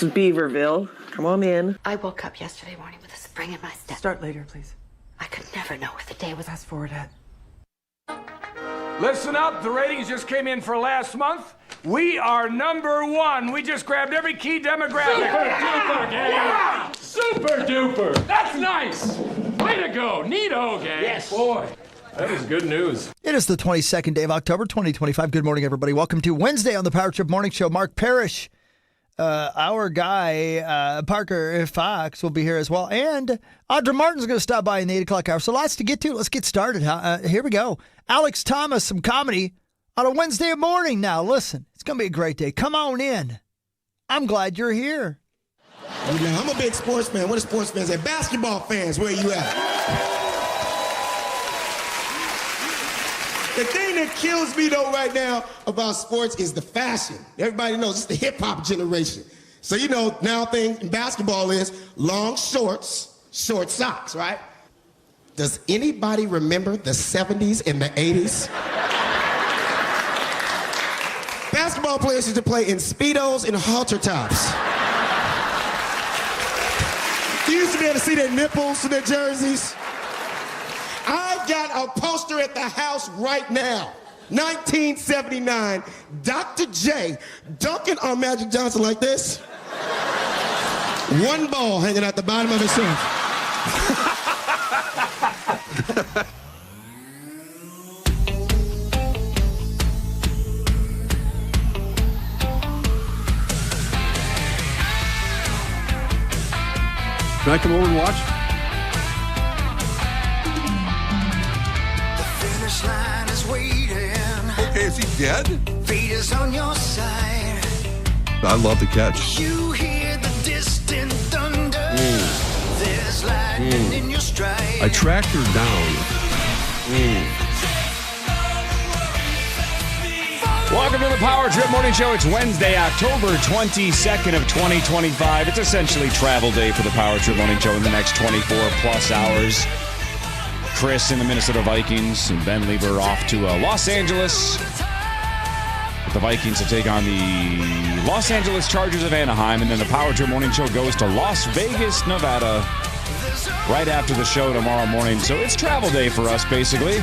Beaverville. Come on in. I woke up yesterday morning with a spring in my step. Start later, please. I could never know where the day was. Fast forward it. Listen up, the ratings just came in for last month. We are #1. We just grabbed every key demographic. Super duper, gang! Yeah! Super duper! That's nice! Way to go! Neato, gang! Yes. Boy, that is good news. It is the 22nd day of October, 2025. Good morning, everybody. Welcome to Wednesday on the Power Trip Morning Show. Mark Parrish, our guy, Parker Fox, will be here as well. And Audra Martin's going to stop by in the 8 o'clock hour. So lots to get to. Let's get started. Here we go. Alex Thomas, some comedy on a Wednesday morning now. Listen, it's going to be a great day. Come on in. I'm glad you're here. Now, I'm a big sports fan. What are sports fans at? Basketball fans, where you at? The thing that kills me, though, right now about sports is the fashion. Everybody knows it's the hip-hop generation. So, you know, now thing in basketball is long shorts, short socks, right? Does anybody remember the 70s and the 80s? Basketball players used to play in Speedos and halter tops. You used to be able to see their nipples and their jerseys. I've got a poster at the house right now. 1979, Dr. J dunking on Magic Johnson like this. One ball hanging out the bottom of his shirt. Can I come over and watch? The finish line is waiting. Okay, is he dead? Fate is on your side. I love the catch. You hear the distant thunder. There's lightning in your stride. I tracked her down. Welcome to the Power Trip Morning Show. It's Wednesday, October 22nd of 2025. It's essentially travel day for the Power Trip Morning Show in the next 24 plus hours. Chris and the Minnesota Vikings and Ben Lieber off to Los Angeles with the Vikings to take on the Los Angeles Chargers of Anaheim. And then the Power Trip Morning Show goes to Las Vegas, Nevada right after the show tomorrow morning. So it's travel day for us, basically.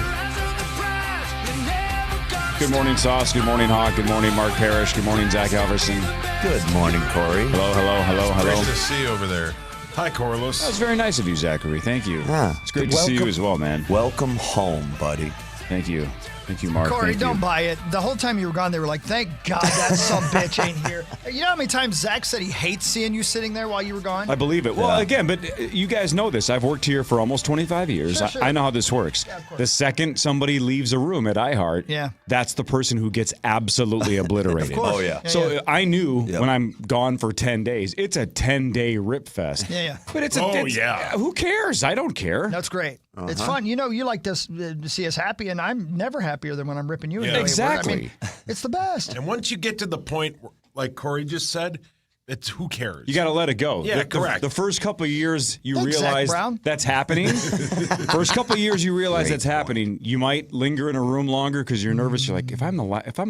Good morning, Sauce. Good morning, Hawk. Good morning, Mark Parrish. Good morning, Zach Alverson. Good morning, Corey. Hello. Great to see you over there. Hi, Corliss. That was very nice of you, Zachary. Thank you. Yeah. It's great to see you as well, man. Welcome home, buddy. Thank you. Thank you, Mark. Corey, Thank don't you. buy it. The whole time you were gone, they were like, thank God that sumbitch ain't here. You know how many times Zach said he hates seeing you sitting there while you were gone? I believe it. Well, again, but you guys know this. I've worked here for almost 25 years. Sure. I know how this works. Yeah, of course. The second somebody leaves a room at iHeart, that's the person who gets absolutely obliterated. Of course. Oh, yeah. So I knew when I'm gone for 10 days, it's a 10-day rip fest. Yeah. But it's who cares? I don't care. That's great. It's fun. You know, you like to see us happy, and I'm never happier than when I'm ripping you. Yeah. Exactly. I mean, it's the best. And once you get to the point, like Corey just said, it's who cares? You got to let it go. Yeah, correct. The first couple of years, you Thanks, Zach realize Brown. that's happening. First couple of years, you realize that's happening. You might linger in a room longer because you're nervous. You're like, if I'm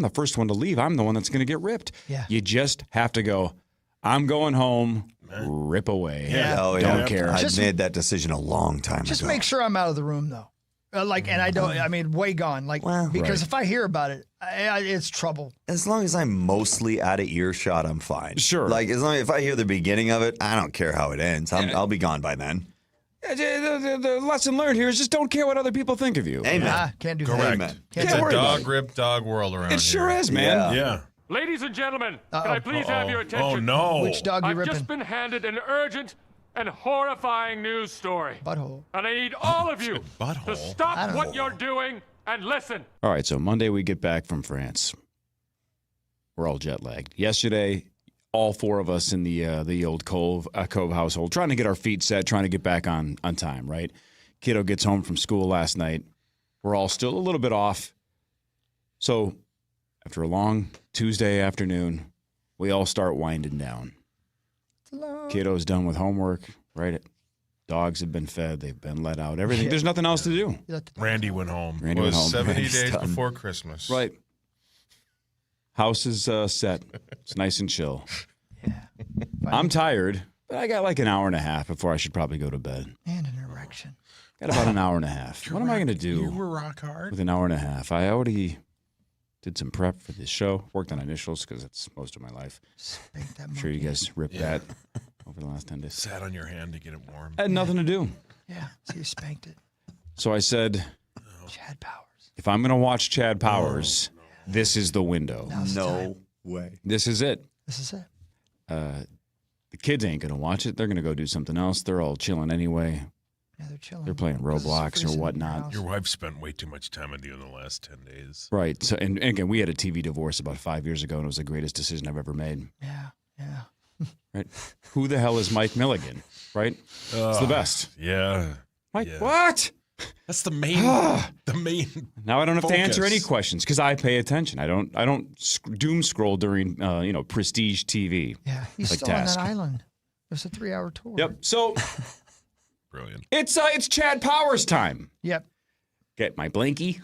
the first one to leave, I'm the one that's going to get ripped. Yeah. You just have to go. I'm going home. Rip away. Yeah. Oh, Don't care. I Just- made that decision a long time ago. Just make sure I'm out of the room, though. And I don't, way gone. Because if I hear about it, it's trouble. As long as I'm mostly out of earshot, I'm fine. Sure. Like, as long if I hear the beginning of it, I don't care how it ends. I'll be gone by then. The lesson learned here is just don't care what other people think of you. Amen. Can't do Correct. that. Amen. It's Can't a worry about dog-ripped dog world around here. It sure is, man. Yeah. Ladies and gentlemen, can I please have your attention? Oh, no. Which dog you I've ripping? just been handed an urgent and horrifying news story. Butthole. And I need all of you to Butthole? stop what you're doing and listen. All right, so Monday we get back from France. We're all jet lagged. Yesterday, all four of us in the old Cove household, trying to get our feet set, trying to get back on time, right? Kiddo gets home from school last night. We're all still a little bit off. So after a long Tuesday afternoon, we all start winding down. Kiddo's done with homework, right? Dogs have been fed. They've been let out. Everything. There's nothing else to do. Randy went home. Randy it went was home. 70 Randy's days done. before Christmas. Right. House is set. It's nice and chill. I'm tired, but I got like an hour and a half before I should probably go to bed. And an erection. Got about an hour and a half. What am I going to do You were rock hard. with an hour and a half? I already did some prep for this show. Worked on initials because that's most of my life. Spank that I'm sure you guys ripped that over the last 10 days. Sat on your hand to get it warm. I had nothing to do. Yeah, so you spanked it. So I said, Chad Powers. if I'm going to watch Chad Powers, this is the window. No way. This is it. This is it. The kids ain't going to watch it. They're going to go do something else. They're all chilling anyway. Yeah, they're chilling. They're playing Roblox or whatnot. Your wife spent way too much time with you in the last 10 days. Right. So, and again, we had a TV divorce about 5 years ago, and it was the greatest decision I've ever made. Yeah. Right. Who the hell is Mike Milligan? Right. It's the best. Yeah. Mike, yeah. what? That's the main. Now I don't have to answer focus. any questions because I pay attention. I don't doom scroll during prestige TV. Yeah, he's like still Task. on that island. It was a 3-hour tour. Yep. So Brilliant. it's Chad Powers time. Yep. Get my blankie.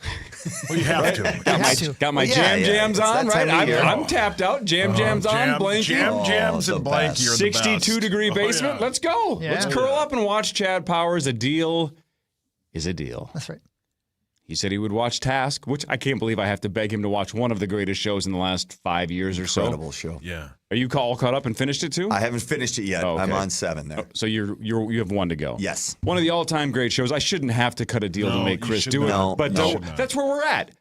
Well, you have to. Got my Well, jams it's on, that right? time of year. I'm tapped out. Jams on, blankie. Jams the and blankie are the best. 62-degree basement. yeah. Let's go. Yeah. Let's curl up and watch Chad Powers. A deal is a deal. That's right. He said he would watch Task, which I can't believe I have to beg him to watch one of the greatest shows in the last 5 years or so. Incredible show. Yeah. Are you all caught up and finished it too? I haven't finished it yet. Oh, okay. I'm on 7 there. So you have one to go. Yes. One of the all-time great shows. I shouldn't have to cut a deal to No, make you Chris should do it, not. but No, you should not. that's where we're at.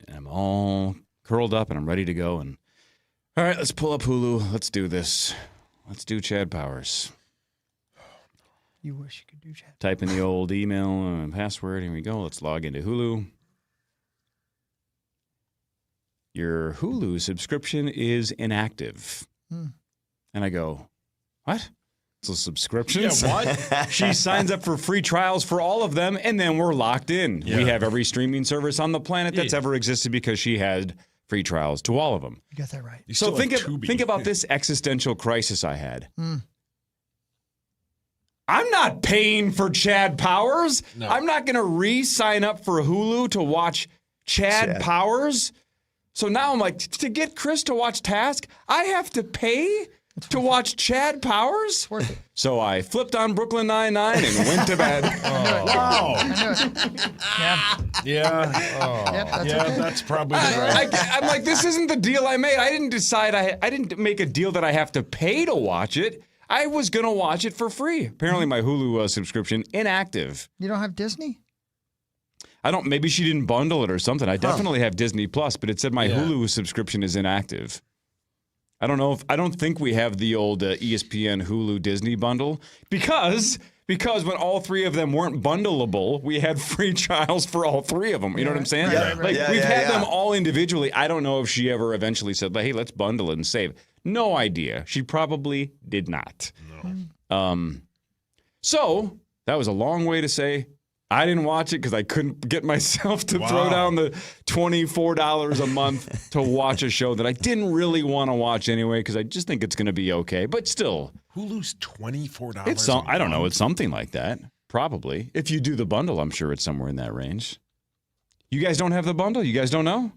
And I'm all curled up and I'm ready to go. And all right, let's pull up Hulu. Let's do this. Let's do Chad Powers. You wish you could do Chad. Type in the old email and password. Here we go. Let's log into Hulu. Your Hulu subscription is inactive. And I go, what? So subscriptions? Yeah, what? She signs up for free trials for all of them, and then we're locked in. Yeah. We have every streaming service on the planet that's ever existed because she had free trials to all of them. You got that right. You So still have Tubi. think about this existential crisis I had. I'm not paying for Chad Powers. No. I'm not going to re-sign up for Hulu to watch Chad Powers. So now I'm like, to get Chris to watch Task, I have to pay to watch Chad Powers? Worth it. So I flipped on Brooklyn Nine-Nine and went to bed. Wow. I knew it. Yeah. Yeah. Oh. Yep, that's yeah, okay. that's probably the right. I'm like, this isn't the deal I made. I didn't decide. I didn't make a deal that I have to pay to watch it. I was going to watch it for free. Apparently, my Hulu subscription inactive. You don't have Disney? I don't. Maybe she didn't bundle it or something. I definitely have Disney Plus, but it said my Hulu subscription is inactive. I don't know if I don't think we have the old ESPN Hulu Disney bundle because when all three of them weren't bundleable, we had free trials for all three of them. You know what I'm saying? Right. Like Yeah, we've yeah, had yeah. them all individually. I don't know if she ever eventually said, "Hey, let's bundle it and save." No idea. She probably did not. No. So that was a long way to say I didn't watch it because I couldn't get myself to throw down the $24 a month to watch a show that I didn't really want to watch anyway because I just think it's going to be okay. But still, Hulu's $24. it's I don't know. It's something like that. Probably. If you do the bundle, I'm sure it's somewhere in that range. You guys don't have the bundle? You guys don't know?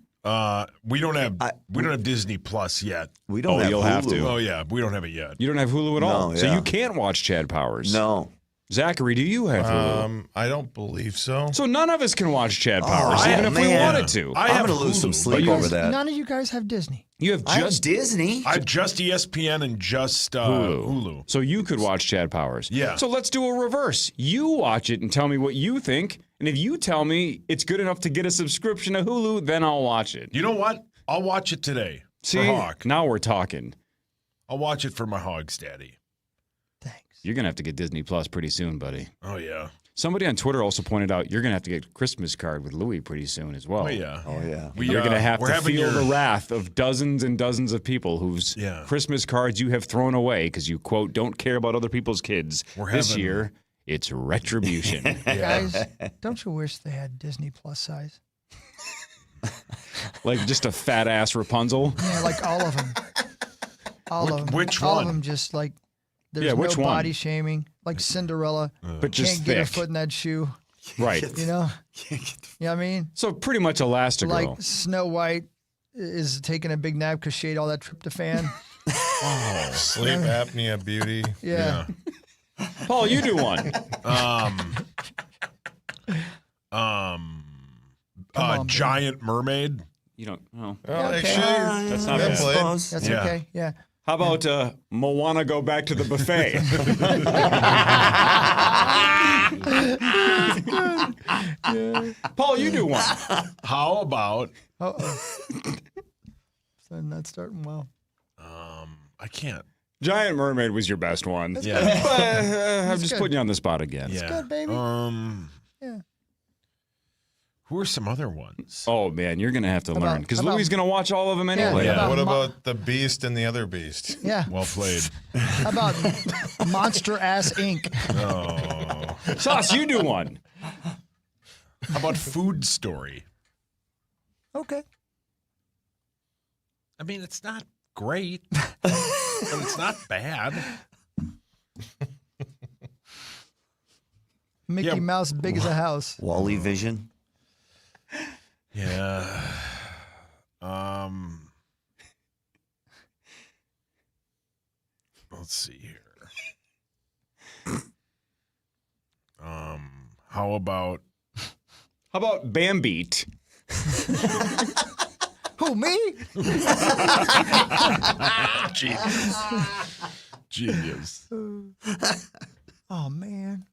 We don't have Disney Plus yet. We don't Oh, have you'll Hulu. have to. Oh yeah, we don't have it yet. You don't have Hulu at all? No, So yeah. you can't watch Chad Powers? No. Zachary, do you have Hulu? I don't believe so. So none of us can watch Chad Powers, I- even if we man. wanted to. I I'm have going to lose some Hulu. sleep you- over that. None of you guys have Disney. You have I have just Disney. I have just ESPN and just Hulu. So you could watch Chad Powers. Yeah. So let's do a reverse. You watch it and tell me what you think. And if you tell me it's good enough to get a subscription to Hulu, then I'll watch it. You know what? I'll watch it today. See, for Hawk. now we're talking. I'll watch it for my Hogs daddy. Thanks. You're going to have to get Disney Plus pretty soon, buddy. Oh yeah. Somebody on Twitter also pointed out you're going to have to get a Christmas card with Louis pretty soon as well. Oh yeah. Oh, yeah. You're going to have we're to having feel your- the wrath of dozens and dozens of people whose Yeah. Christmas cards you have thrown away because you, quote, don't care about other people's kids. We're This having- year, it's retribution. Guys, don't you wish they had Disney Plus size? Like just a fat-ass Rapunzel. Yeah, like all of them. All of them. which all one? of them just like there's Yeah, which no one? body shaming. Like Cinderella. But just Can't get her thick. foot in that shoe. Right. You know? You know what I mean? So pretty much Elastigirl. Like Snow White is taking a big nap because she ate all that tryptophan. Oh, sleep apnea beauty. Yeah. Paul, you do one. Giant mermaid. You don't. Oh, Okay. Actually, that's not that's bad. played. That's Yeah. okay. Yeah. How about Moana go back to the buffet? Paul, you do one. How about So not starting well. I can't. Giant Mermaid was your best one. Yeah. But, I'm just good. putting you on the spot again. Yeah. Good, baby. Yeah. Who are some other ones? Oh man, you're gonna have to learn because how about- Louie's gonna watch all of them anyway. Yeah. What about the Beast and the other Beast? Yeah. Well played. How about Monster Ass Inc? Oh. Sauce, you do one. How about Food Story? Okay. I mean, it's not great, but it's not bad. Mickey Yeah. Mouse, big as a house. Wally Vision. Yeah. Let's see here. How about Bambeat? Who, me? Genius? Oh, man.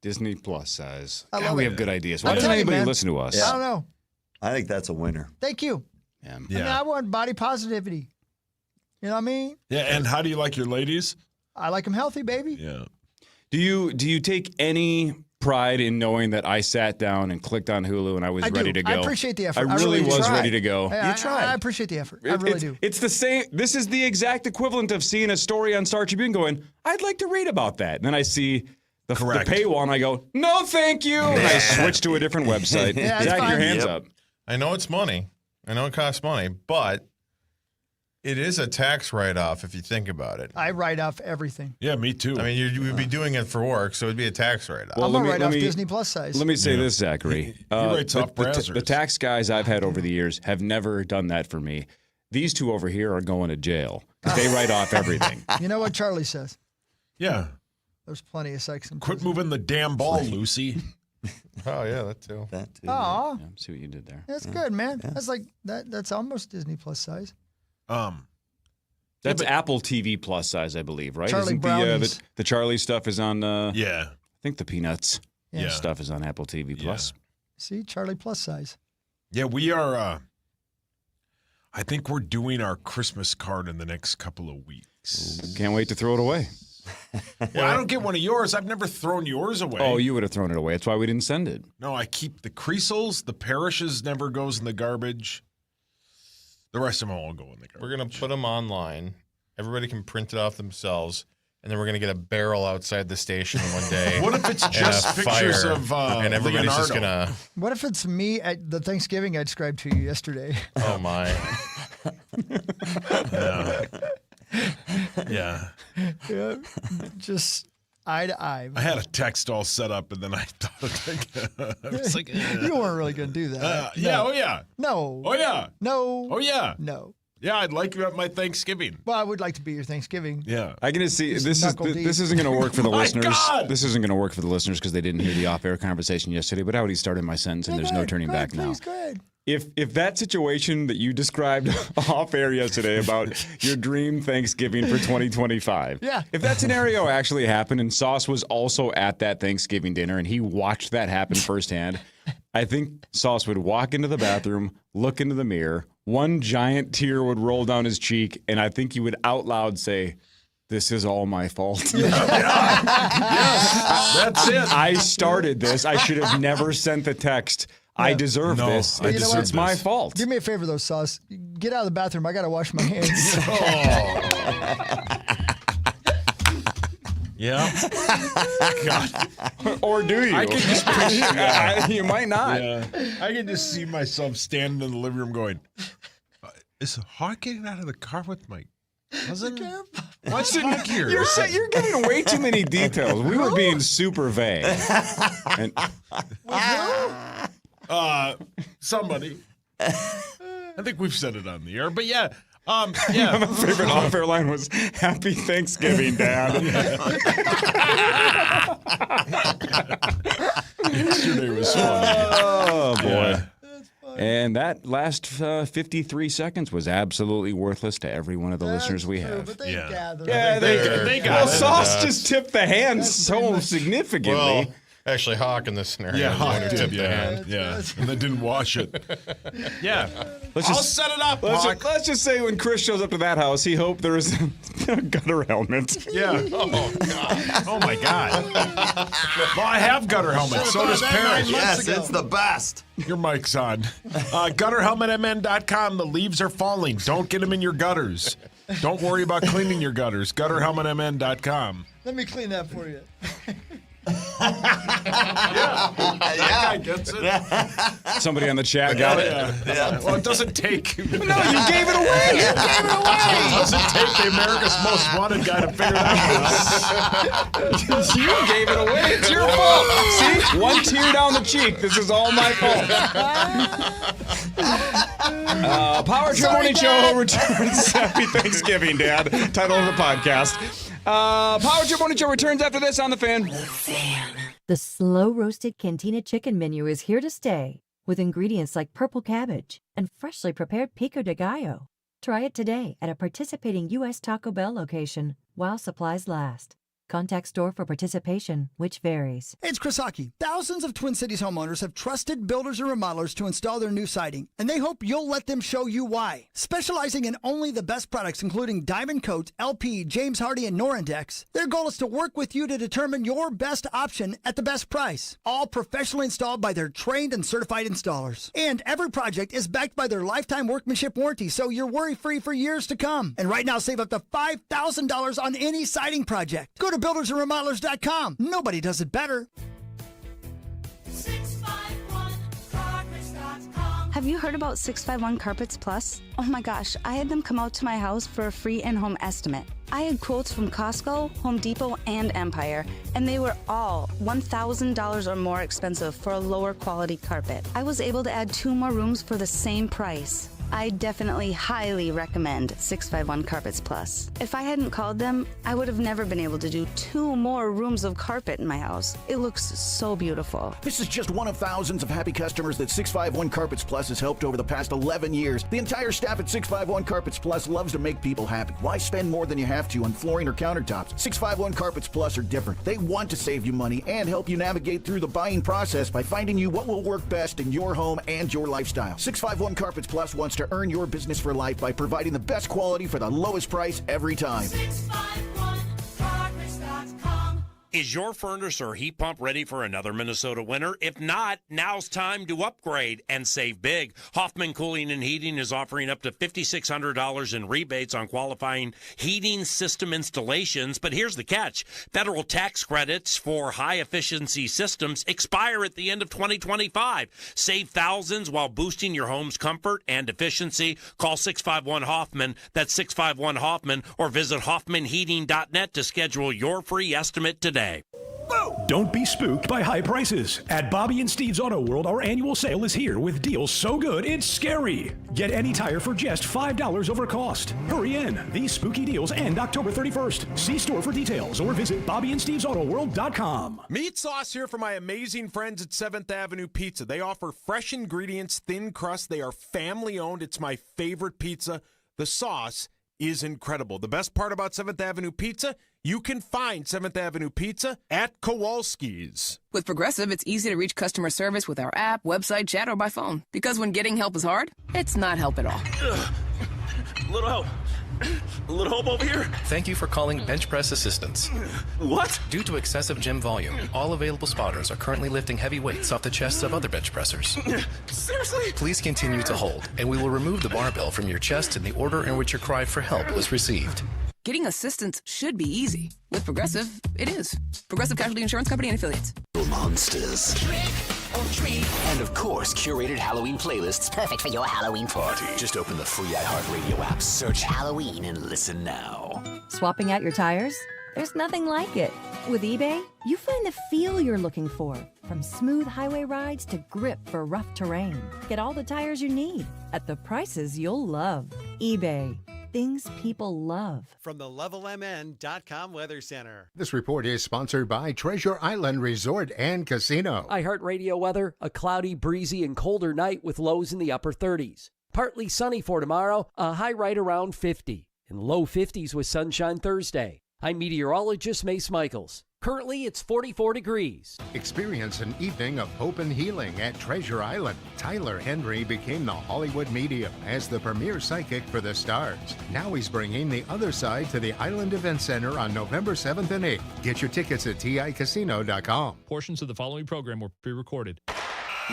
Disney Plus size. I God, love we it. have good ideas. I'm Why doesn't telling you, anybody man. listen to us? I don't know. I think that's a winner. Thank you. Yeah. I mean, I want body positivity. You know what I mean? Yeah, and how do you like your ladies? I like them healthy, baby. Yeah. Do you take any pride in knowing that I sat down and clicked on Hulu and I was I ready do. to go? I appreciate the effort. I really was tried. ready to go. Hey, I appreciate the effort. I really do. It's the same. This is the exact equivalent of seeing a story on Star Tribune going, I'd like to read about that. And then I see the paywall and I go, no, thank you. And I switch to a different website. Yeah, it's Zach, your fine. hands Yep. up. I know it's money. I know it costs money, but it is a tax write-off if you think about it. I write off everything. Yeah, me too. I mean, you would be doing it for work, so it'd be a tax write-off. Well, I'm let going me- to write let off me- Disney Plus size. Let me say this, Zachary. write off browsers. The tax guys I've had over the years have never done that for me. These two over here are going to jail because they write off everything. You know what Charlie says? Yeah. There's plenty of sex in Quit prison. moving the damn ball, Lucy. Oh, yeah, that too. That too. Aw, Yeah, see what you did there. that's good, man. That's like that's almost Disney Plus size. That's Apple TV Plus size, I believe, right? Charlie Isn't Brownies. the Charlie stuff is on? Yeah. I think the Peanuts Yeah. stuff is on Apple TV Plus. See, Charlie Plus size. Yeah, we are. I think we're doing our Christmas card in the next couple of weeks. Can't wait to throw it away. Well, I don't get one of yours. I've never thrown yours away. Oh, you would have thrown it away. That's why we didn't send it. No, I keep the creasels. The parishes never goes in the garbage. The rest of them all go in the garbage. We're going to put them online. Everybody can print it off themselves. And then we're going to get a barrel outside the station one day. What if it's and just a pictures fire, of and everybody's just Leonardo? going to, What if it's me at the Thanksgiving I described to you yesterday? oh, my. Yeah. Yeah, just eye to eye. I had a text all set up, and then I thought, I was like, You weren't really going to do that. yeah, oh yeah, No. oh yeah, No. oh yeah, No. yeah. I'd like you at my Thanksgiving. Well, I would like to be your Thanksgiving. Yeah. I can just see Just this knuckle deep. isn't going to work for the My listeners. God! This isn't going to work for the listeners because they didn't hear the off-air conversation yesterday. But I already started my sentence, and Yeah, there's go no ahead. turning Go back ahead, now. Please, go ahead. If that situation that you described off air yesterday about your dream Thanksgiving for 2025, Yeah. if that scenario actually happened and Sauce was also at that Thanksgiving dinner and he watched that happen firsthand, I think Sauce would walk into the bathroom, look into the mirror, one giant tear would roll down his cheek, and I think he would out loud say, "This is all my fault." That's it. I started this. I should have never sent the text. I deserve No, this. I deserve It's my this. fault. Do me a favor, though, Sauce. Get out of the bathroom. I got to wash my hands. Yeah. God. Or do you? I can just picture You might not. Yeah. I can just see myself standing in the living room going, is Hawk getting out of the car with my cousin? What's in here? You're giving way too many details. We were being super vague. And Somebody. I think we've said it on the air, but yeah. My favorite off-air line was "Happy Thanksgiving, Dad." Yesterday was fun. Oh boy! Yeah. And that last 53 seconds was absolutely worthless to every one of the listeners we have. But they gathered. Yeah, they got it. Sauce just tipped the hand so significantly. Well, actually, Hawk in this scenario. Yeah, Hawk who did. tipped the Yeah, hand. yeah, and then didn't wash it. Yeah, I'll set it up. Hawk. Let's just say when Chris shows up to that house, he hoped there was a gutter helmet. Yeah. Oh God. Oh my God. Well, I have gutter helmets. So does Parrish. Yes, it's the best. Your mic's on. GutterHelmetMN.com. The leaves are falling. Don't get them in your gutters. Don't worry about cleaning your gutters. GutterHelmetMN.com. Let me clean that for you. That guy gets it. Somebody on the chat got it. Yeah. Well, it doesn't take. No, you gave it away. It doesn't take the America's Most Wanted guy to figure that one out. You gave it away. It's your fault. See? One tear down the cheek. This is all my fault. Power Trip Morning Show returns. Happy Thanksgiving, Dad. Title of the podcast. Power Trip Morning Show returns after this on The Fan. The slow-roasted Cantina Chicken menu is here to stay, with ingredients like purple cabbage and freshly prepared pico de gallo. Try it today at a participating U.S. Taco Bell location while supplies last. Contact store for participation, which varies. Hey, it's Chris Hockey. Thousands of Twin Cities homeowners have trusted builders and remodelers to install their new siding, and they hope you'll let them show you why. Specializing in only the best products, including Diamond Coat, LP, James Hardy, and Norindex, their goal is to work with you to determine your best option at the best price. All professionally installed by their trained and certified installers. And every project is backed by their lifetime workmanship warranty, so you're worry-free for years to come. And right now, save up to $5,000 on any siding project. Go to buildersandremodelers.com. Nobody does it better. 651carpets.com. Have you heard about 651 Carpets Plus? Oh my gosh, I had them come out to my house for a free in-home estimate. I had quotes from Costco, Home Depot, and Empire, and they were all $1,000 or more expensive for a lower quality carpet. I was able to add 2 more rooms for the same price. I definitely highly recommend 651 Carpets Plus. If I hadn't called them, I would have never been able to do 2 more rooms of carpet in my house. It looks so beautiful. This is just one of thousands of happy customers that 651 Carpets Plus has helped over the past 11 years. The entire staff at 651 Carpets Plus loves to make people happy. Why spend more than you have to on flooring or countertops? 651 Carpets Plus are different. They want to save you money and help you navigate through the buying process by finding you what will work best in your home and your lifestyle. 651 Carpets Plus wants to earn your business for life by providing the best quality for the lowest price every time. 651carpets.com. Is your furnace or heat pump ready for another Minnesota winter? If not, now's time to upgrade and save big. Hoffman Cooling and Heating is offering up to $5,600 in rebates on qualifying heating system installations. But here's the catch. Federal tax credits for high-efficiency systems expire at the end of 2025. Save thousands while boosting your home's comfort and efficiency. Call 651-HOFFMAN. That's 651-HOFFMAN. Or visit hoffmanheating.net to schedule your free estimate today. Don't be spooked by high prices. At Bobby and Steve's Auto World, our annual sale is here with deals so good it's scary. Get any tire for just $5 over cost. Hurry in. These spooky deals end October 31st. See store for details or visit BobbyandSteve'sAutoWorld.com. Meat Sauce here for my amazing friends at 7th Avenue Pizza. They offer fresh ingredients, thin crust. They are family owned. It's my favorite pizza. The sauce is incredible. The best part about 7th Avenue Pizza, you can find 7th Avenue Pizza at Kowalski's. With Progressive, it's easy to reach customer service with our app, website, chat, or by phone. Because when getting help is hard, it's not help at all. Little help. A little help over here. Thank you for calling Bench Press Assistance. What? Due to excessive gym volume, all available spotters are currently lifting heavy weights off the chests of other bench pressers. Seriously? Please continue to hold, and we will remove the barbell from your chest in the order in which your cry for help was received. Getting assistance should be easy. With Progressive, it is. Progressive Casualty Insurance Company and Affiliates. Monsters. And of course, curated Halloween playlists perfect for your Halloween party. Just open the free iHeartRadio app, search Halloween, and listen now. Swapping out your tires? There's nothing like it. With eBay, you find the feel you're looking for From smooth highway rides to grip for rough terrain. Get all the tires you need at the prices you'll love. eBay. Things people love. From the LevelMN.com Weather Center. This report is sponsored by Treasure Island Resort and Casino. iHeartRadio weather, a cloudy, breezy, and colder night with lows in the upper 30s. Partly sunny for tomorrow, a high right around 50. And low 50s with sunshine Thursday. I'm meteorologist Mace Michaels. Currently, it's 44 degrees. Experience an evening of hope and healing at Treasure Island. Tyler Henry became the Hollywood medium as the premier psychic for the stars. Now he's bringing the other side to the Island Event Center on November 7th and 8th. Get your tickets at TICasino.com. Portions of the following program were pre-recorded.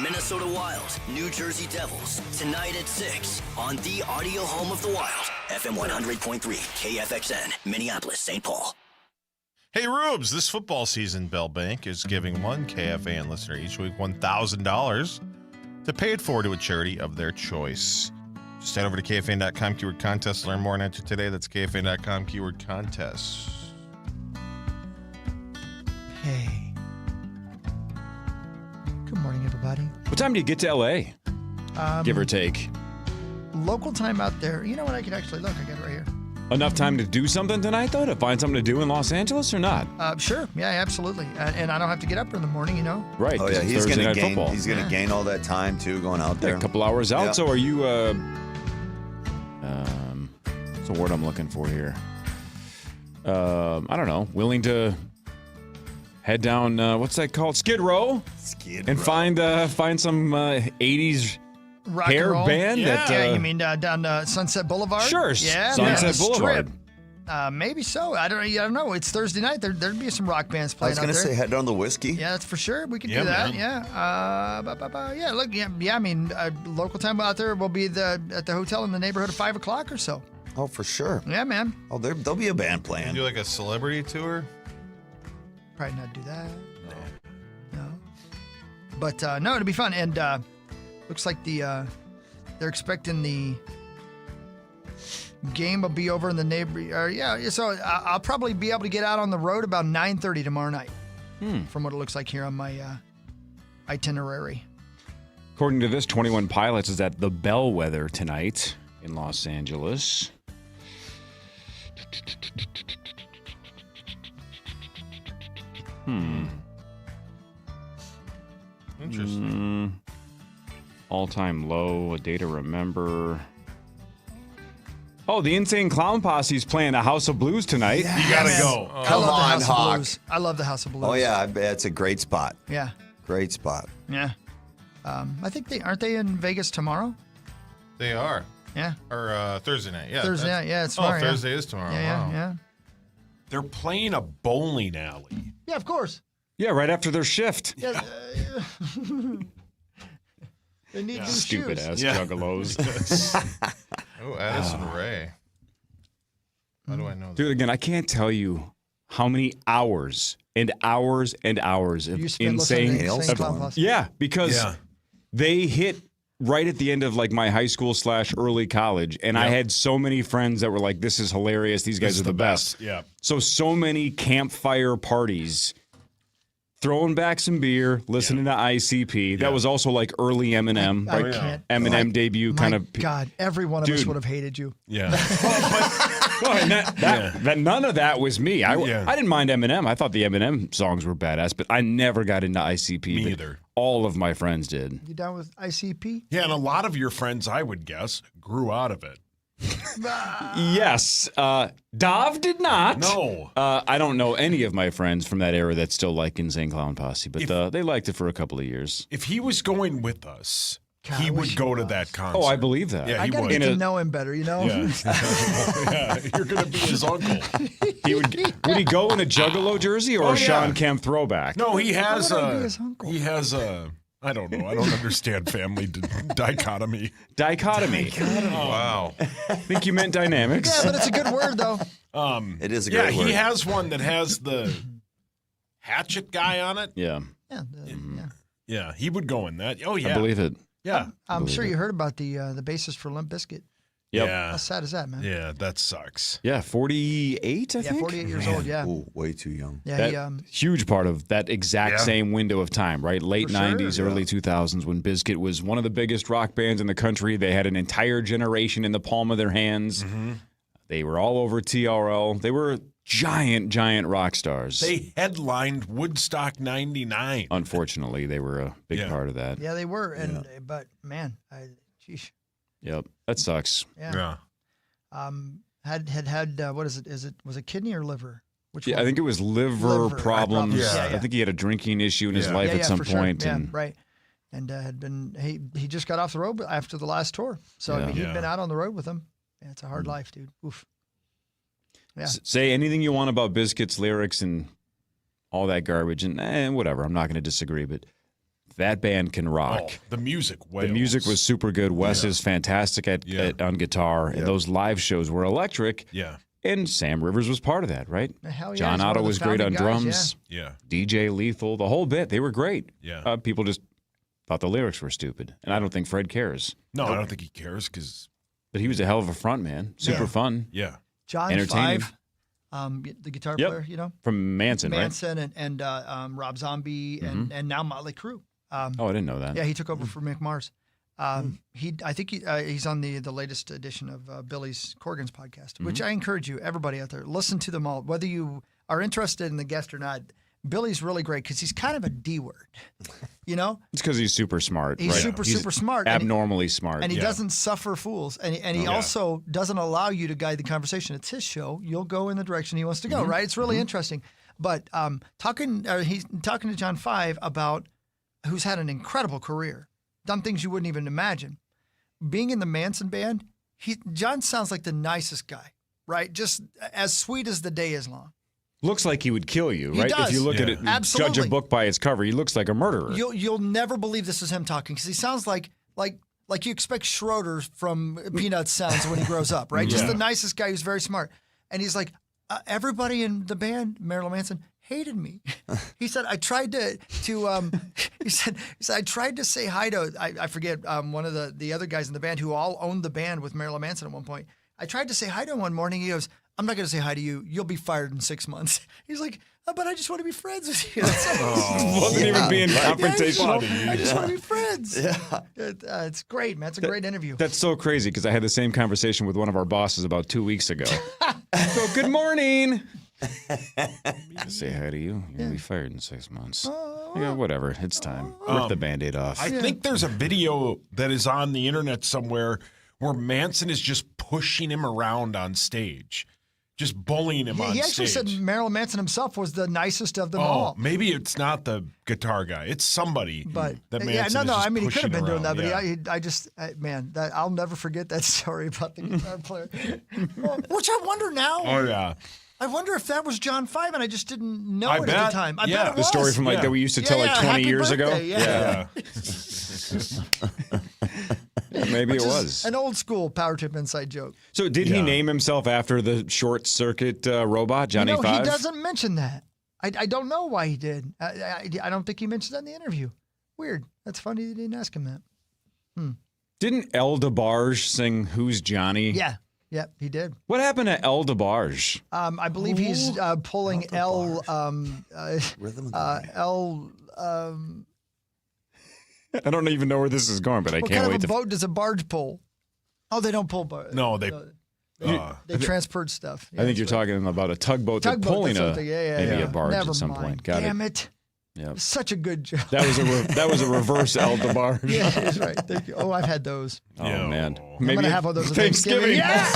Minnesota Wild, New Jersey Devils, tonight at 6 on the audio home of the Wild, FM 100.3, KFXN, Minneapolis, St. Paul. Hey, Rubes, this football season, Bell Bank is giving one KFAN listener each week $1,000 to pay it forward to a charity of their choice. Just head over to KFAN.com, keyword contest, learn more and enter today. That's KFAN.com, keyword contest. Hey. Good morning, everybody. What time do you get to L.A.? Give or take. Local time out there. You know what? I could actually look. I got it right here. Enough time to do something tonight, though? To find something to do in Los Angeles or not? Sure. Yeah, absolutely. And I don't have to get up in the morning, you know? Right. Oh, yeah. He's going to gain. He's going to gain all that time, too, going out there. A couple hours out. Yeah. So are you, what's the word I'm looking for here? I don't know. Willing to head down, what's that called? Skid Row? And find some 80s rock hair and roll band? Yeah, you mean down Sunset Boulevard? Sure, yeah, Sunset Boulevard. Maybe so. I don't know. It's Thursday night. There'd be some rock bands playing. I was going to say head down the whiskey. Yeah, that's for sure. We could do that. Man. Yeah. Yeah. Look. Yeah. I mean, local time out there will be at the hotel in the neighborhood of 5 o'clock or so. Oh, for sure. Yeah, man. Oh, there'll be a band playing. Do like a celebrity tour? Probably not do that. No. But no, it'll be fun. And looks like they're expecting the game will be over in the neighborhood. So I'll probably be able to get out on the road about 9:30 tomorrow night. From what it looks like here on my itinerary. According to this, 21 Pilots is at the Bellwether tonight in Los Angeles. Interesting. All-time low, a day to remember. Oh, the Insane Clown Posse's playing a House of Blues tonight. Yes. You gotta go. Come on, Hawk. I love the House of Blues. Oh, yeah. I bet it's a great spot. Yeah. Great spot. Yeah. I think aren't they in Vegas tomorrow? They are. Yeah. Or Thursday night. Yeah. Thursday night. Yeah, it's tomorrow. Thursday is tomorrow. Yeah, wow. yeah. They're playing a bowling alley. Yeah, of course. Yeah, right after their shift. Yeah. They need new Stupid shoes. ass juggalos. Oh, Addison Ray. How do I know that? Dude, again, I can't tell you how many hours and hours and hours of insane Clown Posse. Yeah, because they hit right at the end of like my high school / early college, and I had so many friends that were like, "This is hilarious. These guys are the best." Yeah. So many campfire parties. Throwing back some beer, listening to ICP. That was also like early Eminem, I right? can't. Eminem debut kind of. God, every one of us would have hated you. Yeah. That none of that was me. I didn't mind Eminem. I thought the Eminem songs were badass, but I never got into ICP. Me either. All of my friends did. You down with ICP? Yeah, and a lot of your friends, I would guess, grew out of it. Yes. Dov did not. No. I don't know any of my friends from that era that still like Insane Clown Posse, but they liked it for a couple of years. If he was going with us, he would go to that concert. Oh, I believe that. Yeah, I got to get to know him better, you know? Yeah, you're going to be his uncle. Would he go in a Juggalo jersey or a Sean Kemp throwback? No, he has He has I don't know. I don't understand family dichotomy. Dichotomy. Wow. I think you meant dynamics. Yeah, but it's a good word, though. It is a great word. He has one that has the hatchet guy on it. Yeah. Yeah, he would go in that. Oh, yeah. I believe it. Yeah. I'm sure you heard about the bassist for Limp Bizkit. Yep. Yeah. How sad is that, man? Yeah, that sucks. Yeah, 48, I think. 48 years old, yeah. Ooh, way too young. Yeah, That huge part of that exact same window of time, right? Late For sure, 90s, early 2000s, when Bizkit was one of the biggest rock bands in the country. They had an entire generation in the palm of their hands. Mm-hmm. They were all over TRL. They were giant rock stars. They headlined Woodstock 99. Unfortunately, they were a big part of that. Yeah, they were. But, man, sheesh. Yep, that sucks. Yeah. Had what is it? Was it kidney or liver? Which one? I think it was liver problems. Yeah. I think he had a drinking issue in his life at some point. Sure. Yeah, and right. And had been he just got off the road after the last tour, so I mean, he'd been out on the road with them. Yeah, it's a hard life, dude. Oof. Yeah. Say anything you want about Bizkit's lyrics and all that garbage, and whatever. I'm not going to disagree, but that band can rock. Oh, the music wails. The music was super good. Wes is fantastic on guitar, and those live shows were electric. Yeah. And Sam Rivers was part of that, right? Hell yeah, John he's one Otto of the was great on founding guys, drums. Yeah. DJ Lethal, the whole bit. They were great. Yeah. People just thought the lyrics were stupid, and I don't think Fred cares. No, I don't think he cares because. But he was a hell of a front man. Super fun. Yeah. John entertaining. Five, the guitar player, you know, from Manson, right? Manson and Rob Zombie and now Motley Crue. I didn't know that. Yeah, he took over for Mick Mars. I think he's on the latest edition of Billy's Corgan's podcast, which I encourage you, everybody out there, listen to them all. Whether you are interested in the guest or not, Billy's really great because he's kind of a D word, you know? It's because he's super smart. He's right? super smart. Abnormally smart. And he doesn't suffer fools. And he also doesn't allow you to guide the conversation. It's his show. You'll go in the direction he wants to go, right? It's really interesting. But he's talking to John Five about who's had an incredible career, done things you wouldn't even imagine. Being in the Manson band, John sounds like the nicest guy, right? Just as sweet as the day is long. Looks like he would kill you, He right? does. If you look at it, Absolutely. judge a book by its cover, he looks like a murderer. You'll never believe this is him talking because he sounds like you expect Schroeder from Peanuts sounds when he grows up, right? Just the nicest guy who's very smart. And he's like, everybody in the band, Marilyn Manson, hated me. He said, I tried to he said I tried to say hi to, I forget, one of the other guys in the band who all owned the band with Marilyn Manson at one point. I tried to say hi to him one morning. He goes, I'm not going to say hi to you. You'll be fired in 6 months. He's like, but I just want to be friends with you. Wasn't even being confrontational. I just want to be friends. Yeah. It's great, man. It's a great interview. That's so crazy because I had the same conversation with one of our bosses about 2 weeks ago. So, good morning. Say hi to you. You'll be fired in 6 months. Yeah, whatever. It's time. Rip the Band-Aid off. I think there's a video that is on the internet somewhere where Manson is just pushing him around on stage. Just bullying him on stage. He actually said Marilyn Manson himself was the nicest of them all. Maybe it's not the guitar guy. It's somebry. But that Manson I is mean, he could have been doing that, around. but I'll never forget that story about the guitar player. Which I wonder now. Oh, yeah. I wonder if that was John Five and I just didn't know I it bet. at the time. I bet it The was. story from that we used to tell 20 happy years birthday, ago. Yeah. Maybe Which it is was. an old school power trip inside joke. So did he name himself after the short circuit robot, Johnny Five? He doesn't mention that. I don't know why he did. I don't think he mentioned that in the interview. Weird. That's funny they didn't ask him that. Didn't El DeBarge sing Who's Johnny? Yeah. Yep, he did. What happened to El DeBarge? I believe he's pulling L. I don't even know where this is going, but I what can't kind wait of a to. boat does a barge pull? Oh, they don't pull barge. No, they transport stuff. I think you're talking about a tugboat that's pulling maybe a barge Never at some mind. point. Got Damn it. Yep. Such a good joke. That was a reverse El DeBarge. Yeah, that's right. Thank you. Oh, I've had those. Oh man, I'm gonna have one of those at Thanksgiving. Yes!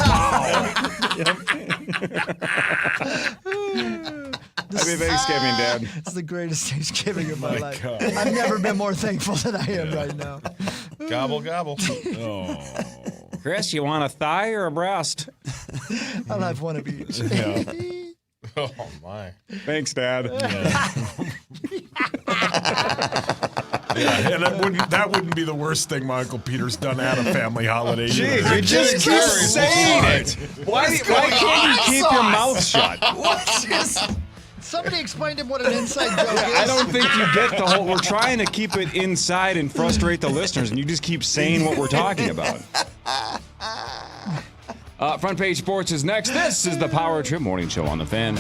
Happy Thanksgiving, Dad. It's the greatest Thanksgiving of my life. God. I've never been more thankful than I am right now. Gobble, gobble. Oh. Chris, you want a thigh or a breast? I'll have one of each. Yeah. Oh, my. Thanks, Dad. Yeah, and that wouldn't be the worst thing my Uncle Peter's done at a family holiday. Jeez, you just keep saying it. Why can't you keep your mouth shut? Somebody explained to him what an inside joke is. I don't think you get the whole. We're trying to keep it inside and frustrate the listeners, and you just keep saying what we're talking about. Front Page Sports is next. This is the Power Trip Morning Show on the Fan.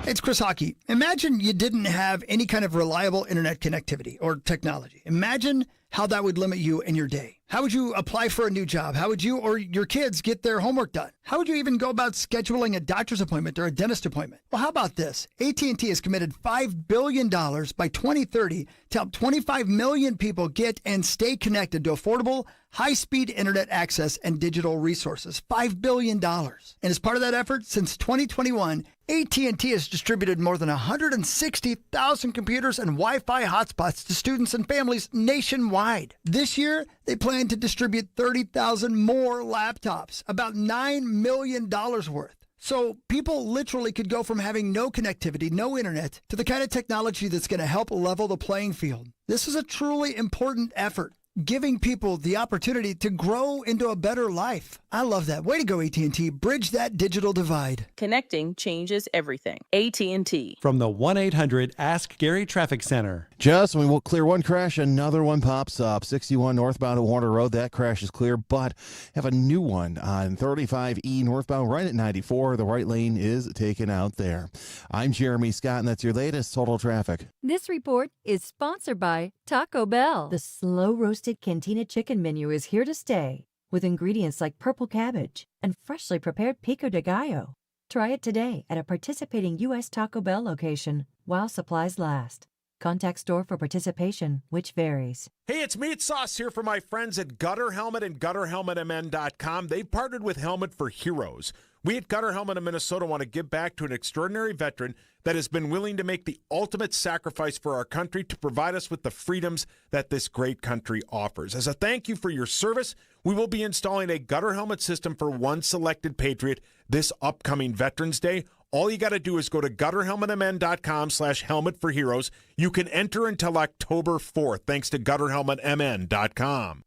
It's Chris Hockey. Imagine you didn't have any kind of reliable internet connectivity or technology. Imagine how that would limit you in your day. How would you apply for a new job? How would you or your kids get their homework done? How would you even go about scheduling a doctor's appointment or a dentist appointment? Well, how about this? AT&T has committed $5 billion by 2030 to help 25 million people get and stay connected to affordable, high-speed internet access and digital resources. $5 billion. And as part of that effort, since 2021, AT&T has distributed more than 160,000 computers and Wi-Fi hotspots to students and families nationwide. This year, they plan to distribute 30,000 more laptops, about $9 million worth. So people literally could go from having no connectivity, no internet, to the kind of technology that's going to help level the playing field. This is a truly important effort, giving people the opportunity to grow into a better life. I love that. Way to go, AT&T. Bridge that digital divide. Connecting changes everything. AT&T. From the 1-800-ASK-GARY Traffic Center. Just when we'll clear one crash, another one pops up. 61 northbound at Warner Road. That crash is clear, but have a new one on 35E northbound right at 94. The right lane is taken out there. I'm Jeremy Scott, and that's your latest Total Traffic. This report is sponsored by Taco Bell. The slow-roasted Cantina chicken menu is here to stay, with ingredients like purple cabbage and freshly prepared pico de gallo. Try it today at a participating U.S. Taco Bell location while supplies last. Contact store for participation, which varies. Hey, it's Meat Sauce here for my friends at Gutter Helmet and GutterHelmetMN.com. They've partnered with Helmet for Heroes. We at Gutter Helmet of Minnesota want to give back to an extraordinary veteran that has been willing to make the ultimate sacrifice for our country to provide us with the freedoms that this great country offers. As a thank you for your service, we will be installing a Gutter Helmet system for one selected patriot this upcoming Veterans Day. All you got to do is go to GutterHelmetMN.com/helmetforheroes. You can enter until October 4th, thanks to GutterHelmetMN.com.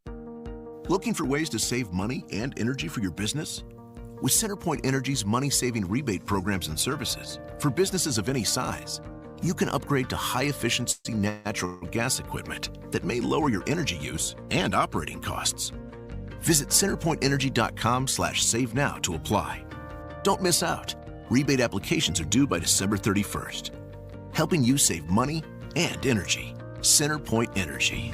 Looking for ways to save money and energy for your business? With CenterPoint Energy's money-saving rebate programs and services for businesses of any size, you can upgrade to high-efficiency natural gas equipment that may lower your energy use and operating costs. Visit CenterPointEnergy.com/save now to apply. Don't miss out. Rebate applications are due by December 31st. Helping you save money and energy. CenterPoint Energy.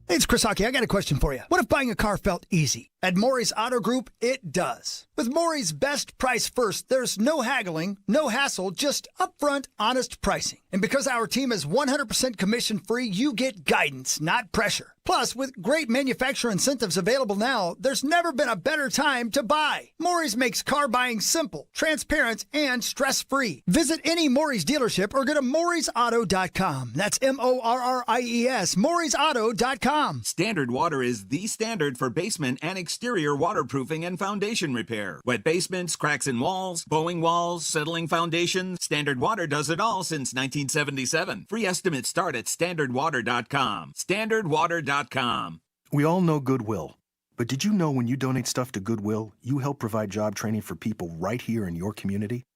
Hey, it's Chris Hockey. I got a question for you. What if buying a car felt easy? At Maury's Auto Group, it does. With Maury's best price first, there's no haggling, no hassle, just upfront, honest pricing. And because our team is 100% commission-free, you get guidance, not pressure. Plus, with great manufacturer incentives available now, there's never been a better time to buy. Maury's makes car buying simple, transparent, and stress-free. Visit any Maury's dealership or go to Maury'sAuto.com. That's MORRIES, Maury'sAuto.com. Standard Water is the standard for basement and exterior waterproofing and foundation repair. Wet basements, cracks in walls, bowing walls, settling foundations. Standard Water does it all since 1977. Free estimates start at StandardWater.com. StandardWater.com. We all know Goodwill, but did you know when you donate stuff to Goodwill, you help provide job training for people right here in your community?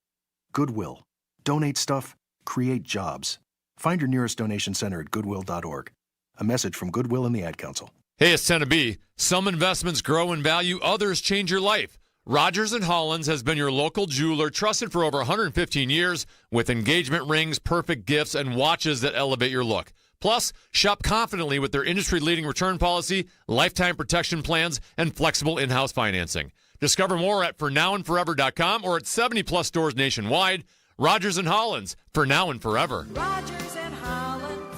Goodwill. Donate stuff, create jobs. Find your nearest donation center at goodwill.org. A message from Goodwill and the Ad Council. Hey, it's Santa B. Some investments grow in value, others change your life. Rogers & Hollins has been your local jeweler, trusted for over 115 years, with engagement rings, perfect gifts, and watches that elevate your look. Plus, shop confidently with their industry-leading return policy, lifetime protection plans, and flexible in-house financing. Discover more at fornowandforever.com or at 70-plus stores nationwide. Rogers & Hollins, for now and forever. Rogers & Hollins,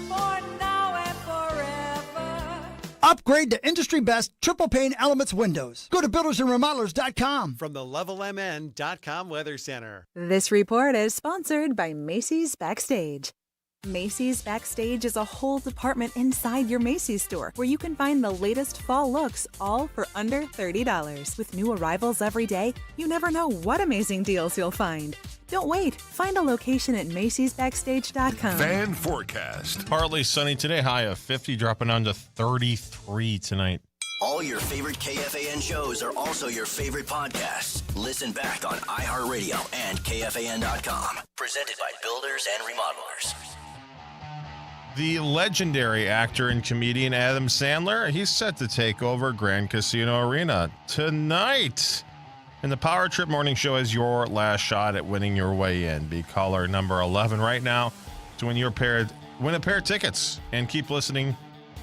for now and forever. Upgrade to industry-best triple-pane Elements windows. Go to buildersandremodelers.com. From the LevelMN.com Weather Center. This report is sponsored by Macy's Backstage. Macy's Backstage is a whole department inside your Macy's store where you can find the latest fall looks, all for under $30. With new arrivals every day, you never know what amazing deals you'll find. Don't wait. Find a location at Macy'sBackstage.com. Fan forecast. Partly sunny today, high of 50, dropping down to 33 tonight. All your favorite KFAN shows are also your favorite podcasts. Listen back on iHeartRadio and KFAN.com. Presented by Builders and Remodelers. The legendary actor and comedian Adam Sandler, he's set to take over Grand Casino Arena tonight. And the Power Trip Morning Show is your last shot at winning your way in. Be caller number 11 right now to win a pair of tickets. And keep listening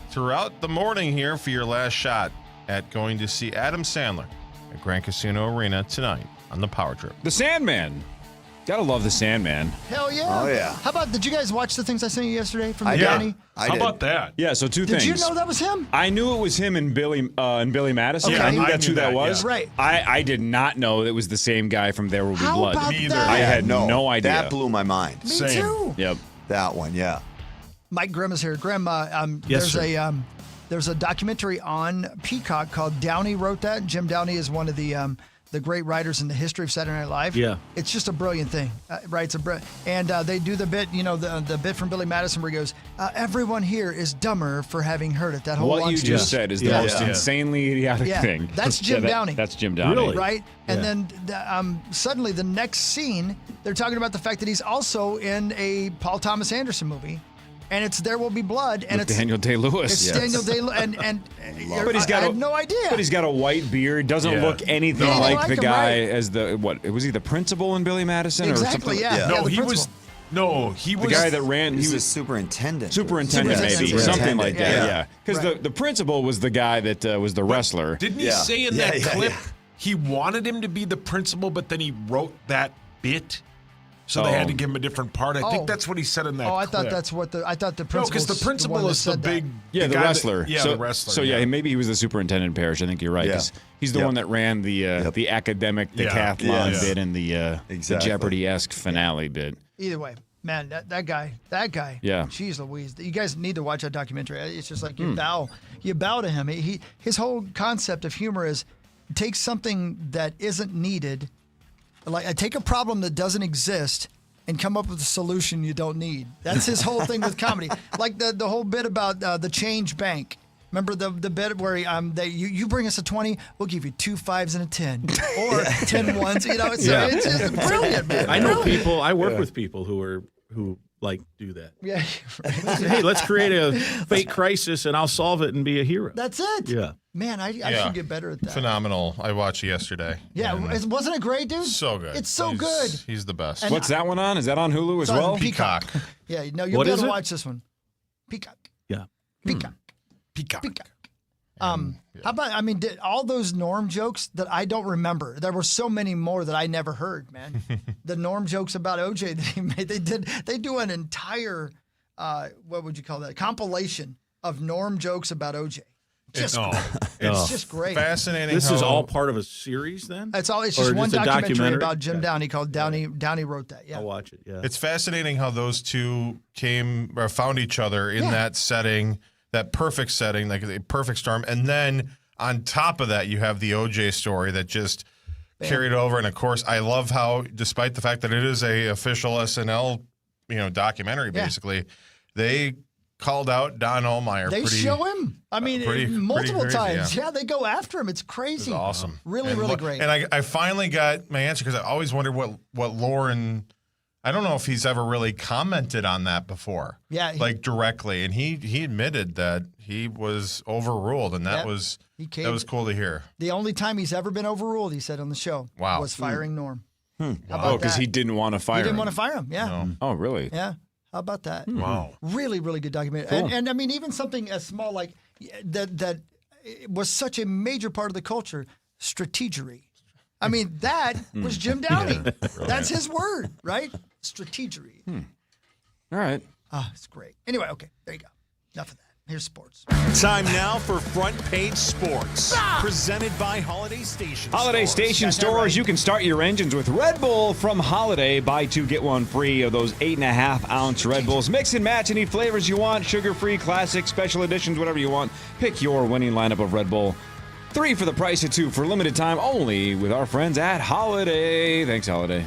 throughout the morning here for your last shot at going to see Adam Sandler at Grand Casino Arena tonight on the Power Trip. The Sandman. Gotta love the Sandman. Hell yeah. Oh, yeah. How about, did you guys watch the things I sent you yesterday from I the did. Downey? How about that? Yeah, so two things. Did you know that was him? I knew it was him and Billy Madison. Okay. I knew I that's knew who that that, was. yeah. Right. I did not know it was the same guy from There Will Be How Blood. about Me that? I had no idea. That blew my mind. Me too. Yep. That one, yeah. Mike Grimm is here. Grimm, Yes, there's a documentary on Peacock called Downey Wrote That. Jim Downey is one of the great writers in the history of Saturday Night Live. Yeah. It's just a brilliant thing, right? And they do the bit, the bit from Billy Madison where he goes, everyone here is dumber for having heard it. That whole What you lunch just said is the most insanely idiotic thing. That's Jim Downey. That's Jim Downey. Really? Right? And then suddenly the next scene, they're talking about the fact that he's also in a Paul Thomas Anderson movie. And it's There Will Be Blood, and With Daniel Day-Lewis. It's Yes. Daniel Day-Lewis, and But he's got I had no idea. But he's got a white beard. Doesn't look anything No. like Like the him, guy right. as the was he the principal in Billy Madison or Exactly, something? yeah. No, the he was. principal. No, he was The guy that ran. He's He the was superintendent. superintendent, maybe Superintendent. something like that. Yeah. Yeah, because the principal was the guy that was the wrestler. Didn't he say in that clip he wanted him to be the principal, but then he wrote that bit, so they had to give him a different part? I think that's what he said in that. I clip. thought that's what I thought the No, principal. because the principal is the big. Yeah, the guy wrestler. That, so, the wrestler. So yeah, maybe he was the superintendent in Parrish. I think you're right. 'Cause he's the one that ran the academic decathlon bit and the Jeopardy-esque finale bit. Either way, man, that guy. Yeah. Jeez Louise, you guys need to watch that documentary. It's just like you bow to him. His whole concept of humor is take something that isn't needed, like take a problem that doesn't exist, and come up with a solution you don't need. That's his whole thing with comedy. Like the whole bit about the change bank. Remember the bit where you bring us a 20, we'll give you 2 5s and a 10, or 10 ones. It's just brilliant, man. I know people. I work with people who like do that. Yeah. Hey, let's create a fake crisis and I'll solve it and be a hero. That's it. Yeah. Man, I should get better at that. Phenomenal. I watched it yesterday. Yeah, wasn't it great, dude? So good. It's so good. He's the best. And What's that one on? Is that on Hulu as It's on well? Peacock. Yeah, no, you'll What be able is to it? watch this one. Peacock. Yeah. Peacock. How about, all those Norm jokes that I don't remember. There were so many more that I never heard, man. The Norm jokes about OJ that he made, they do an entire, what would you call that? Compilation of Norm jokes about OJ. It's just great. Fascinating. This is all part of a series then? It's just Or one just a documentary about Jim Downey called Downey Wrote That. Yeah. I'll watch it. Yeah. It's fascinating how those two found each other in that setting, that perfect setting, like the perfect storm. And then on top of that, you have the OJ story that just carried over. And of course, I love how, despite the fact that it is a official SNL, documentary, basically, they called out Don Ohlmeyer. They show him. Multiple crazy, times. Yeah, they go after him. It's crazy. It's awesome. Really great. And I finally got my answer because I always wondered what Lauren. I don't know if he's ever really commented on that before. Yeah, directly, and he admitted that he was overruled, and that was cool to hear. The only time he's ever been overruled, he said on the show, was firing Norm. How about because that? he didn't want to fire him. He didn't want to fire him. Yeah. No. Oh, really? Yeah. How about that? Wow. Really, really good documentary. Cool. And even something as small like that was such a major part of the culture, strategery. That was Jim Downey. That's his word, right? Strategery. All right. Oh, it's great. Anyway, okay, there you go. Enough of that. Here's sports. Time now for Front Page Sports, presented by Holiday Station Holiday Station Stores, you can start your engines with Red Bull from Holiday. Buy 2, get 1 free of those 8.5-ounce Red Bulls. Mix and match any flavors you want, sugar-free, classic, special editions, whatever you want. Pick your winning lineup of Red Bull. 3 for the price of 2 for limited time only with our friends at Holiday. Thanks, Holiday.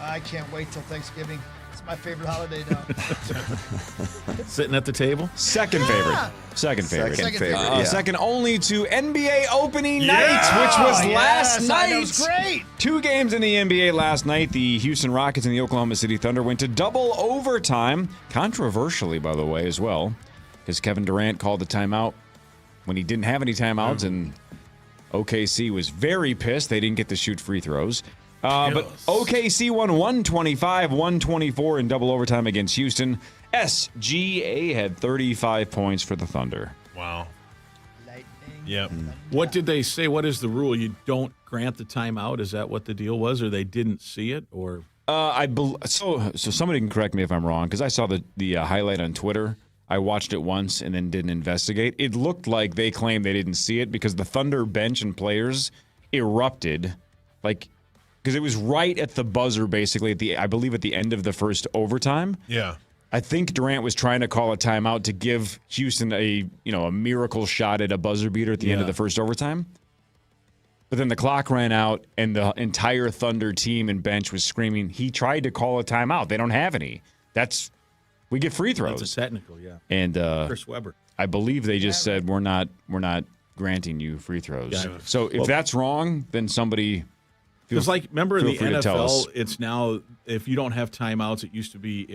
I can't wait till Thanksgiving. It's my favorite holiday now. Sitting at the table? Second favorite. Second favorite. yeah. Second only to NBA opening night, which was last night. That was great. 2 games in the NBA last night. The Houston Rockets and the Oklahoma City Thunder went to double overtime. Controversially, by the way, as well, because Kevin Durant called the timeout when he didn't have any timeouts, and OKC was very pissed. They didn't get to shoot free throws. But OKC won 125-124 in double overtime against Houston. SGA had 35 points for the Thunder. Wow. Yep. What did they say? What is the rule? You don't grant the timeout? Is that what the deal was, or they didn't see it, or? So somebody can correct me if I'm wrong, because I saw the highlight on Twitter. I watched it once and then didn't investigate. It looked like they claimed they didn't see it because the Thunder bench and players erupted, because it was right at the buzzer, basically I believe at the end of the first overtime. Yeah. I think Durant was trying to call a timeout to give Houston a miracle shot at a buzzer beater at the end of the first overtime. But then the clock ran out, and the entire Thunder team and bench was screaming, he tried to call a timeout. They don't have any. We get free throws. That's a technical, yeah. And Chris Webber. I believe they just said, we're not granting you free throws. Yeah. So if that's wrong, then somebody Because, remember in the to tell us. NFL, it's now, if you don't have timeouts, it used to be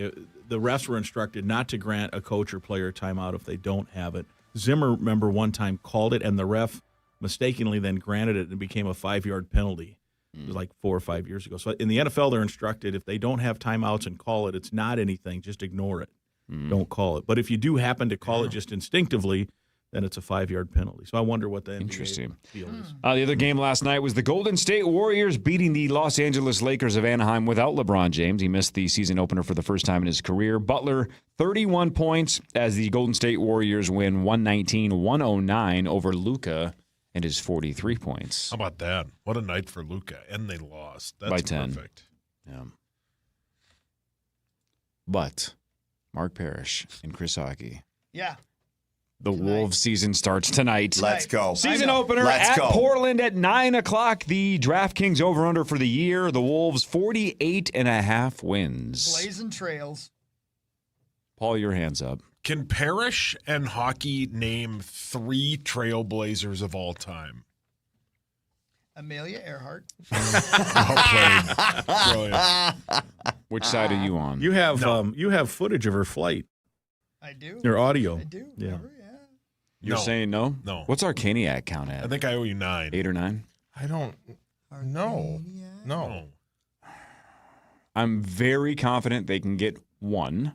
the refs were instructed not to grant a coach or player a timeout if they don't have it. Zimmer, remember, one time called it, and the ref mistakenly then granted it, and it became a 5-yard penalty. It was 4 or 5 years ago. So in the NFL, they're instructed if they don't have timeouts and call it, it's not anything. Just ignore it. Don't call it. But if you do happen to call it just instinctively, then it's a 5-yard penalty. So I wonder what the NBA deal is. The other game last night was the Golden State Warriors beating the Los Angeles Lakers of Anaheim without LeBron James. He missed the season opener for the first time in his career. Butler, 31 points as the Golden State Warriors win 119-109 over Luka and his 43 points. How about that? What a night for Luka. And they lost. That's by 10. Perfect. Yeah. But Mark Parrish and Chris Hockey. Yeah. The Wolves season starts tonight. Let's go. Season opener at Portland at 9 o'clock. The DraftKings over-under for the year. The Wolves 48.5 wins. Blazing trails. Paul, your hands up. Can Parrish and Hockey name 3 Trailblazers of all time? Amelia Earhart. Brilliant. Which side are you on? You have footage of her flight. I do. Your audio. I do. Yeah. Remember? Yeah. You're saying no? No. What's our Caniac count at? I think I owe you 9. 8 or 9? I don't know. No. I'm very confident they can get 1.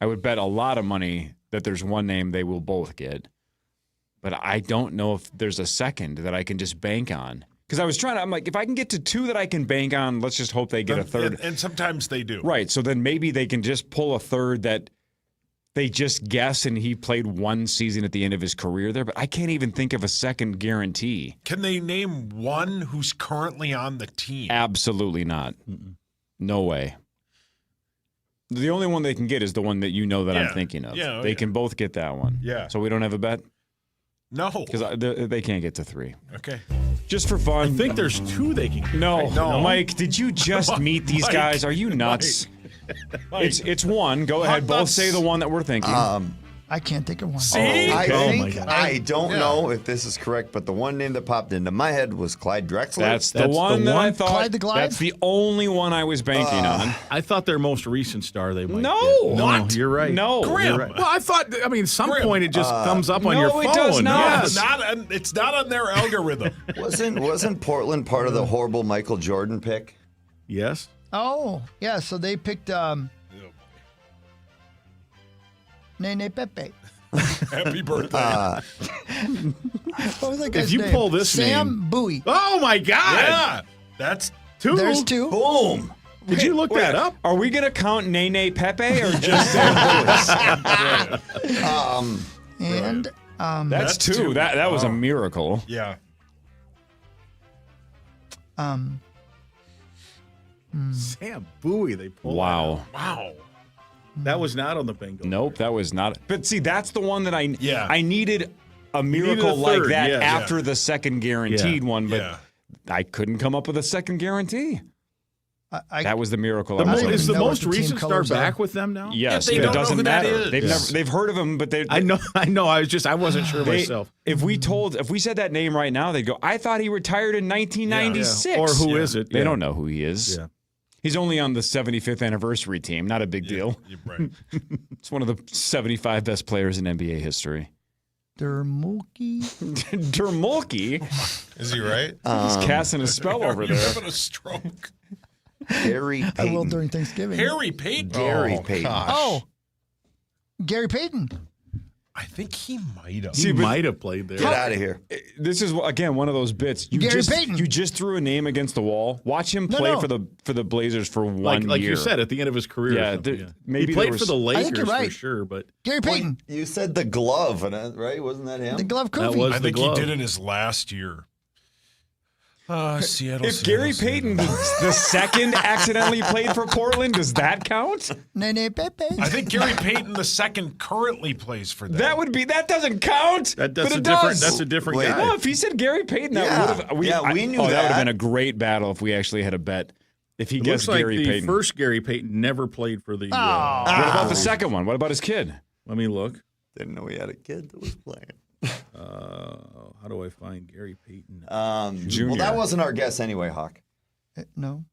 I would bet a lot of money that there's one name they will both get. But I don't know if there's a second that I can just bank on. Because I'm like, if I can get to 2 that I can bank on, let's just hope they get a third. And sometimes they do. Right. So then maybe they can just pull a third that they just guess and he played 1 season at the end of his career there. But I can't even think of a second guarantee. Can they name one who's currently on the team? Absolutely not. No way. The only one they can get is the one that you know that I'm thinking of. Yeah, they can both get that one. Yeah. So we don't have a bet? No. Because they can't get to 3. Okay. Just for fun. I think there's 2 they can get. No. No. Mike, did you just meet these Mike. guys? Are you nuts? Mike. It's 1. Go ahead. Both say the one that we're thinking. I can't think of one. See? I don't know if this is correct, but the one name that popped into my head was Clyde Drexler. That's the one that I thought. Clyde the Glide? That's the only one I was banking on. I thought their most recent star they might No. get. No, What? you're right. No. You're Grim. right. Well, I thought, some point it just comes up on no, your phone. it does not. Yes. It's not on their algorithm. Wasn't Portland part of the horrible Michael Jordan pick? Yes. Oh, yeah. So they picked Nene Pepe. Happy birthday. What was that guy's If you name? pull this Sam Bowie. Oh, my God. Yeah. That's 2. There's 2. Boom. Did you look that up? Are we going to count Nene Pepe or just Sam Lewis? And That's 2. 2. That was a miracle. Yeah. Sam Bowie, they pulled. Wow. Wow. That was not on the bingo. Nope, that was not. But see, that's the one that I needed a needed miracle a like third, that yeah, after the second guaranteed one, but Yeah. I couldn't come up with a second guarantee. That was the miracle. Is the most the team recent star colors back are. with them now? Yes, Yeah, they it don't know doesn't who that matter. is. They've heard of him, but I know. I wasn't sure myself. If we said that name right now, they'd go, I thought he retired in 1996. Yeah. Or who is it? They Yeah. don't know who he is. Yeah. He's only on the 75th anniversary team. Not a big deal. You're right. It's one of the 75 best players in NBA history. Dermulke? Dermulke? Is he right? He's casting a spell over You're there. having a stroke. Gary I Payton. will during Thanksgiving. Harry Payton. Gary Payton. gosh. Oh, Gary Payton. I think he might have. He might have played there. Get out of here. This is again one of those bits. You Gary Payton. You just threw a name against the wall. Watch him play No. for the Blazers for 1 year. Like you said, at the end of his career. Yeah, or something, maybe he played there was- for the I think you're Lakers right. for sure, but Gary Payton. You said the glove, right? Wasn't that him? The glove that Kofi. was I the think glove. he did it his last year. Seattle. If Gary Payton the second accidentally played for Portland, does that count? Nene Pepe. I think Gary Payton the second currently plays for them. That doesn't count. That's but a it different. does. That's a different Wait, guy. No, if he said Gary Payton, that Yeah. would have. We knew that would have that. been a great battle if we actually had a bet. If he It guessed looks like Gary the Payton. first Gary Payton never played for the. What about the second one? What about his kid? Let me look. Didn't know he had a kid that was playing. How do I find Gary Payton? Junior. Well, that wasn't our guess anyway, Hawk. No.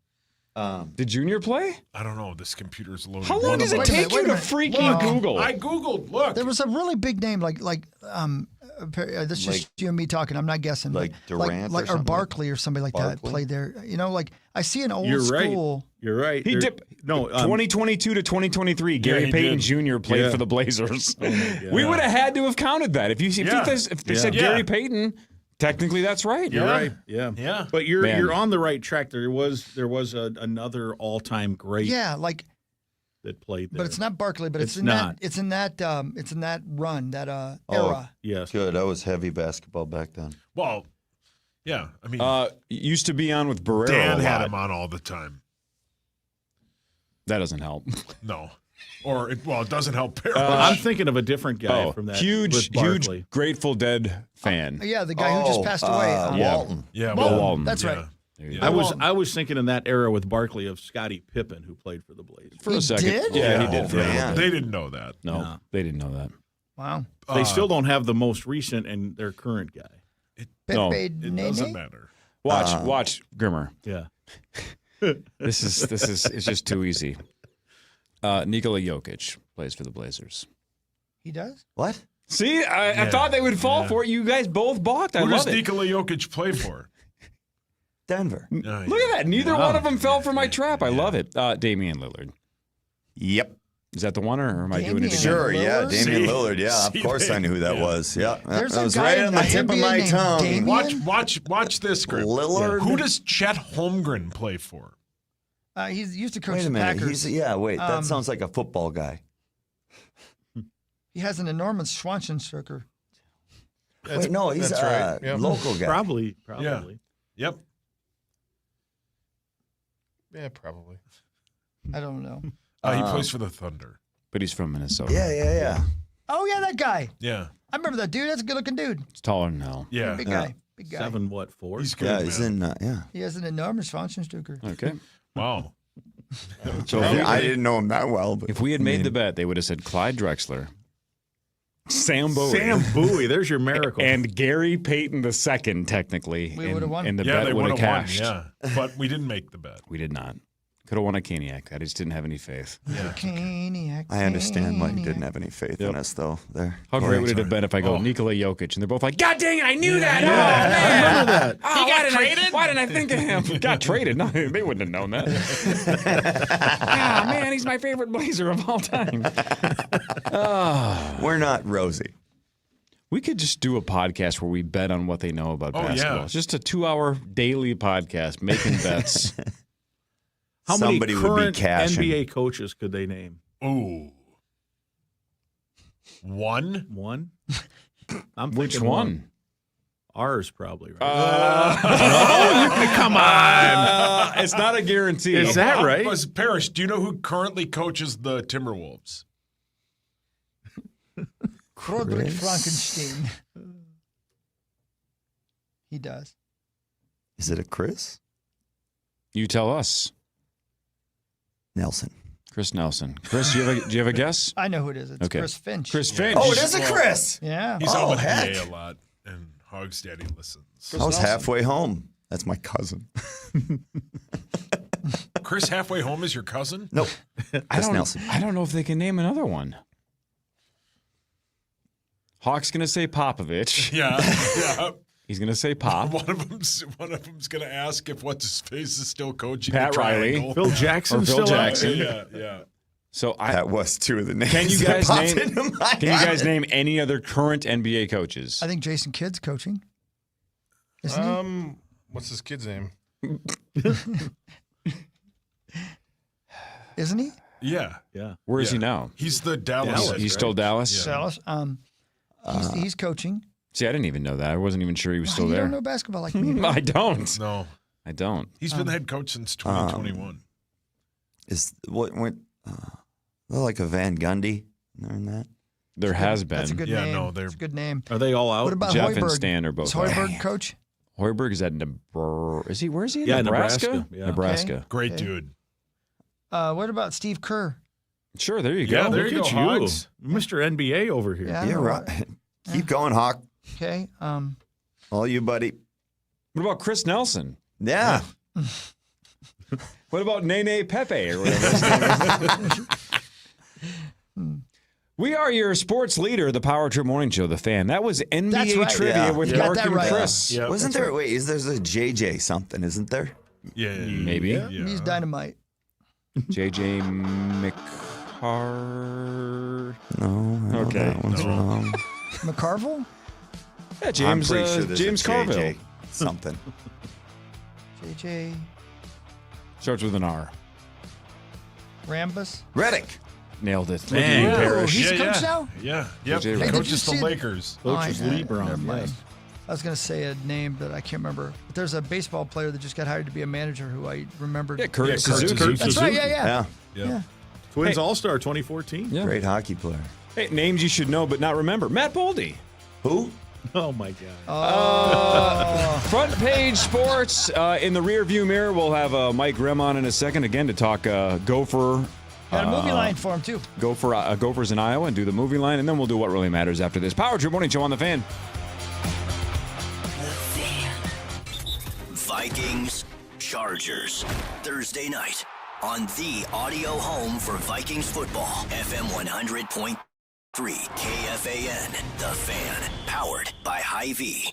Did Junior play? I don't know. This computer's loaded. How long does it Wait a take minute, wait you a to minute. freaking Look, Google? I googled. Look. There was a really big name like this is Like- just you and me talking. I'm not guessing. like but Durant or or something? Barkley or somebody like that Barkley? played there. You know, like I see an old You're right. school. You're right. He There- dipped. No, 2022 to 2023, Gary he Payton did. Jr. played Yeah. for the Blazers. Oh my God. We would have had to have counted that. If they Yeah. said Yeah. Gary Payton, technically that's right. You're right. Yeah. Yeah. But Man. you're on the right track. There was another all-time great Yeah, like, that played there. but it's not Barkley. But it's It's in not. that. It's in that run, that Oh. era. Yes. Good. I was heavy basketball back then. Well, yeah. I mean, Used to be on with Barrero. Dan a had lot. him on all the time. That doesn't help. No. Or, it doesn't help Parrish. I'm thinking of a different guy from that. huge with Barkley. Grateful Dead fan. Yeah, the guy who just passed away. yeah. Walton. yeah. Walton. Walton. That's yeah. right. There you I go. was thinking in that era with Barkley of Scottie Pippen, who played for the Blazers. For He a second. did? Yeah, he Oh, did. For a little man. bit. They didn't know that. No, No. they didn't know that. Wow. They still don't have the most recent and their current guy. No, Pepe It Nene? doesn't matter. Watch, Grimmer. Yeah. This is it's just too easy. Nikola Jokic plays for the Blazers. He does? What? See, I thought they would fall for it. You guys both balked. I Who love does it. Nikola Jokic play for? Denver. Look at that. Neither one of them fell for my trap. I love it. Damian Lillard. Yep. Is that the one, or am I doing it Damian again? Sure, yeah. Lillard? Damian Lillard. Yeah, of See, course I knew who that yeah. was. Yeah. There's that a was guy right in on the the tip of NBA my named tongue. Damian? Watch this, Grim. Lillard. Who does Chet Holmgren play for? He used to coach Wait a the minute. Packers. Wait. That sounds like a football guy. He has an enormous Schwanzenstrucker. Wait, no, he's that's a right. Yep. local guy. Probably. Yeah. Yep. Yeah, probably. I don't know. He plays for the Thunder. But he's from Minnesota. Yeah. Oh yeah, that guy. Yeah. I remember that dude. That's a good-looking dude. He's taller than hell. Yeah. Big guy. Big guy. 7'4"? He's good. Yeah, he's man. in. Yeah. He has an enormous Schwanzenstrucker. Okay. Wow. So I didn't know him that well, but if we had made the bet, they would have said Clyde Drexler, Sam Bowie, Sam Bowie. There's your miracle. and Gary Payton II, technically. We would've won. And the Yeah, they bet would would have have won. cashed. Yeah. But we didn't make the bet. We did not. Could have won a Caniac. I just didn't have any faith. Caniac, I understand why you Caniac. didn't have any faith in us, though. There. How great would it have been if I go Oh. Nikola Jokic and they're both like, God dang it, I knew that. Yeah. Oh, man. I remember that. Oh, why didn't I think of him? Got traded. No, they wouldn't have known that. Ah, man, he's my favorite Blazer of all time. We're not Rosie. We could just do a podcast where we bet on what they know about basketball. yeah. It's just a 2-hour daily podcast making bets. How Somebody many would be current cashing. NBA coaches could they name? Ooh. One? One? I'm Which thinking one? Ours, probably, right? Come on. It's not a guarantee. Is that right? Was Parrish, do you know who currently coaches the Timberwolves? Roderick Frankenstein. He does. Is it a Chris? You tell us. Nelson. Chris Nelson. Chris, do you have a guess? I know who it is. It's Okay. Chris Finch. Chris Finch. Oh, it is a Chris. Yeah. He's Oh, on the heck. PA a lot, and Hogs Daddy listens. I was halfway home. That's my cousin. Chris halfway home is your cousin? Nope. Chris Nelson. I don't know if they can name another one. Hawk's going to say Popovich. Yeah. He's going to say Pop. One of them's going to ask if what's his face is still coaching Pat the Riley. Triangle. Phil Jackson Or Phil still out? Jackson. Yeah. So that was two of the names. Can you that guys popped name? into my Can you guys head. name any other current NBA coaches? I think Jason Kidd's coaching. Isn't What's his kid's name? he? Isn't he? Yeah. Where is he now? He's the Dallas. He's still Dallas. Dallas. He's coaching. See, I didn't even know that. I wasn't even sure he was still You there. don't know basketball like me. I don't. No. I don't. He's been the head coach since 2021. Is what went like a Van Gundy in that? There has been. That's a good Yeah, name. no, they're- That's a good name. Are they all out? What about Jeff Hoiberg? and Stan are both Is out. Hoiberg coach? Hoiberg is at Nebraska. Is he? Where is he? Yeah, Nebraska. Nebraska. Yeah. Nebraska. Great Okay. dude. What about Steve Kerr? Sure. There you Yeah, go. there Look you at go, Hogs. Mr. NBA over here. Yeah, I Yeah, know. right. Keep going, Hawk. Okay. All you, buddy. What about Chris Nelson? Yeah. What about Nene Pepe or whatever his name is? We are your sports leader, the Power Trip Morning Show, The Fan. That was NBA That's right. trivia Yeah. with You got Mark that and right. Chris. Yeah. Wasn't there? Wait, there's a JJ something, isn't there? Yeah. Maybe. Yeah. He's dynamite. JJ McCarr. No. I know Okay. That one's wrong. McCarville? Yeah, James. I'm pretty sure there's James a Carville. JJ something. JJ Starts with an R. Rambus? Reddick. Nailed it. Man. Look at you, Oh, Parrish. he's coach now? Yeah. Yep. JJ He Reddick. coaches Hey, the did you Lakers. Coach was Lee Brown. Never mind. Yes. I was going to say a name that I can't remember. But there's a baseball player that just got hired to be a manager who I remembered. Yeah, Kurt Yeah, Suzuki. Kurt That's right, yeah. Yeah. Twins Hey. All-Star 2014. Yeah. Great hockey player. Hey, names you should know but not remember. Matt Boldy. Who? Oh, my God. Front page sports in the rear view mirror. We'll have Mike Grimm on in a second again to talk Gopher. Got a movie line for him, too. Gophers in Iowa and do the movie line, and then we'll do what really matters after this. Power Trip Morning Show on The Fan. Vikings, Chargers, Thursday night on the audio home for Vikings football, FM 100.3 KFAN, The Fan, powered by Hy-Vee.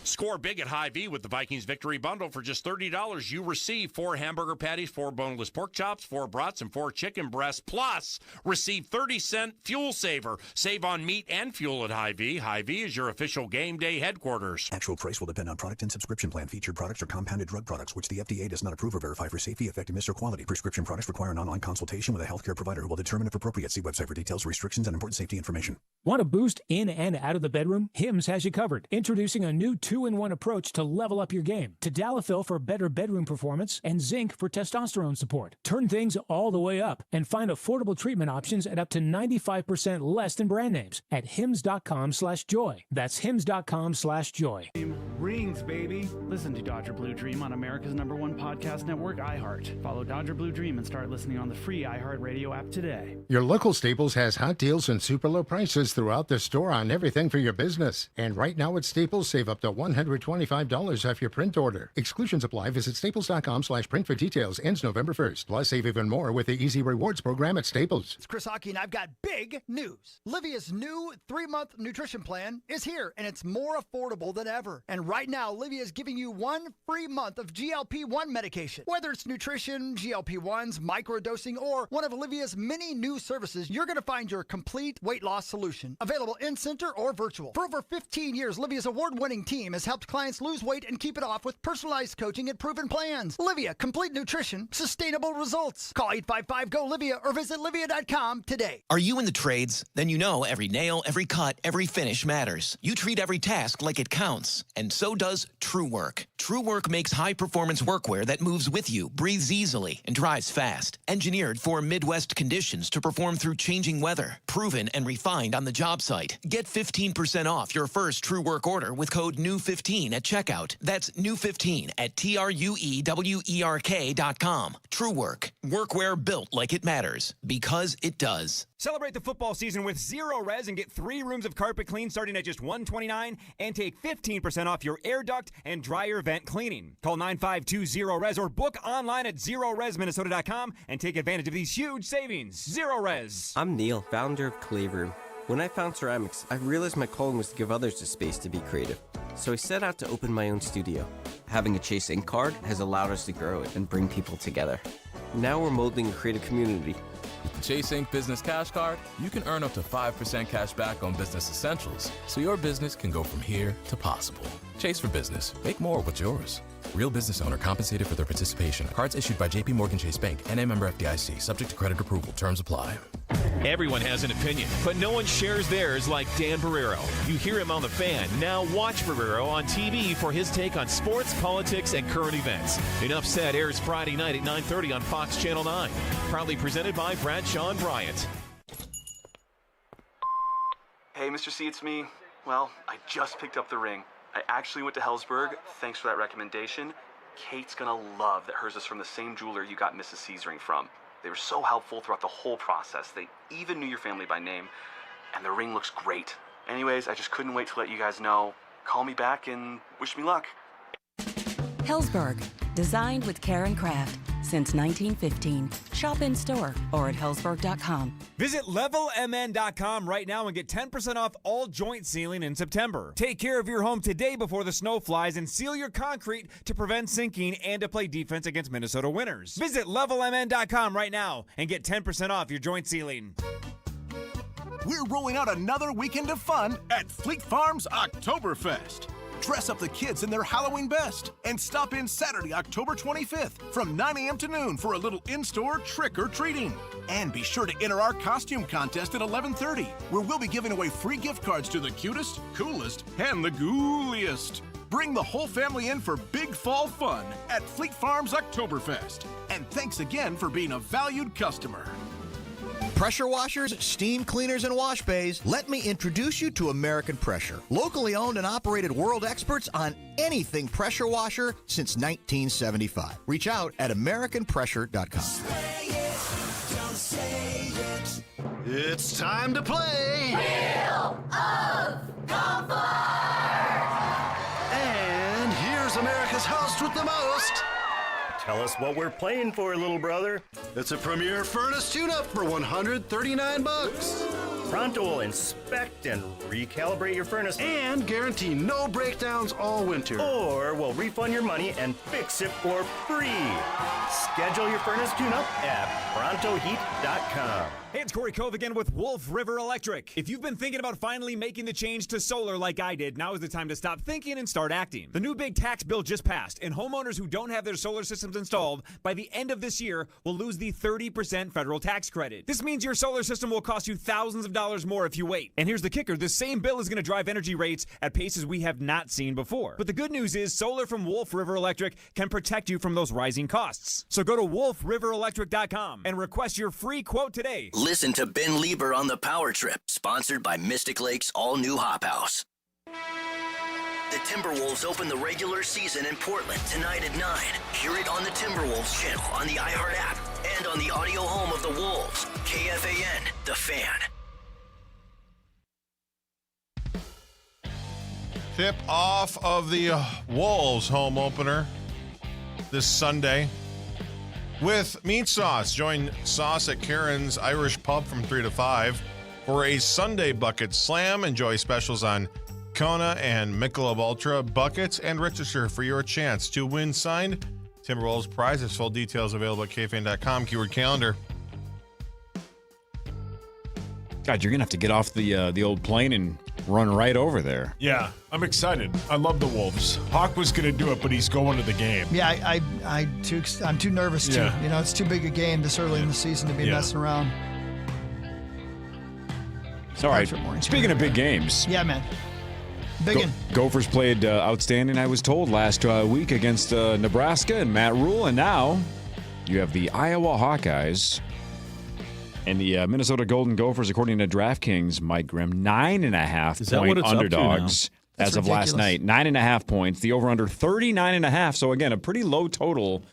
Score big at Hy-Vee with the Vikings Victory Bundle. For just $30, you receive 4 hamburger patties, 4 boneless pork chops, 4 brats, and 4 chicken breasts. Plus, receive 30-cent fuel saver. Save on meat and fuel at Hy-Vee. Hy-Vee is your official game day headquarters. Actual price will depend on product and subscription plan. Featured products are compounded drug products, which the FDA does not approve or verify for safety, effectiveness, or quality. Prescription products require an online consultation with a healthcare provider who will determine if appropriate. See website for details, restrictions, and important safety information. Want to boost in and out of the bedroom? Hims has you covered. Introducing a new 2-in-1 approach to level up your game. Tadalafil for better bedroom performance and zinc for testosterone support. Turn things all the way up and find affordable treatment options at up to 95% less than brand names at hims.com/joy. That's hims.com/joy. Rings, baby. Listen to Dodger Blue Dream on America's #1 podcast network, iHeart. Follow Dodger Blue Dream and start listening on the free iHeartRadio app today. Your local Staples has hot deals and super low prices throughout the store on everything for your business. And right now at Staples, save up to $125 off your print order. Exclusions apply. Visit staples.com/print for details. Ends November 1st. Plus, save even more with the Easy Rewards program at Staples. It's Chris Hockey, and I've got big news. Livia's new 3-month nutrition plan is here, and it's more affordable than ever. And right now, Livia is giving you 1 free month of GLP-1 medication. Whether it's nutrition, GLP-1s, microdosing, or one of Livia's many new services, you're going to find your complete weight loss solution. Available in-center or virtual. For over 15 years, Livia's award-winning team has helped clients lose weight and keep it off with personalized coaching and proven plans. Livia, complete nutrition, sustainable results. Call 855-GO-LIVIA or visit livia.com today. Are you in the trades? Then you know every nail, every cut, every finish matters. You treat every task like it counts. And so does True Work. True Work makes high-performance workwear that moves with you, breathes easily, and dries fast. Engineered for Midwest conditions to perform through changing weather. Proven and refined on the job site. Get 15% off your first True Work order with code NEW15 at checkout. That's NEW15 at TRUEWERK.com. True Work. Workwear built like it matters, because it does. Celebrate the football season with Zero Res and get 3 rooms of carpet clean starting at just $129 and take 15% off your air duct and dryer vent cleaning. Call 952-0-RES or book online at ZeroResMinnesota.com and take advantage of these huge savings. Zero Res. I'm Neil, founder of Clay Room. When I found ceramics, I realized my calling was to give others the space to be creative. So I set out to open my own studio. Having a Chase Ink card has allowed us to grow it and bring people together. Now we're molding a creative community. With the Chase Ink Business Cash Card, you can earn up to 5% cash back on business essentials, so your business can go from here to possible. Chase for business. Make more with yours. Real business owner compensated for their participation. Cards issued by J.P. Morgan Chase Bank, N.A. member FDIC. Subject to credit approval. Terms apply. Everyone has an opinion, but no one shares theirs like Dan Barrero. You hear him on The Fan. Now watch Barrero on TV for his take on sports, politics, and current events. Enough Said airs Friday night at 9:30 on Fox Channel 9. Proudly presented by Bradshaw and Bryant. Hey, Mr. C, it's me. Well, I just picked up the ring. I actually went to Hellsberg. Thanks for that recommendation. Kate's gonna love that hers is from the same jeweler you got Mrs. C's ring from. They were so helpful throughout the whole process. They even knew your family by name, and the ring looks great. Anyways, I just couldn't wait to let you guys know. Call me back and wish me luck. Hellsberg, designed with care and craft since 1915. Shop in store or at hellsberg.com. Visit levelmn.com right now and get 10% off all joint sealing in September. Take care of your home today before the snow flies and seal your concrete to prevent sinking and to play defense against Minnesota winners. Visit levelmn.com right now and get 10% off your joint sealing. We're rolling out another weekend of fun at Fleet Farm's Oktoberfest. Dress up the kids in their Halloween best and stop in Saturday, October 25th from 9 a.m. to noon for a little in-store trick-or-treating. And be sure to enter our costume contest at 11:30, where we'll be giving away free gift cards to the cutest, coolest, and the ghouliest. Bring the whole family in for big fall fun at Fleet Farm's Oktoberfest. And thanks again for being a valued customer. Pressure washers, steam cleaners, and wash bays, let me introduce you to American Pressure. Locally owned and operated world experts on anything pressure washer since 1975. Reach out at AmericanPressure.com. It's time to play Wheel of Comfort! And here's America's host with the most. Tell us what we're playing for, little brother. It's a Premier Furnace tune-up for $139. Pronto will inspect and recalibrate your furnace and guarantee no breakdowns all winter. Or we'll refund your money and fix it for free. Schedule your furnace tune-up at prontoheat.com. Hey, it's Corey Cove again with Wolf River Electric. If you've been thinking about finally making the change to solar like I did, now is the time to stop thinking and start acting. The new big tax bill just passed, and homeowners who don't have their solar systems installed by the end of this year will lose the 30% federal tax credit. This means your solar system will cost you thousands of dollars more if you wait. And here's the kicker, this same bill is going to drive energy rates at paces we have not seen before. But the good news is solar from Wolf River Electric can protect you from those rising costs. So go to wolfriverelectric.com and request your free quote today. Listen to Ben Lieber on The Power Trip, sponsored by Mystic Lake's all-new Hop House. The Timberwolves open the regular season in Portland tonight at 9. Hear it on the Timberwolves channel, on the iHeart app, and on the audio home of the Wolves. KFAN, The Fan. Tip off of the Wolves home opener this Sunday with Meat Sauce. Join Sauce at Karen's Irish Pub from 3 to 5 for a Sunday bucket slam. Enjoy specials on Kona and Michelob Ultra buckets and register for your chance to win signed Timberwolves prizes. Full details available at KFAN.com, keyword calendar. God, you're going to have to get off the old plane and run right over there. Yeah, I'm excited. I love the Wolves. Hawk was going to do it, but he's going to the game. Yeah, I'm too nervous too. Yeah. You know, it's too big a game this early in the season to be messing around. All right. Speaking of big games. Yeah, man. Big one. Gophers played outstanding, I was told, last week against Nebraska and Matt Rule. And now you have the Iowa Hawkeyes and the Minnesota Golden Gophers, according to DraftKings, Mike Grimm, 9.5-point underdogs as of last night. 9.5 points. The over-under 39.5. So, again, a pretty low total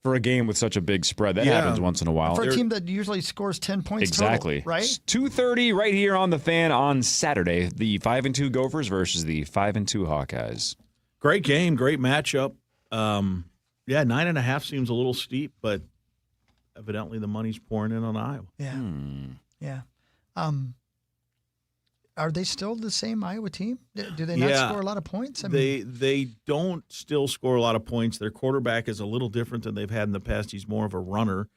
for a game with such a big spread. That happens once in a while. For a team that usually scores 10 points exactly. total, right? 2:30 right here on the Fan on Saturday. The 5-2 Gophers versus the 5-2 Hawkeyes. Great game, great matchup. 9.5 seems a little steep, but evidently the money's pouring in on Iowa. Yeah. Yeah. Are they still the same Iowa team? Do they not score a lot of points? They don't still score a lot of points. Their quarterback is a little different than they've had in the past. He's more of a runner.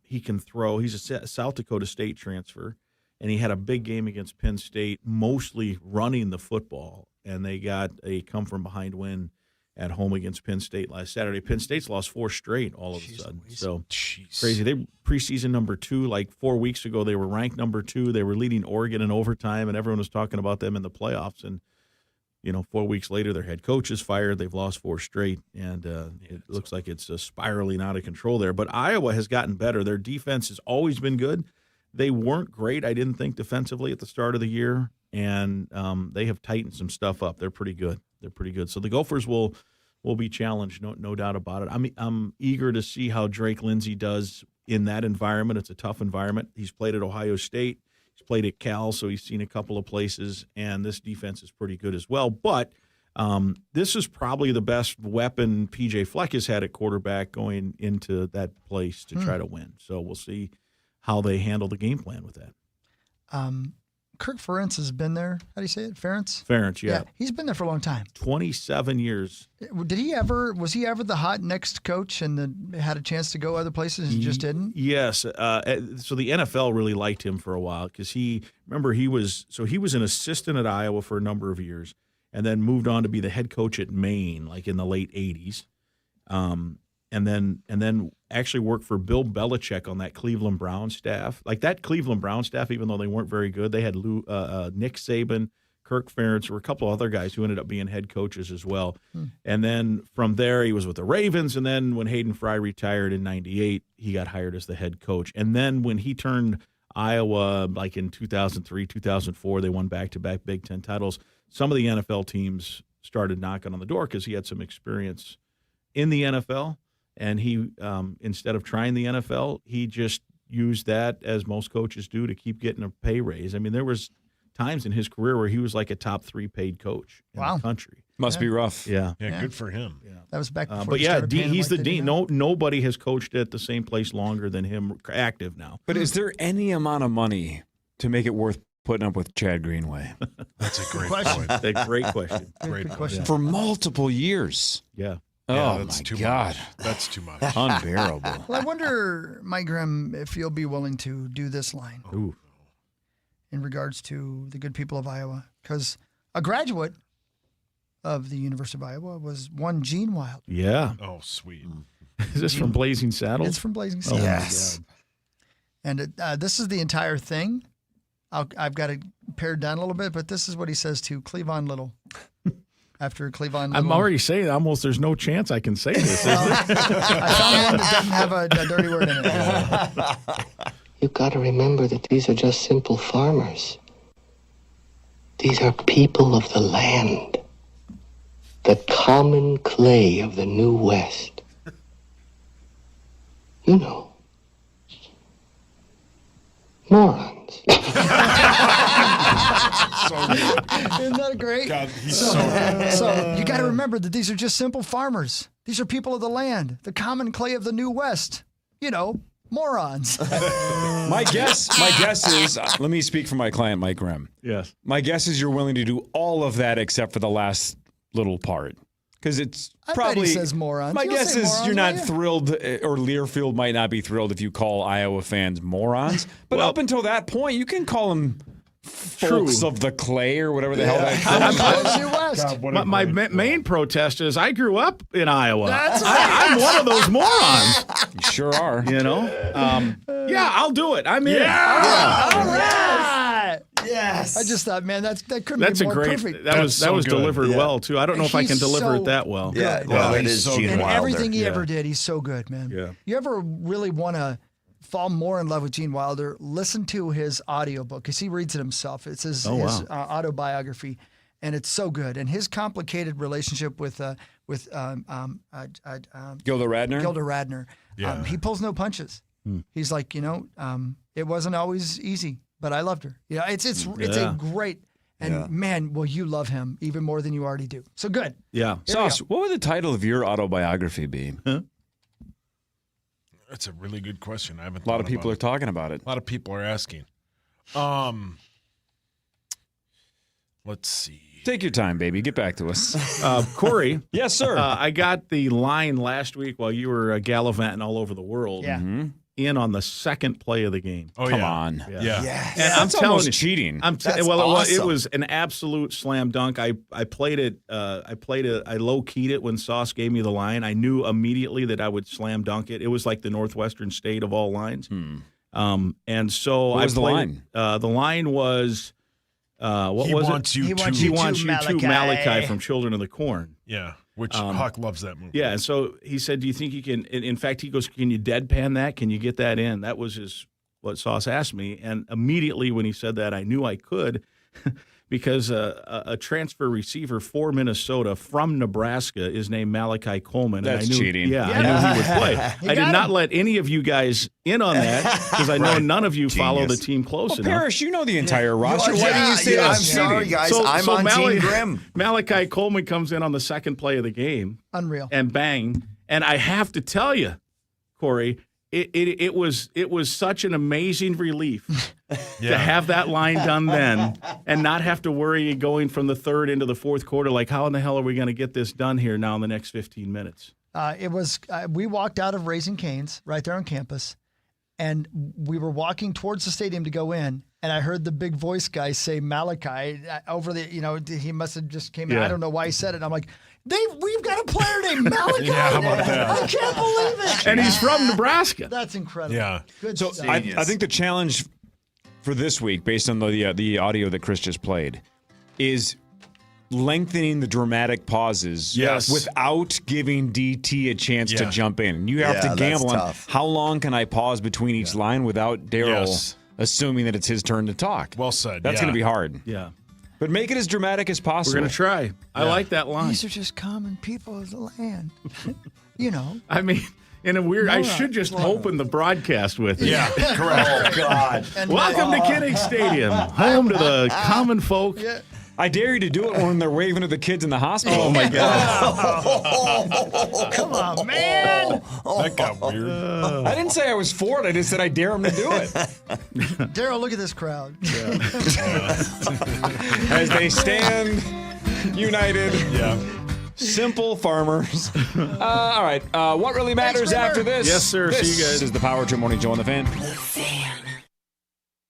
He can throw. He's a South Dakota State transfer, and he had a big game against Penn State, mostly running the football, and they got a come-from-behind win at home against Penn State last Saturday. Penn State's lost 4 straight all of a sudden. So crazy. They preseason number 2. Like 4 weeks ago, they were ranked number 2. They were leading Oregon in overtime, and everyone was talking about them in the playoffs. And 4 weeks later, their head coach is fired. They've lost 4 straight, and it looks like it's spiraling out of control there. But Iowa has gotten better. Their defense has always been good. They weren't great, I didn't think, defensively at the start of the year, and they have tightened some stuff up. They're pretty good. So the Gophers will be challenged, no doubt about it. I'm eager to see how Drake Lindsey does in that environment. It's a tough environment. He's played at Ohio State. He's played at Cal, so he's seen a couple of places, and this defense is pretty good as well. But this is probably the best weapon P.J. Fleck has had at quarterback going into that place to try to win. So we'll see how they handle the game plan with that. Kirk Ferentz has been there. How do you say it? Ferentz? Ferentz, yeah. He's been there for a long time. 27 years. Was he ever the hot next coach and then had a chance to go other places and just didn't? Yes. So the NFL really liked him for a while because he was an assistant at Iowa for a number of years and then moved on to be the head coach at Maine, like in the late 80s. And then actually worked for Bill Belichick on that Cleveland Browns staff. Like that Cleveland Browns staff, even though they weren't very good, they had Nick Saban, Kirk Ferentz, or a couple of other guys who ended up being head coaches as well. And then from there, he was with the Ravens. And then when Hayden Fry retired in '98, he got hired as the head coach. And then when he turned Iowa, like in 2003, 2004, they won back-to-back Big Ten titles. Some of the NFL teams started knocking on the door because he had some experience in the NFL. And he, instead of trying the NFL, he just used that, as most coaches do, to keep getting a pay raise. I mean, there was times in his career where he was like a top 3 paid coach in the country. Must be rough. Yeah, good for him. Yeah. That was back before but he's the dean. Nobody has coached at the same place longer than him, active now. But is there any amount of money to make it worth putting up with Chad Greenway? That's a great question. point. A great question. Great question. For multiple years. Yeah. Oh, that's my too God. Much. That's too much. Unbearable. Well, I wonder, Mike Grimm, if you'll be willing to do this line in regards to the good people of Iowa. Because a graduate of the University of Iowa was one Gene Wilder. Yeah. Oh, sweet. Is this from Blazing Saddles? It's from Blazing Saddles. Yes. And this is the entire thing. I've got it pared down a little bit, but this is what he says to Cleavon Little. After Cleavon Little. I'm already saying almost there's no chance I can say this, is there? I found one that doesn't have a dirty word in it. You've got to remember that these are just simple farmers. These are people of the land. The common clay of the New West. You know. Morons. So good. Isn't that great? God, he's so good. So you got to remember that these are just simple farmers. These are people of the land, the common clay of the New West. Morons. My guess is, let me speak for my client, Mike Grimm. Yes. My guess is you're willing to do all of that except for the last little part. Because it's probably. Bet he says morons. My You'll guess say is morons, you're not will you? thrilled, or Learfield might not be thrilled if you call Iowa fans morons. But up until that point, you can call them folks of the clay or whatever the hell that is. My main protest is I grew up in Iowa. I'm one of those morons. You sure are. Yeah, I'll do it. I'm in. Yeah. All right. Yes. I just thought, man, that couldn't be more perfect. That was delivered well too. I don't know if I can deliver it that well. Yeah, well, it is Gene and Wilder. everything he ever did, he's so good, man. Yeah. You ever really want to fall more in love with Gene Wilder? Listen to his audiobook because he reads it himself. It's his autobiography. and it's so good. And his complicated relationship with Gilda Radner. Yeah. He pulls no punches. He's like, it wasn't always easy, but I loved her. It's a great. And man, will you love him even more than you already do. So good. Yeah. Sauce, what would the title of your autobiography be? That's a really good question. I haven't. A lot of people are talking about it. A lot of people are asking. Let's see. Take your time, baby. Get back to us. Corey. Yes, sir. I got the line last week while you were gallivanting all over the world. Yeah. In on the second play of the game. Oh, Come on. Yeah. Yes. And That's almost cheating. It was an absolute slam dunk. I played it. I low keyed it when Sauce gave me the line. I knew immediately that I would slam dunk it. It was like the Northwestern State of all lines. And so What was I played. the line? The line was. What He was wants it? you He to. wants He you wants to, you to, Malachi from Children of the Corn. Yeah, which Hawk loves that movie. Yeah, and so he said, "Do you think you can?" In fact, he goes, "Can you deadpan that? Can you get that in?" That was what Sauce asked me, and immediately when he said that, I knew I could, because a transfer receiver for Minnesota from Nebraska is named Malachi Coleman. That's and I knew, cheating. Yeah, I knew he would play. I did not let any of you guys in on that because I know none of you follow the team close enough. Parrish, you know the entire roster. Why do you say I'm that's sorry, cheating? guys. I'm on Team Grim. Malachi Coleman comes in on the second play of the game. Unreal. And bang. And I have to tell you, Corey, it was such an amazing relief to have that line done then and not have to worry going from the third into the fourth quarter, like how in the hell are we going to get this done here now in the next 15 minutes? It was. We walked out of Raising Cane's right there on campus, and we were walking towards the stadium to go in, and I heard the big voice guy say Malachi over the. He must have just came in. I don't know why he said it. And I'm like, we've got a player named Malachi. Yeah, how about that? I can't believe it. And he's from Nebraska. That's incredible. Yeah. Good So stuff. I think the challenge for this week, based on the audio that Chris just played, is lengthening the dramatic pauses without giving DT a chance to jump in. You have to gamble on how long can I pause between each line without Daryl assuming that it's his turn to talk. Well said. That's going to be hard. Yeah. But make it as dramatic as possible. We're going to try. I like that line. These are just common people of the land. I mean, in a weird, I should just open the broadcast with it. Yeah, correct. Oh, God. Welcome to Kinnick Stadium, home to the common folk. Yeah. I dare you to do it when they're waving at the kids in the hospital. Oh, my God. Come on, man. That got weird. I didn't say I was for it. I just said I dare him to do it. Daryl, look at this crowd. As they stand united. Yeah. Simple farmers. All right. What really matters after this? Yes, sir. This See you guys. is the Power Trip Morning Show on the Fan.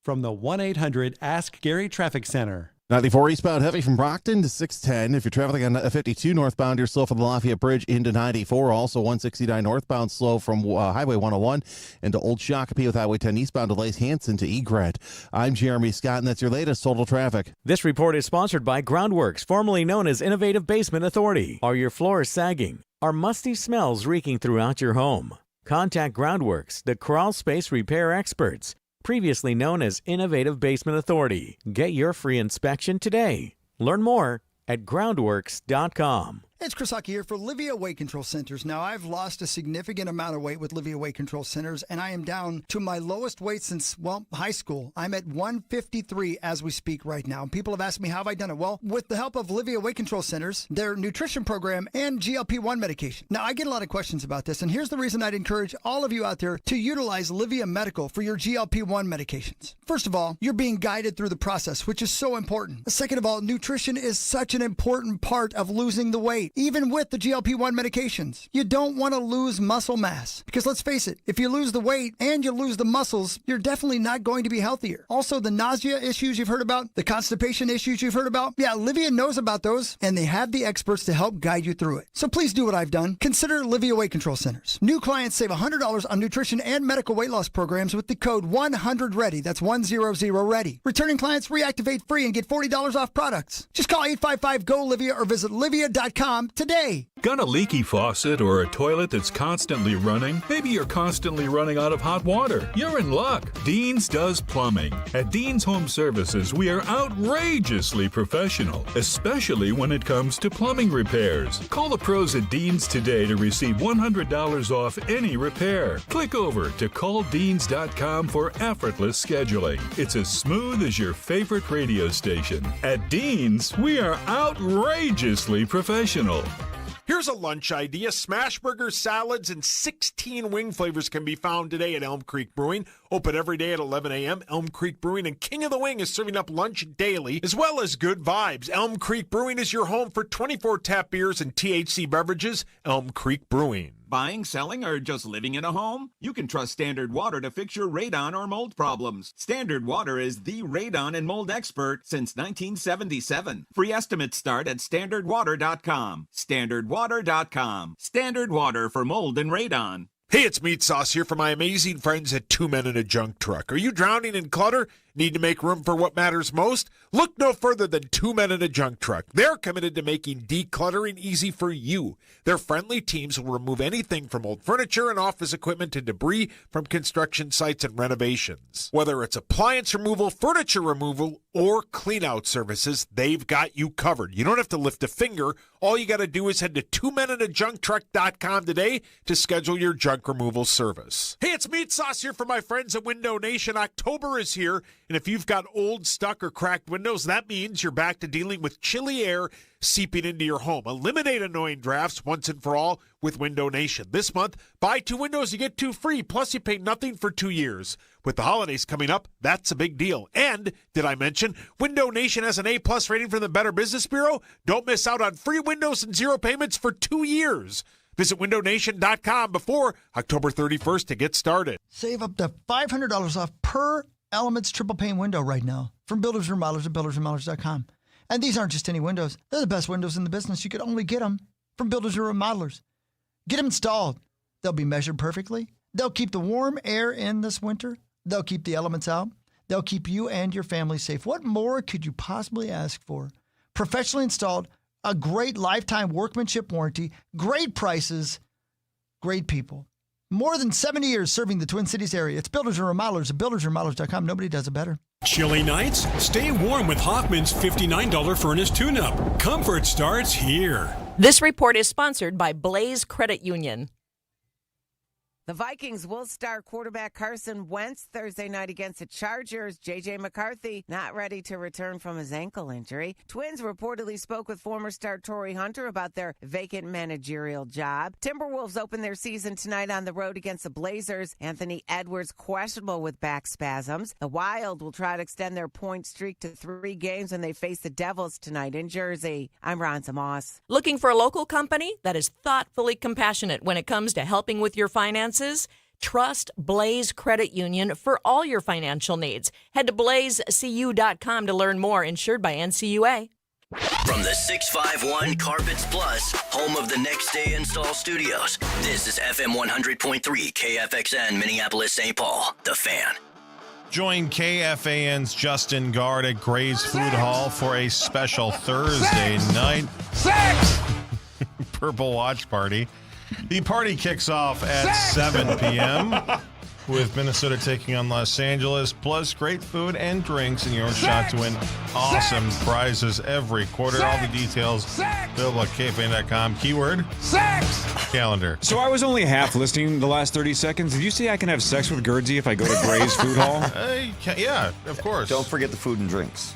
From the 1-800 Ask Gary Traffic Center. 94 eastbound heavy from Brockton to 610. If you're traveling on 52 northbound, you're slow from the Lafayette Bridge into 94. Also 169 northbound slow from Highway 101 into Old Shakopee with Highway 10 eastbound delays Hanson to Egret. I'm Jeremy Scott, and that's your latest total traffic. This report is sponsored by Groundworks, formerly known as Innovative Basement Authority. Are your floors sagging? Are musty smells reeking throughout your home? Contact Groundworks, the crawl space repair experts, previously known as Innovative Basement Authority. Get your free inspection today. Learn more at groundworks.com. It's Chris Hockey here for Livia Weight Control Centers. Now, I've lost a significant amount of weight with Livia Weight Control Centers, and I am down to my lowest weight since, high school. I'm at 153 as we speak right now. People have asked me, how have I done it? Well, with the help of Livia Weight Control Centers, their nutrition program, and GLP-1 medication. Now, I get a lot of questions about this, and here's the reason I'd encourage all of you out there to utilize Livia Medical for your GLP-1 medications. First of all, you're being guided through the process, which is so important. Second of all, nutrition is such an important part of losing the weight. Even with the GLP-1 medications, you don't want to lose muscle mass because let's face it, if you lose the weight and you lose the muscles, you're definitely not going to be healthier. Also, the nausea issues you've heard about, the constipation issues you've heard about, Livia knows about those and they have the experts to help guide you through it. So please do what I've done. Consider Livia Weight Control Centers. New clients save $100 on nutrition and medical weight loss programs with the code 100READY. That's 100READY. Returning clients reactivate free and get $40 off products. Just call 855-GO-LIVIA or visit livia.com today. Got a leaky faucet or a toilet that's constantly running? Maybe you're constantly running out of hot water. You're in luck. Dean's does plumbing. At Dean's Home Services, we are outrageously professional, especially when it comes to plumbing repairs. Call the pros at Dean's today to receive $100 off any repair. Click over to calldeans.com for effortless scheduling. It's as smooth as your favorite radio station. At Dean's, we are outrageously professional. Here's a lunch idea. Smash burgers, salads, and 16 wing flavors can be found today at Elm Creek Brewing. Open every day at 11 a.m. Elm Creek Brewing and King of the Wing is serving up lunch daily, as well as good vibes. Elm Creek Brewing is your home for 24 tap beers and THC beverages. Elm Creek Brewing. Buying, selling, or just living in a home? You can trust Standard Water to fix your radon or mold problems. Standard Water is the radon and mold expert since 1977. Free estimates start at standardwater.com. Standardwater.com. Standard Water for mold and radon. Hey, it's Meat Sauce here for my amazing friends at Two Men in a Junk Truck. Are you drowning in clutter? Need to make room for what matters most? Look no further than Two Men in a Junk Truck. They're committed to making decluttering easy for you. Their friendly teams will remove anything from old furniture and office equipment to debris from construction sites and renovations. Whether it's appliance removal, furniture removal, or clean-out services, they've got you covered. You don't have to lift a finger. All you got to do is head to twomeninajunktruck.com today to schedule your junk removal service. Hey, it's Meat Sauce here for my friends at Window Nation. October is here, and if you've got old, stuck, or cracked windows, that means you're back to dealing with chilly air seeping into your home. Eliminate annoying drafts once and for all with Window Nation. This month, buy 2 windows, you get 2 free, plus you pay nothing for 2 years. With the holidays coming up, that's a big deal. And, did I mention, Window Nation has an A-plus rating from the Better Business Bureau? Don't miss out on free windows and 0 payments for 2 years. Visit windownation.com before October 31st to get started. Save up to $500 off per Elements triple pane window right now from Builders and Remodelers at buildersandremodelers.com. And these aren't just any windows. They're the best windows in the business. You could only get them from Builders and Remodelers. Get them installed. They'll be measured perfectly. They'll keep the warm air in this winter. They'll keep the elements out. They'll keep you and your family safe. What more could you possibly ask for? Professionally installed, a great lifetime workmanship warranty, great prices, great people. More than 70 years serving the Twin Cities area. It's Builders and Remodelers at buildersandremodelers.com. Nobody does it better. Chilly nights? Stay warm with Hoffman's $59 furnace tune-up. Comfort starts here. This report is sponsored by Blaze Credit Union. The Vikings will start quarterback Carson Wentz Thursday night against the Chargers. J.J. McCarthy not ready to return from his ankle injury. Twins reportedly spoke with former star Torrey Hunter about their vacant managerial job. Timberwolves open their season tonight on the road against the Blazers. Anthony Edwards questionable with back spasms. The Wild will try to extend their point streak to 3 games when they face the Devils tonight in Jersey. I'm Ronza Moss. Looking for a local company that is thoughtfully compassionate when it comes to helping with your finances? Trust Blaze Credit Union for all your financial needs. Head to blazecu.com to learn more. Insured by NCUA. From the 651 Carpets Plus, home of the Next Day Install Studios, this is FM 100.3 KFXN Minneapolis, St. Paul, The Fan. Join KFAN's Justin Guard at Gray's Food Hall for a special Thursday night Purple Watch Party. The party kicks off at 7 p.m. with Minnesota taking on Los Angeles, plus great food and drinks and your shot to win awesome prizes every quarter. All the details available at KFAN.com. Keyword calendar. So I was only half listening the last 30 seconds. Did you say I can have sex with Gerdsey if I go to Gray's Food Hall? Yeah, of course. Don't forget the food and drinks.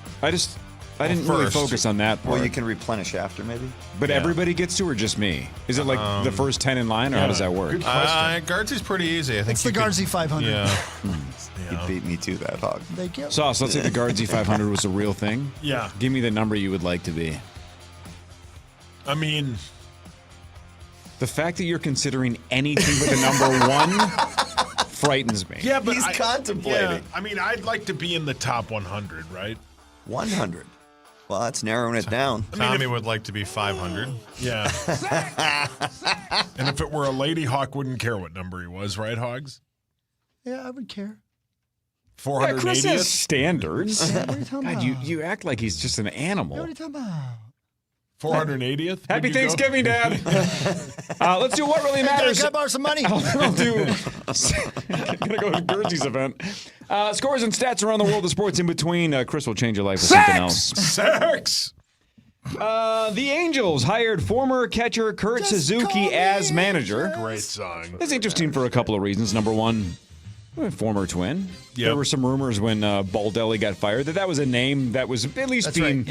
I didn't really focus on that part. Well, you can replenish after, maybe. But everybody gets to, or just me? Is it like the first 10 in line, or how does that work? Guardsy's pretty easy. I think it's the Guardsy 500. Yeah. You beat me to that, Hog. Thank you. Sauce, let's say the Guardsy 500 was a real thing. Yeah. Give me the number you would like to be. I mean, the fact that you're considering anything but the number 1 frightens me. Yeah, but he's contemplating. Yeah, I mean, I'd like to be in the top 100, right? 100. Well, that's narrowing it down. Tommy would like to be 500. Yeah. And if it were a lady, Hawk wouldn't care what number he was, right, Hogs? Yeah, I would care. 480th? Chris has standards. What are you talking God, about? you act like he's just an animal. What are you talking about? 480th? Happy Thanksgiving, Dad. Let's do what really matters. Can I borrow some money? I'll do. Gonna go to Jersey's event. Scores and stats around the world of sports in between. Chris will change your life with something else. Sex. The Angels hired former catcher Kurt Suzuki as manager. Great song. It's interesting for a couple of reasons. Number one, former Twin. Yep. There were some rumors when Baldelli got fired that was a name that was at least being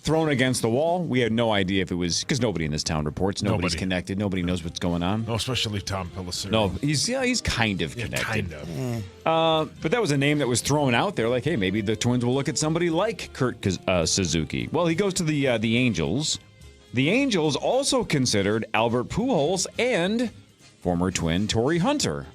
thrown against the wall. We had no idea if it was, because nobody in this town reports. Nobody's connected. Nobody knows what's going on. No, especially Tom Pelissero. No, he's kind of connected. Kind of. But that was a name that was thrown out there, like, hey, maybe the Twins will look at somebody like Kurt Suzuki. Well, he goes to the Angels. The Angels also considered Albert Pujols and former Twin Torrey Hunter.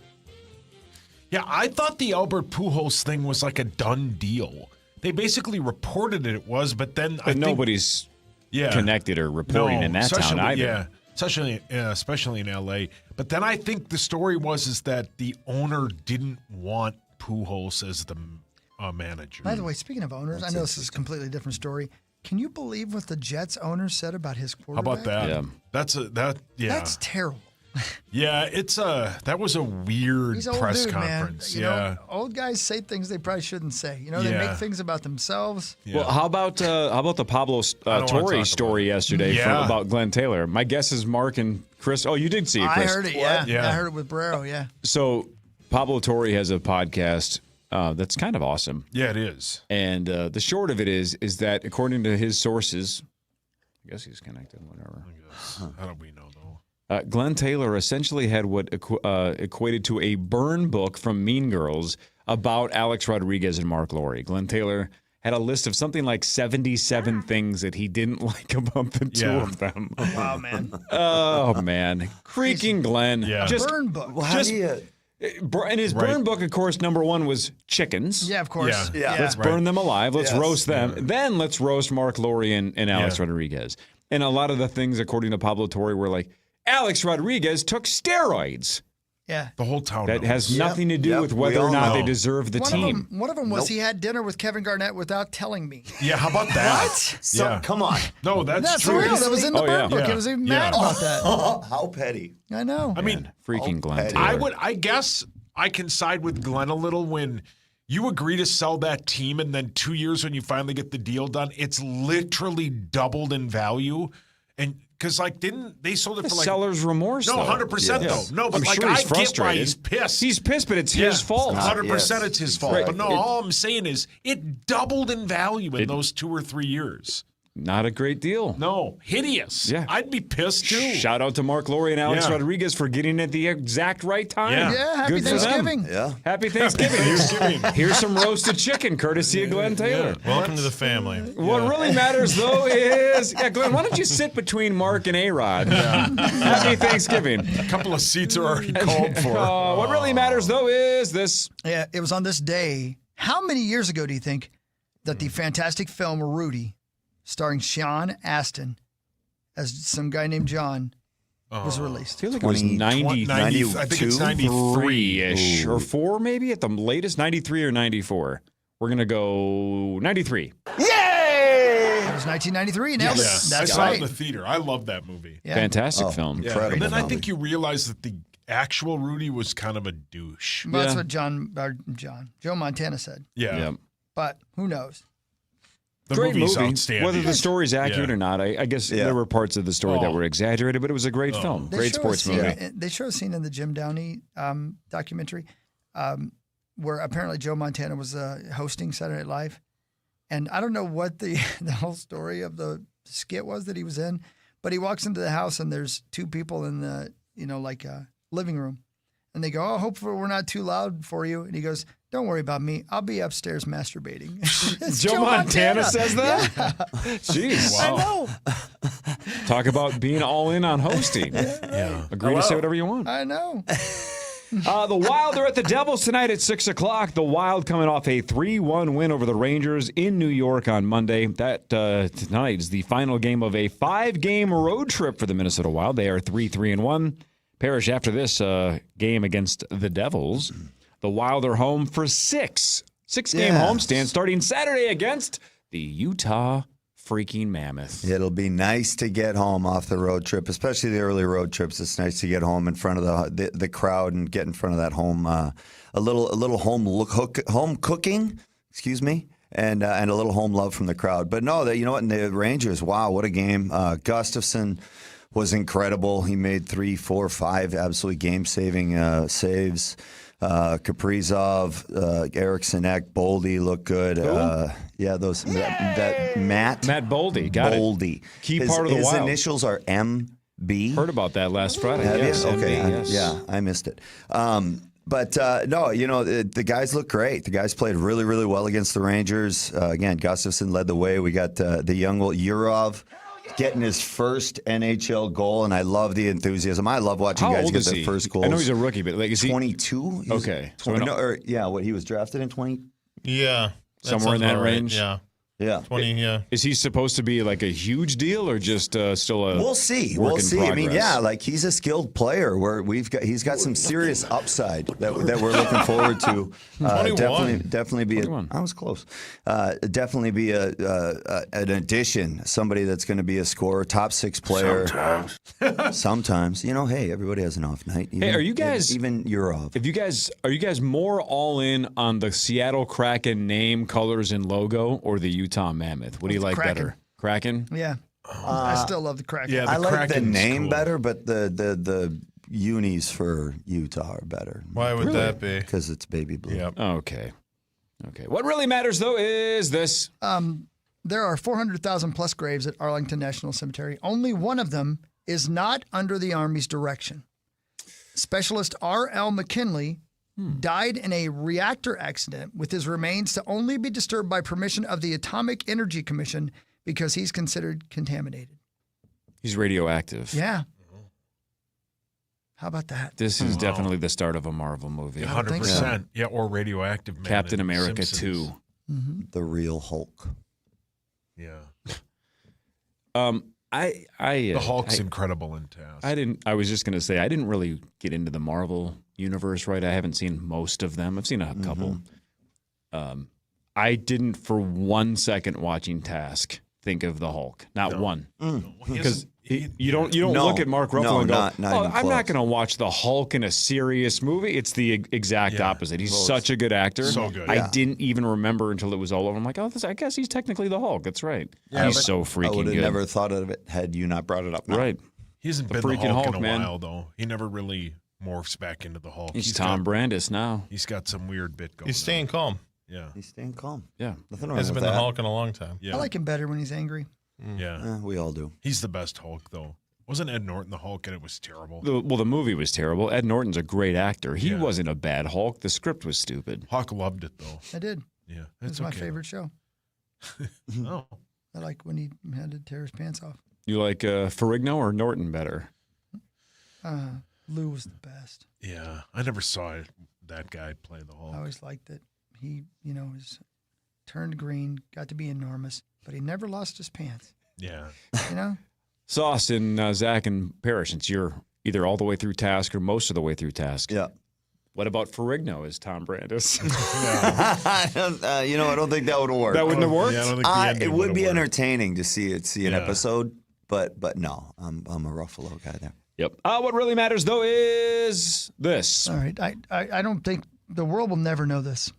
Yeah, I thought the Albert Pujols thing was like a done deal. They basically reported it was, but then I think nobody's connected or reporting in that town either. Yeah, especially in L.A. But then I think the story was that the owner didn't want Pujols as the manager. By the way, speaking of owners, I know this is a completely different story. Can you believe what the Jets owner said about his quarterback? How about that? Yeah. That's terrible. Yeah, that was a weird He's an old press dude, conference. Man. You know, old guys say things they probably shouldn't say. You know, they make things about themselves. Yeah. Well, how about the Pablo Torre story yesterday about Glenn Taylor? My guess is Mark and Chris. Oh, you did see it, Chris. I heard it. Yeah, I heard it with Barrero. Yeah. So Pablo Torre has a podcast that's kind of awesome. Yeah, it is. And the short of it is that according to his sources, I guess he's connected. Whatever. How do we know? Glenn Taylor essentially had what equated to a burn book from Mean Girls about Alex Rodriguez and Mark Lowry. Glenn Taylor had a list of something like 77 things that he didn't like about the two of them. Wow, man. Oh, man. Creaking Glenn. Yeah. Just, burn book. Well, how do you... And his burn book, of course, number one was chickens. Yeah, of course. Yeah. Let's burn them alive. Let's roast them. Then let's roast Mark Lowry and Alex Rodriguez. And a lot of the things, according to Pablo Torre, were like, Alex Rodriguez took steroids. Yeah. The whole town That knows. has nothing to do with whether or not they deserve the team. One of them was he had dinner with Kevin Garnett without telling me. Yeah, how about that? What? Come on. No, that's true. real. That was in the burn book. He was even mad about that. How petty. I know. I mean, freaking Glenn Taylor. I guess I can side with Glenn a little when you agree to sell that team and then 2 years when you finally get the deal done, it's literally doubled in value. And because didn't they sold it for seller's remorse? No, though. 100% though. No, but I'm sure I he's get why frustrated. he's pissed. He's pissed, but it's his fault. 100% it's his fault. Right. But no, all I'm saying is it doubled in value in those 2 or 3 years. Not a great deal. No, hideous. Yeah. I'd be pissed too. Shout out to Mark Lowry and Alex Rodriguez for getting it at the exact right time. Yeah, happy Good for them. Thanksgiving. Yeah. Happy Thanksgiving. Here's some roasted chicken, courtesy of Glenn Taylor. Welcome to the family. What really matters, though, is... Yeah, Glenn, why don't you sit between Mark and A-Rod? Happy Thanksgiving. A couple of seats are already called for. What really matters, though, is this. Yeah, it was on this day. How many years ago do you think that the fantastic film Rudy, starring Sean Astin as some guy named John, was released? I feel like it was 92. I think it's 93-ish. Or 4 maybe at the latest, 93 or 94. We're going to go 93. Yay! It was 1993. Nailed it. I That's saw it right. in the theater. I love that movie. Yeah. Fantastic film. Yeah. And then I think you realize that the actual Rudy was kind of a douche. Well, that's what Joe Montana said. Yeah. But who knows? The Great movie's movie. outstanding. Whether the story's accurate or not, I guess there were parts of the story that were exaggerated, but it was a great film. Great sports movie. They show a scene in the Jim Downey documentary where apparently Joe Montana was hosting Saturday Night Live. And I don't know what the whole story of the skit was that he was in, but he walks into the house and there's 2 people in the, living room. And they go, oh, hopefully we're not too loud for you. And he goes, don't worry about me. I'll be upstairs masturbating. Joe Montana says that? Yeah. Jeez. I know. Talk about being all in on hosting. Yeah. Agree to say whatever you want. I know. The Wild are at the Devils tonight at 6 o'clock. The Wild coming off a 3-1 win over the Rangers in New York on Monday. That tonight is the final game of a 5-game road trip for the Minnesota Wild. They are 3-1. Parrish, after this game against the Devils, the Wild are home for 6 6-game homestand starting Saturday against the Utah freaking Mammoth. It'll be nice to get home off the road trip, especially the early road trips. It's nice to get home in front of the crowd and get in front of that home, a little home cooking, excuse me, and a little home love from the crowd. But no, you know what? And the Rangers, wow, what a game! Gustafsson was incredible. He made 3, 4, 5 absolutely game-saving saves. Kaprizov, Eriksson Ek, Boldy look good. Matt Boldy, got Boldy. it. Key part of the His Wild. initials are MB. Heard about that last Friday. Have Yes, you? Okay, MB, yes. I missed it. But no, you know, the guys look great. The guys played really, really well against the Rangers. Again, Gustafsson led the way. We got the young Yurov getting his first NHL goal, and I love the enthusiasm. I love watching How guys old get is their he? first goals. I know he's a rookie, but like, is he 22? Okay. He was drafted in 20. Yeah. Somewhere in that right. range? Yeah. Yeah. 20, yeah. Is he supposed to be like a huge deal or just still a We'll see. work We'll in see. progress? I mean, yeah, like he's a skilled player. He's got some serious upside that we're looking forward to. 21. Definitely be. 21. I was close. Definitely be an addition. Somebody that's going to be a scorer, top 6 player. Sometimes, you know. Hey, everybody has an off night. Hey, are you guys even you're off? Are you guys more all in on the Seattle Kraken name, colors, and logo, or the Utah Mammoth? What do you like Kraken. better? Kraken? Yeah. I still love the Kraken. Yeah, I like the Kraken's name cool. better, but the unis for Utah are better. Why would that be? Because it's baby blue. Yep. Okay. What really matters, though, is this. There are 400,000 plus graves at Arlington National Cemetery. Only one of them is not under the Army's direction. Specialist R.L. McKinley died in a reactor accident with his remains to only be disturbed by permission of the Atomic Energy Commission because he's considered contaminated. He's radioactive. Yeah. How about that? This is definitely the start of a Marvel movie. 100%. Yeah, or Radioactive Man. Captain and America Simpsons. 2. Mm-hmm. The real Hulk. Yeah. The Hulk's incredible in Task. I was just going to say, I didn't really get into the Marvel universe, right? I haven't seen most of them. I've seen a couple. I didn't for 1 second watching Task think of the Hulk. Not one. Because you don't look at Mark Ruffalo and go, not even I'm close. not going to watch the Hulk in a serious movie. It's the exact opposite. He's such a good actor. So good. I didn't even remember until it was all over. I'm like, I guess he's technically the Hulk. That's right. Yeah, He's but so I freaking would have good. never thought of it had you not brought it up. Now. Right. He hasn't The been the freaking Hulk, Hulk, in a man. while, though. He never really morphs back into the Hulk. He's Tom Brandis now. He's got some weird bit going He's staying calm. Yeah. He's staying calm. Yeah. Nothing wrong Hasn't with been that. the Hulk in a long time. Yeah. I like him better when he's angry. Yeah. We all do. He's the best Hulk, though. Wasn't Ed Norton the Hulk and it was terrible? The movie was terrible. Ed Norton's a great actor. He wasn't a bad Hulk. The script was stupid. Hawk loved it, though. I did. Yeah. It's my favorite show. Oh. I like when he had to tear his pants off. You like Ferrigno or Norton better? Lou was the best. Yeah. I never saw that guy play the Hulk. I always liked that he, was turned green, got to be enormous, but he never lost his pants. Yeah. You know? Sauce and Zach and Parrish, since you're either all the way through Task or most of the way through Task. Yeah. What about Ferrigno as Tom Brandis? I don't think that would work. That wouldn't have worked? Yeah, I don't think the ending it would would've be worked. entertaining to see an episode, but no, I'm a Ruffalo guy there. Yep. What really matters, though, is this. All right. I don't think the world will never know this,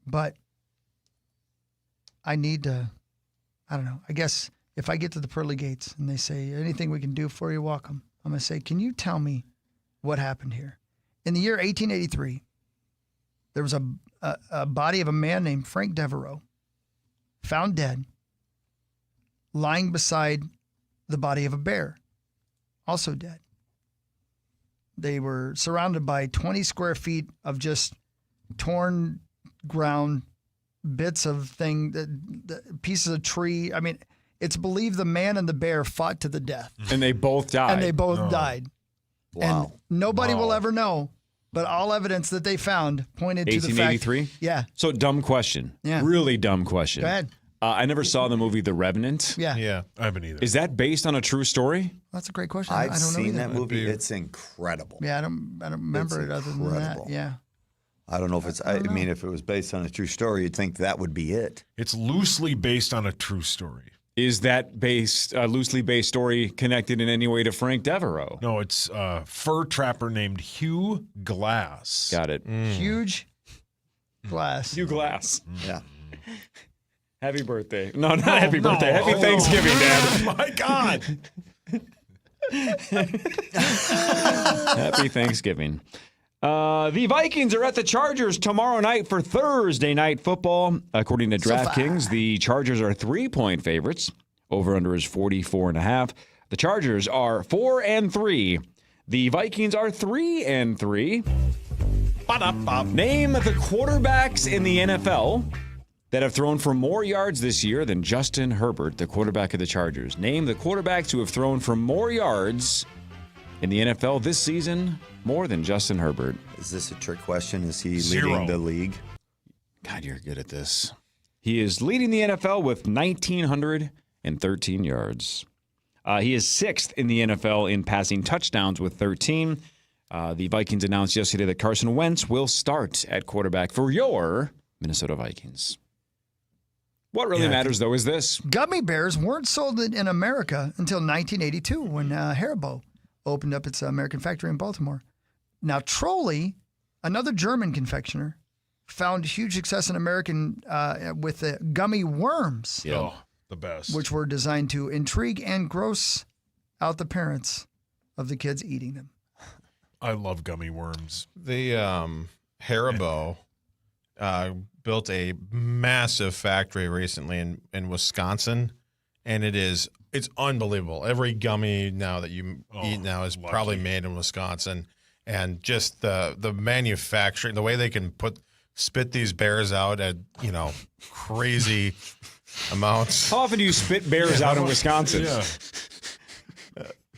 but I need to, I don't know. I guess if I get to the pearly gates and they say, anything we can do for you, welcome, I'm going to say, can you tell me what happened here? In the year 1883, there was a body of a man named Frank Devereaux found dead, lying beside the body of a bear, also dead. They were surrounded by 20 square feet of just torn ground, bits of pieces of tree. I mean, it's believed the man and the bear fought to the death. And they both died. And they both died. Wow. And nobody will ever know, but all evidence that they found pointed to the fact. 1883? Yeah. So, dumb question. Yeah. Really dumb question. Go ahead. I never saw the movie The Revenant. Yeah. Yeah, I haven't either. Is that based on a true story? That's a great question. I've I don't know seen either. that movie. It's incredible. Yeah, I don't remember it other than that. incredible. Yeah. I don't know if it's. I mean, if it was based on a true story, you'd think that would be it. It's loosely based on a true story. Is that loosely based story connected in any way to Frank Devereaux? No, it's a fur trapper named Hugh Glass. Got it. Huge Glass. Hugh Glass. Yeah. Happy birthday. No, not happy birthday. Happy Thanksgiving, Dad. Oh, my God. Happy Thanksgiving. The Vikings are at the Chargers tomorrow night for Thursday night football. According to DraftKings, the Chargers are 3-point favorites. Over-under is 44.5. The Chargers are 4-3. The Vikings are 3-3. Name the quarterbacks in the NFL that have thrown for more yards this year than Justin Herbert, the quarterback of the Chargers. Name the quarterbacks who have thrown for more yards in the NFL this season more than Justin Herbert. Is this a trick question? Is he 0. leading the league? God, you're good at this. He is leading the NFL with 1,913 yards. He is 6th in the NFL in passing touchdowns with 13. The Vikings announced yesterday that Carson Wentz will start at quarterback for your Minnesota Vikings. What really matters, though, is this. Gummy bears weren't sold in America until 1982 when Haribo opened up its American factory in Baltimore. Now, Trolley, another German confectioner, found huge success in American with the gummy worms. Yeah. Oh, the best. Which were designed to intrigue and gross out the parents of the kids eating them. I love gummy worms. The Haribo built a massive factory recently in Wisconsin, and it's unbelievable. Every gummy now that you eat now is probably made in Wisconsin, and just the manufacturing, the way they can spit these bears out at crazy amounts. How often do you spit bears out in Wisconsin?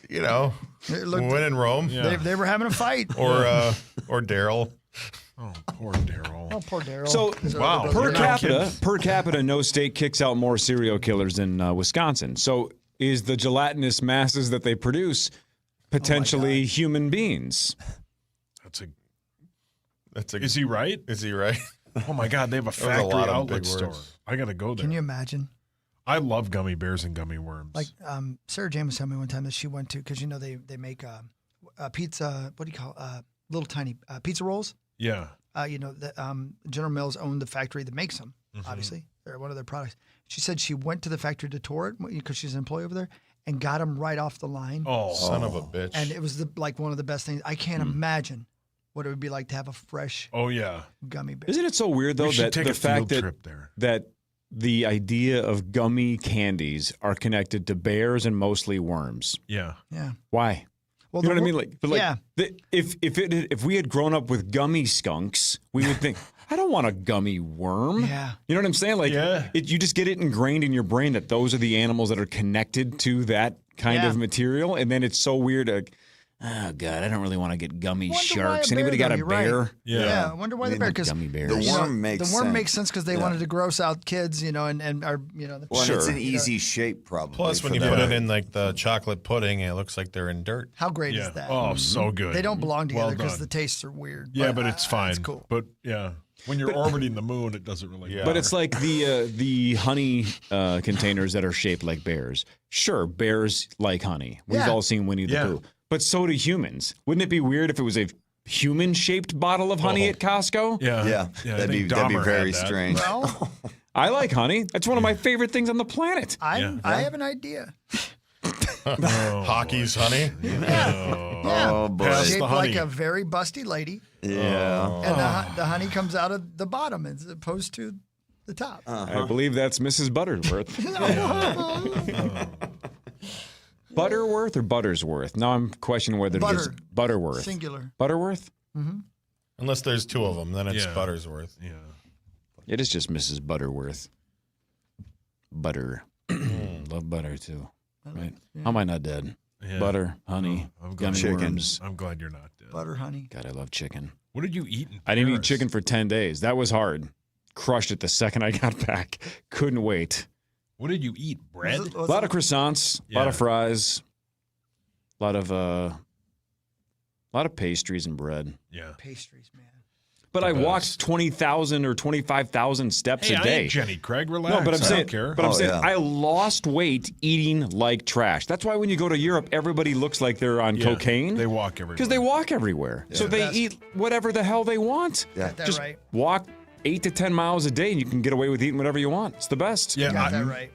Yeah. When in Rome. Yeah. They were having a fight. Or Daryl. Oh, poor Daryl. Oh, poor Daryl. So, wow. Per capita, no state kicks out more serial killers than Wisconsin. So, is the gelatinous masses that they produce potentially human beings? Is he right? Is he right? Oh my God, they have a factory outlet store. I gotta go there. Can you imagine? I love gummy bears and gummy worms. Like Sarah Jane was telling me one time that she went to, because they make pizza. What do you call little tiny pizza rolls? Yeah. General Mills owned the factory that makes them. Obviously, they're one of their products. She said she went to the factory to tour it because she's an employee over there and got them right off the line. Oh, son of a bitch! And it was one of the best things. I can't imagine what it would be like to have a fresh. Gummy bear. Isn't it so weird though that the fact that the idea of gummy candies are connected to bears and mostly worms? Yeah. Why? Well, you know what I mean? If we had grown up with gummy skunks, we would think, I don't want a gummy worm. Yeah. You know what I'm saying? You just get it ingrained in your brain that those are the animals that are connected to that kind of material, and then it's so weird. Oh God, I don't really want to get gummy sharks. Anybody got a bear? Right. Yeah. I wonder why the bear? Because gummy bears. The worm makes sense. The worm makes sense because they wanted to gross out kids, and are Well, it's an easy shape, probably. Plus, when you put it in like the chocolate pudding, it looks like they're in dirt. How great is that? Oh, so good. They don't belong together because the tastes are weird. Yeah, but it's fine. It's cool. But when you're orbiting the moon, it doesn't really matter. But it's like the honey containers that are shaped like bears. Sure, bears like honey. We've all seen Winnie the Pooh. But so do humans. Wouldn't it be weird if it was a human-shaped bottle of honey at Costco? Yeah. That'd be very strange. Well, I like honey. That's one of my favorite things on the planet. I have an idea. Hockey's honey? Oh, boy. Shaped like a very busty lady. Yeah. And the honey comes out of the bottom as opposed to the top. I believe that's Mrs. Butterworth. Butterworth or Buttersworth? Now I'm questioning whether it is Butterworth. Singular. Butterworth? Mm-hmm. Unless there's two of them, then it's Buttersworth. Yeah. It is just Mrs. Butterworth. Butter. Love butter too. Right? How am I not dead? Yeah. Butter, honey, gummy worms. I'm glad you're not dead. Butter, honey. God, I love chicken. What did you eat in Paris? I didn't eat chicken for 10 days. That was hard. Crushed it the second I got back. Couldn't wait. What did you eat? Bread? A lot of croissants, a lot of fries, a lot of pastries and bread. Yeah. Pastries, man. But I walk 20,000 or 25,000 steps a day. I ain't Jenny Craig, relax. No, but I'm saying, don't care. I lost weight eating like trash. That's why when you go to Europe, everybody looks like they're on cocaine. They walk everywhere. Because they walk everywhere. Yeah. So they eat whatever the hell they want. Yeah. Just right. walk 8 to 10 miles a day and you can get away with eating whatever you want. It's the best. Yeah, You got that right.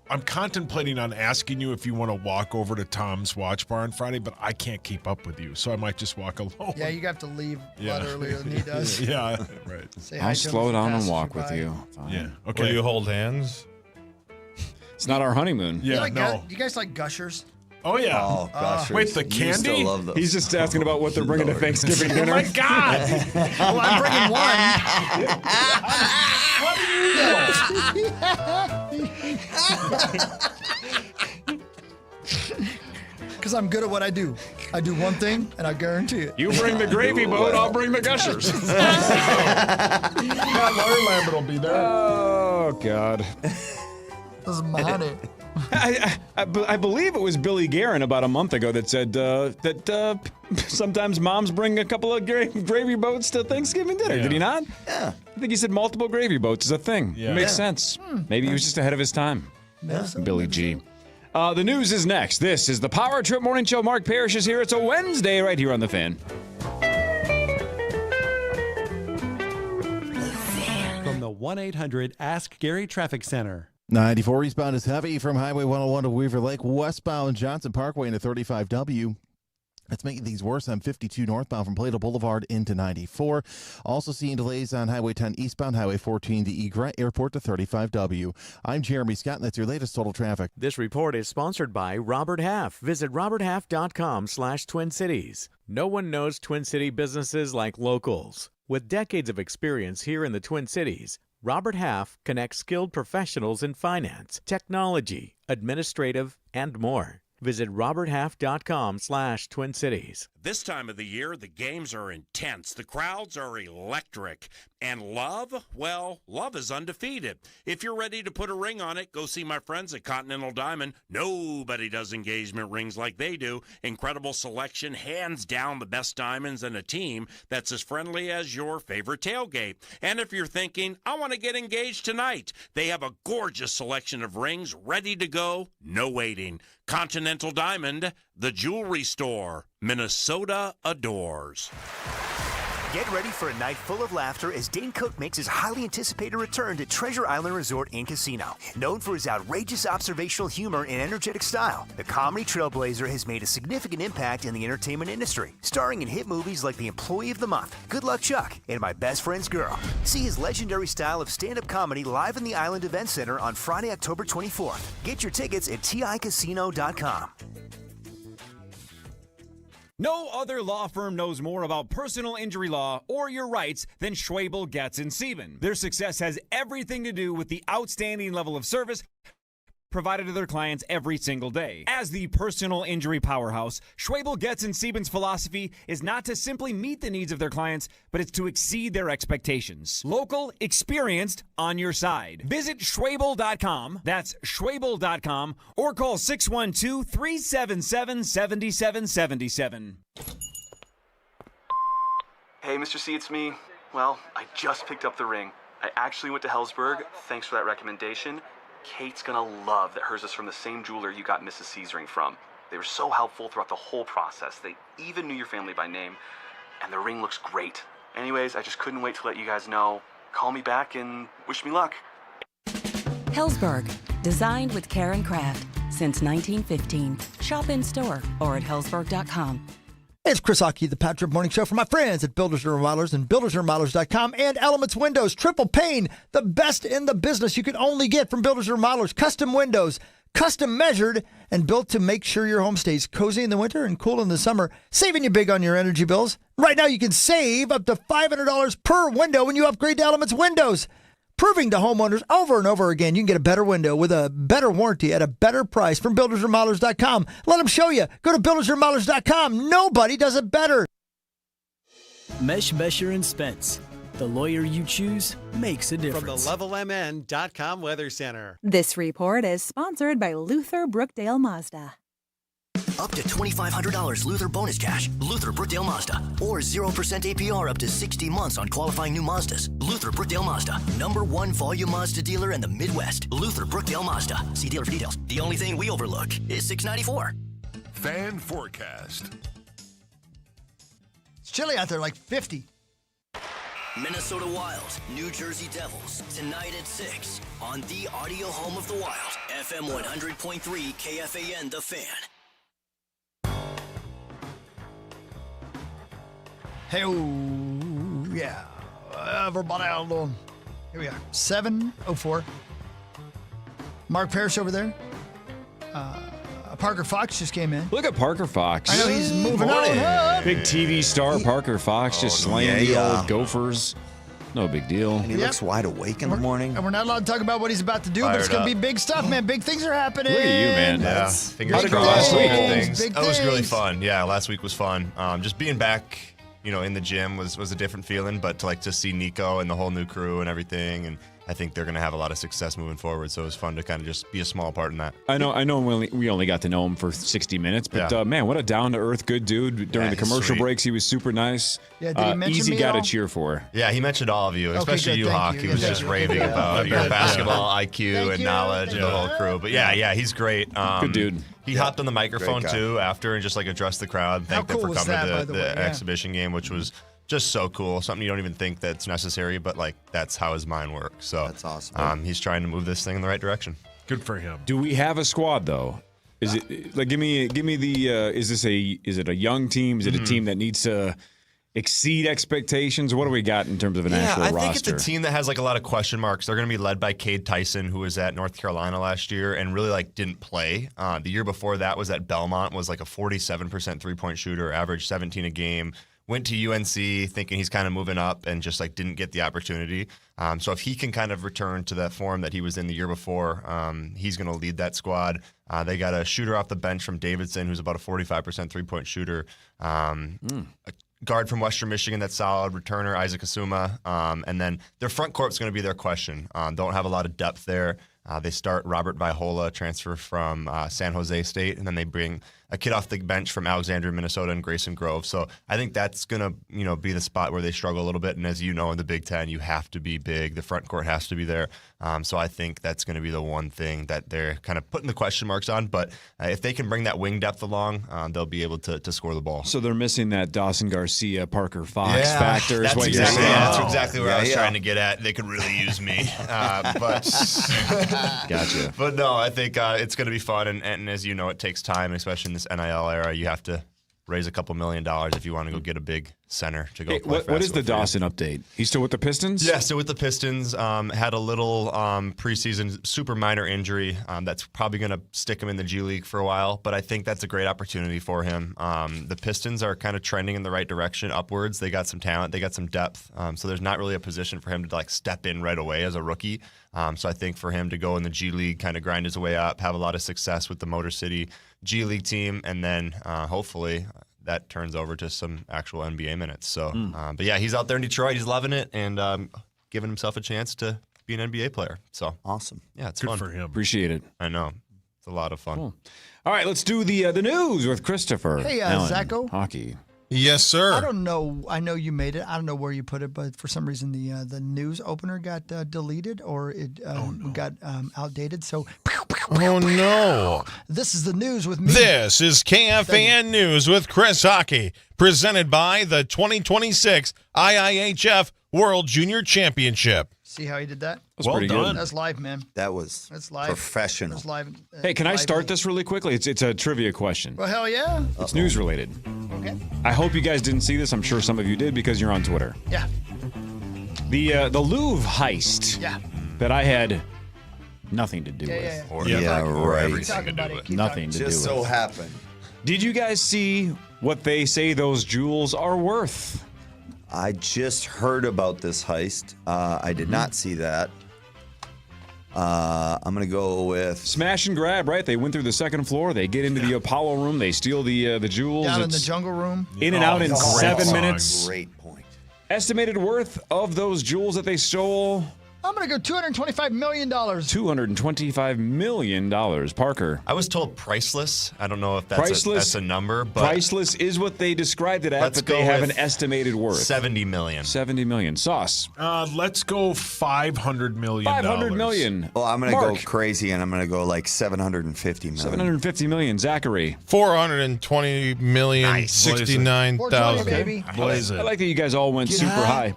I'm contemplating on asking you if you want to walk over to Tom's Watch Bar on Friday, but I can't keep up with you, so I might just walk alone. Yeah, you have to leave a lot earlier than he does. Yeah, right. I'll slow down and walk with you. Fine. Yeah. Okay. Will you hold hands? It's not our honeymoon. Yeah, you guys like Gushers? Oh, yeah. Oh, gosh. Wait, the candy? Still love those. He's just asking about what they're bringing to Thanksgiving dinner. Oh, my God. Well, I'm bringing one. What do you know? Because I'm good at what I do. I do one thing, and I guarantee it. You bring the gravy boat, I'll bring the Gushers. Lawyer Lambert will be there. Oh, God. This is my honey. I believe it was Billy Guerin about a month ago that said that sometimes moms bring a couple of gravy boats to Thanksgiving dinner. Did he not? Yeah. I think he said multiple gravy boats is a thing. Yeah. It makes sense. Maybe he was just ahead of his time. Billy G. The news is next. This is the Power Trip Morning Show. Mark Parrish is here. It's a Wednesday right here on The Fan. From the 1-800-ASK-GARY Traffic Center. 94 eastbound is heavy from Highway 101 to Weaver Lake. Westbound Johnson Parkway into 35W. That's making things worse on 52 northbound from Plato Boulevard into 94. Also seeing delays on Highway 10 eastbound, Highway 14 to Egret Airport to 35W. I'm Jeremy Scott, and that's your latest total traffic. This report is sponsored by Robert Half. Visit roberthalf.com/Twin Cities. No one knows Twin City businesses like locals. With decades of experience here in the Twin Cities, Robert Half connects skilled professionals in finance, technology, administrative, and more. Visit roberthalf.com/Twin Cities. This time of the year, the games are intense, the crowds are electric, and love? Well, love is undefeated. If you're ready to put a ring on it, go see my friends at Continental Diamond. Nobody does engagement rings like they do. Incredible selection, hands down the best diamonds, and a team that's as friendly as your favorite tailgate. And if you're thinking, I want to get engaged tonight, they have a gorgeous selection of rings ready to go, no waiting. Continental Diamond, the jewelry store. Minnesota adores. Get ready for a night full of laughter as Dane Cook makes his highly anticipated return to Treasure Island Resort and Casino. Known for his outrageous observational humor and energetic style, the comedy trailblazer has made a significant impact in the entertainment industry, starring in hit movies like The Employee of the Month, Good Luck Chuck, and My Best Friend's Girl. See his legendary style of stand-up comedy live in the Island Event Center on Friday, October 24th. Get your tickets at ticasino.com. No other law firm knows more about personal injury law or your rights than Schwabel, Getz, and Sieben. Their success has everything to do with the outstanding level of service provided to their clients every single day. As the personal injury powerhouse, Schwabel, Getz, and Sieben's philosophy is not to simply meet the needs of their clients, but it's to exceed their expectations. Local, experienced, on your side. Visit Schwabel.com, that's Schwabel.com, or call 612-377-7777. Hey, Mr. C, it's me. Well, I just picked up the ring. I actually went to Hellsberg. Thanks for that recommendation. Kate's gonna love that hers is from the same jeweler you got Mrs. C's ring from. They were so helpful throughout the whole process. They even knew your family by name, and the ring looks great. Anyways, I just couldn't wait to let you guys know. Call me back and wish me luck. Hellsberg, designed with care and craft since 1915. Shop in store or at hellsberg.com. It's Chris Hockey, the Power Trip Morning Show for my friends at Builders and Remodelers and BuildersandRemodelers.com and Elements Windows. Triple pane, the best in the business you can only get from Builders and Remodelers. Custom windows, custom measured and built to make sure your home stays cozy in the winter and cool in the summer, saving you big on your energy bills. Right now you can save up to $500 per window when you upgrade to Elements Windows. Proving to homeowners over and over again you can get a better window with a better warranty at a better price from BuildersRemodelers.com. Let them show you. Go to BuildersRemodelers.com. Nobody does it better. Mesh Mesher and Spence. The lawyer you choose makes a difference. From the LevelMN.com Weather Center. This report is sponsored by Luther Brookdale Mazda. Up to $2,500 Luther bonus cash. Luther Brookdale Mazda. Or 0% APR up to 60 months on qualifying new Mazdas. Luther Brookdale Mazda. #1 volume Mazda dealer in the Midwest. Luther Brookdale Mazda. See dealer for details. The only thing we overlook is $694. Fan forecast. It's chilly out there, like 50. Minnesota Wild, New Jersey Devils, tonight at 6 on the audio home of the Wild, FM 100.3 KFAN, The Fan. Hey, yeah. Everybody out there. Here we are. 7:04. Mark Parrish over there. Parker Fox just came in. Look at Parker Fox. I know he's moving on. Big TV star Parker Fox just slaying the old Gophers. No big deal. And he looks wide awake in the morning. And we're not allowed to talk about what he's about to do, but it's going to be big stuff, man. Big things are happening. Look at you, man. Yeah, fingers crossed. That was really fun. Yeah, last week was fun. Just being back, in the gym was a different feeling, but to see Nico and the whole new crew and everything, and I think they're going to have a lot of success moving forward. So it was fun to kind of just be a small part in that. I know. We only got to know him for 60 minutes, but man, what a down to earth, good dude. During the commercial breaks, he was super nice. Yeah, did he mention easy me guy at all? to cheer for. Yeah, he mentioned all of you, especially you, Hawk. He was just raving about your basketball IQ and knowledge and the whole crew. But yeah, he's great. Good dude. He hopped on the microphone too after and just addressed the crowd. Thanked them for coming to the exhibition game, which was just so cool. Something you don't even think that's necessary, but that's how his mind works. So that's awesome. He's trying to move this thing in the right direction. Good for him. Do we have a squad though? Is it give me the is it a young team? Is it a team that needs to exceed expectations? What do we got in terms of an actual roster? I think it's a team that has a lot of question marks. They're going to be led by Cade Tyson, who was at North Carolina last year and really didn't play. The year before that was at Belmont, was a 47% 3-point shooter, averaged 17 a game. Went to UNC thinking he's kind of moving up and just didn't get the opportunity. So if he can kind of return to that form that he was in the year before, he's going to lead that squad. They got a shooter off the bench from Davidson, who's about a 45% 3-point shooter. A guard from Western Michigan that's solid, returner Isaac Asuma. And then their front court's going to be their question. Don't have a lot of depth there. They start Robert Vaihola, transfer from San Jose State, and then they bring a kid off the bench from Alexandria, Minnesota, and Grayson Grove. So I think that's going to be the spot where they struggle a little bit. And as you know, in the Big Ten, you have to be big. The front court has to be there. So I think that's going to be the one thing that they're kind of putting the question marks on. But if they can bring that wing depth along, they'll be able to score the ball. So they're missing that Dawson Garcia, Parker Fox factor. That's exactly where I was trying to get at. They could really use me. But gotcha. But no, I think it's going to be fun. And as you know, it takes time, especially in this NIL era. You have to raise a couple $1 million if you want to go get a big center to go play what is the Dawson update? He's still with the Pistons? Yeah, still with the Pistons. Had a little preseason super minor injury that's probably going to stick him in the G League for a while, but I think that's a great opportunity for him. The Pistons are kind of trending in the right direction, upwards. They got some talent. They got some depth. So there's not really a position for him to step in right away as a rookie. So I think for him to go in the G League, kind of grind his way up, have a lot of success with the Motor City G League team, and then hopefully that turns over to some actual NBA minutes. So, but yeah, he's out there in Detroit. He's loving it and giving himself a chance to be an NBA player. So awesome. Yeah, it's good fun for him. Appreciate it. I know. It's a lot of fun. Cool. All right, let's do the news with Christopher. Hey, Allen, Zacho. Hockey. Yes, sir. I don't know. I know you made it. I don't know where you put it, but for some reason the news opener got deleted or it got outdated. So, oh no! This is the news with me. This is KFAN News with Chris Hockey, presented by the 2026 IIHF World Junior Championship. See how he did that? That's pretty good. That's live, man. That's live. Professional. That's live. Hey, can I start this really quickly? It's a trivia question. Well, hell yeah. It's news related. Okay. I hope you guys didn't see this. I'm sure some of you did because you're on Twitter. Yeah. The Louvre heist. Yeah. That I had nothing to do with. Or right. everything to do with. Nothing to do with. Just so happened. Did you guys see what they say those jewels are worth? I just heard about this heist. I did not see that. I'm going to go with... Smash and grab, right? They went through the second floor. They get into the Apollo room. They steal the jewels. Down in the jungle room. In and out in 7 minutes. Great point. Estimated worth of those jewels that they stole, I'm going to go $225 million. $225 million, Parker. I was told priceless. I don't know if that's a number, but priceless is what they described it as, but they have an estimated worth. $70 million. $70 million. Sauce. Let's go $500 million. $500 million. Well, I'm going to go crazy, and I'm going to go like $750 million. $750 million. Zachary. $420 million. Nice. 69,000. Baby. Blaze it. I like that you guys all went super high.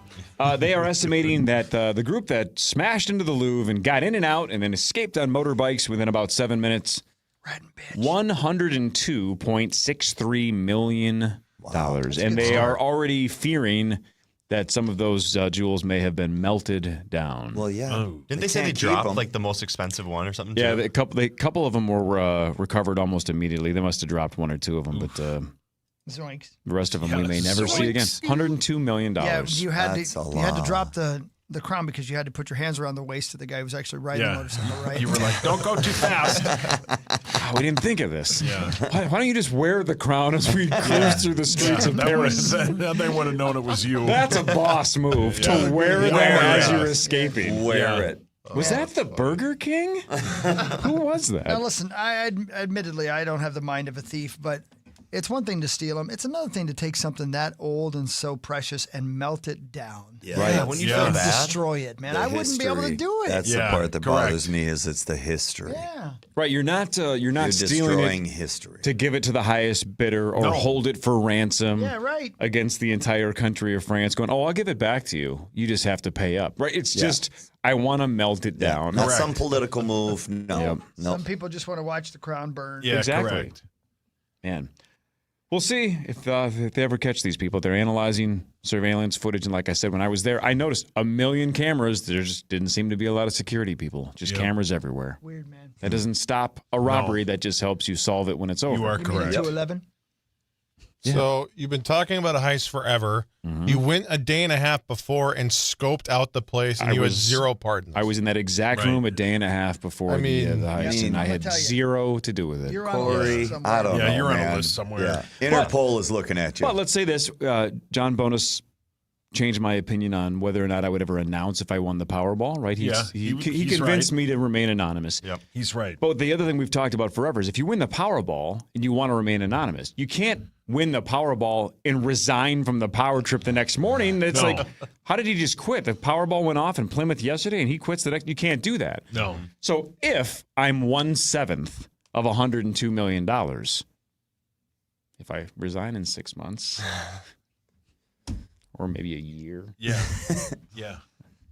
They are estimating that the group that smashed into the Louvre and got in and out and then escaped on motorbikes within about 7 minutes, $102.63 million. And they are already fearing that some of those jewels may have been melted down. Well, yeah. Didn't they say they dropped like the most expensive one or something? Yeah, too? a couple of them were recovered almost immediately. They must have dropped one or two of them, but Zoinks. the rest of them we may never see again. $102 million. Yeah, you had to drop the crown because you had to put your hands around the waist of the guy who was actually riding the motorcycle, right? You were like, don't go too fast. We didn't think of this. Yeah. Why don't you just wear the crown as we cruise through the streets of Paris? Then they would have known it was you. That's a boss move, to wear them as you're escaping. Wear it. Was that the Burger King? Who was that? Now, listen, admittedly, I don't have the mind of a thief, but it's one thing to steal them. It's another thing to take something that old and so precious and melt it down. Yeah. Right. When you feel bad. Destroy it, man. I wouldn't be able to do it. That's the part that bothers me is it's the history. Yeah. Right, you're not stealing destroying it history to give it to the highest bidder or hold it for ransom. Yeah, right. Against the entire country of France, going, I'll give it back to you. You just have to pay up. Right? It's just I want to melt it down. Not some political move. No. Some people just want to watch the crown burn. Yeah, exactly. Correct. Man. We'll see if they ever catch these people. They're analyzing surveillance footage, and like I said, when I was there, I noticed 1 million cameras. There just didn't seem to be a lot of security people. Just cameras everywhere. Weird, man. That doesn't stop a robbery. That just helps you solve it when it's over. You are correct. 211. So you've been talking about a heist forever. Mm-hmm. You went a day and a half before and scoped out the place, and you had zero pardons. I was in that exact room a day and a half before the heist, and I had zero to do with it. You're Corey, I don't know. You're man. on a list somewhere. Yeah. Interpol is looking at you. Well, let's say this. John Bonus changed my opinion on whether or not I would ever announce if I won the Powerball, right? He convinced me to remain anonymous. Yep, he's right. But the other thing we've talked about forever is if you win the Powerball and you want to remain anonymous, you can't win the Powerball and resign from the power trip the next morning. It's like, how did he just quit? The Powerball went off in Plymouth yesterday and he quits the next. You can't do that. No. So if I'm 1/7 of $102 million, if I resign in 6 months, or maybe a year. Yeah. Yeah.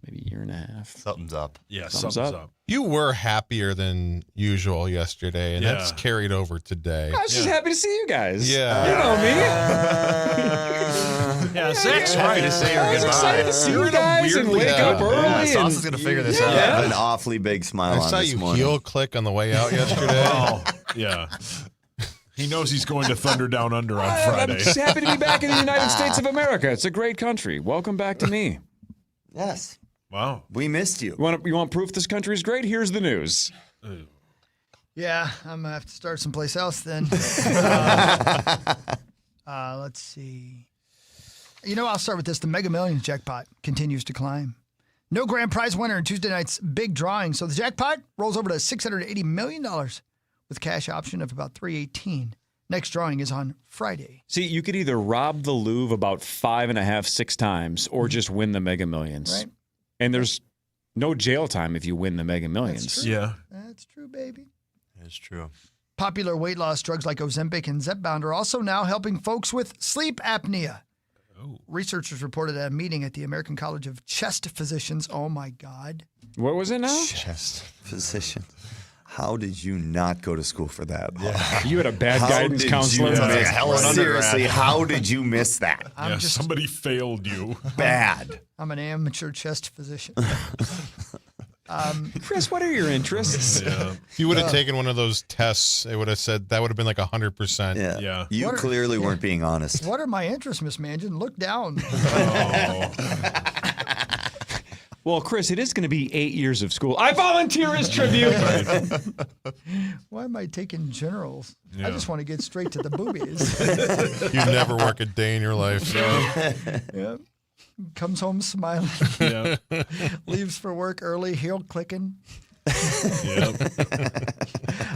Maybe a year and a half. Something's up. Yeah, Something's something's up. up. You were happier than usual yesterday, and that's carried over today. I was just happy to see you guys. Yeah. You know me. Yeah, Zach's right to say I was excited to see you guys and wake up early. Sauce is going to figure this I out. have an awfully big smile I on saw this you morning. heel click on the way out yesterday. Oh, yeah. He knows he's going to Thunder Down Under on Friday. I'm just happy to be back in the United States of America. It's a great country. Welcome back to me. Yes. Wow. We missed you. You want proof this country is great? Here's the news. Yeah, I'm going to have to start someplace else then. Let's see. I'll start with this. The Mega Millions jackpot continues to climb. No grand prize winner in Tuesday night's big drawing. So the jackpot rolls over to $680 million with cash option of about $318. Next drawing is on Friday. See, you could either rob the Louvre about 5.5, 6 times or just win the Mega Millions. Right. And there's no jail time if you win the Mega Millions. That's true. Yeah. That's true, baby. It's true. Popular weight loss drugs like Ozempic and Zepbound are also now helping folks with sleep apnea. Oh. Researchers reported at a meeting at the American College of Chest Physicians. Oh, my God. What was it now? Chest physician. How did you not go to school for that? Yeah. You had a bad guidance counselor. Seriously, how did you miss that? Somebody failed you. Bad. I'm an amateur chest physician. Chris, what are your interests? If you would have taken one of those tests, it would have said that would have been like 100%. Yeah. You clearly weren't being honest. What are my interests, Miss Mangan? Look down. Well, Chris, it is going to be 8 years of school. I volunteer as tribute. Why am I taking generals? Yeah. I just want to get straight to the boobies. You never work a day in your life. Yep. Comes home smiling. Yeah. Leaves for work early, heel clicking.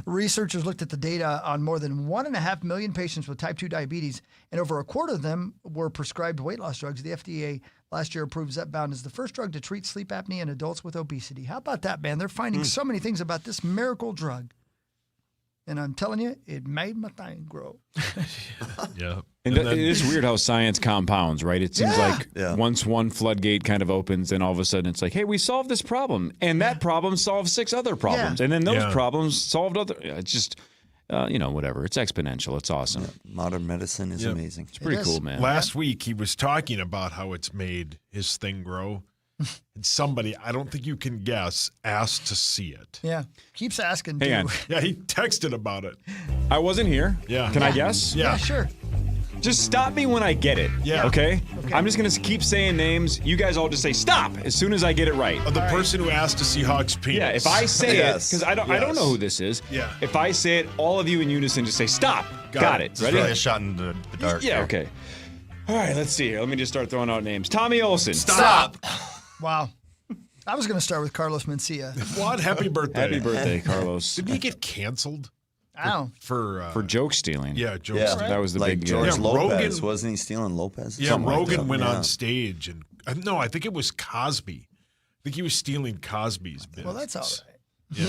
Researchers looked at the data on more than 1.5 million patients with type 2 diabetes, and over a quarter of them were prescribed weight loss drugs. The FDA last year approved Zepbound as the first drug to treat sleep apnea in adults with obesity. How about that, man? They're finding so many things about this miracle drug. And I'm telling you, it made my thing grow. Yeah. And it is weird how science compounds, right? It seems like Yeah. once one floodgate kind of opens, then all of a sudden it's like, hey, we solved this problem. And that problem solved 6 other problems. Yeah. And then those Yeah. problems solved other. It's just, whatever. It's exponential. It's awesome. Modern medicine is Yep. amazing. It's pretty cool, man. Last week, he was talking about how it's made his thing grow. And somebody, I don't think you can guess, asked to see it. Yeah. Keeps asking, Hang too. on. Yeah, he texted about it. I wasn't here. Yeah. Can I guess? Yeah. Yeah, sure. Just stop me when I get it. Yeah. Okay? I'm just going to keep saying names. You guys all just say stop as soon as I get it right. The person who asked to see Hawk's penis. Yeah, if I say it, because I don't know who this is. Yeah. If I say it, all of you in unison just say stop. Got it. It's Ready? really a shot in the dark. Yeah, there. okay. All right, let's see here. Let me just start throwing out names. Tommy Olson. Stop. Wow. I was going to start with Carlos Mencia. What? Happy birthday. Happy birthday, Carlos. Did he get canceled? Ow. For joke stealing. Yeah, joke Yeah. stealing. That was the Like big George Yeah, Lopez, Rogan- wasn't he stealing Lopez? Yeah, Something like Rogan that. went Yeah. on stage and no, I think it was Cosby. I think he was stealing Cosby's bits. Well, that's all right. Yeah.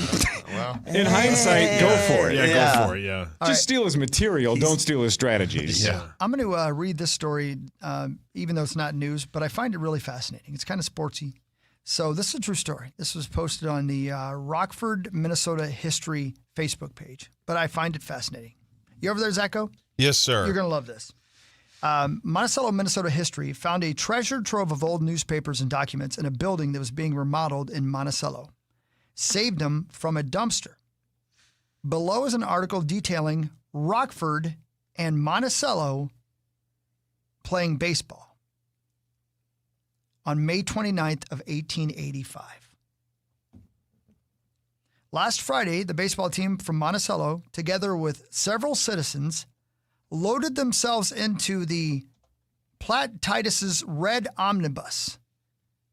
Well, In hindsight, go for it. yeah, go for it. Yeah. Just steal his material. Don't steal his strategies. Yeah. I'm going to read this story, even though it's not news, but I find it really fascinating. It's kind of sportsy. So this is a true story. This was posted on the Rockford, Minnesota History Facebook page, but I find it fascinating. You over there, Zacho? Yes, sir. You're going to love this. Monticello, Minnesota History found a treasure trove of old newspapers and documents in a building that was being remodeled in Monticello. Saved them from a dumpster. Below is an article detailing Rockford and Monticello playing baseball on May 29th of 1885. Last Friday, the baseball team from Monticello, together with several citizens, loaded themselves into the Platt Titus's red omnibus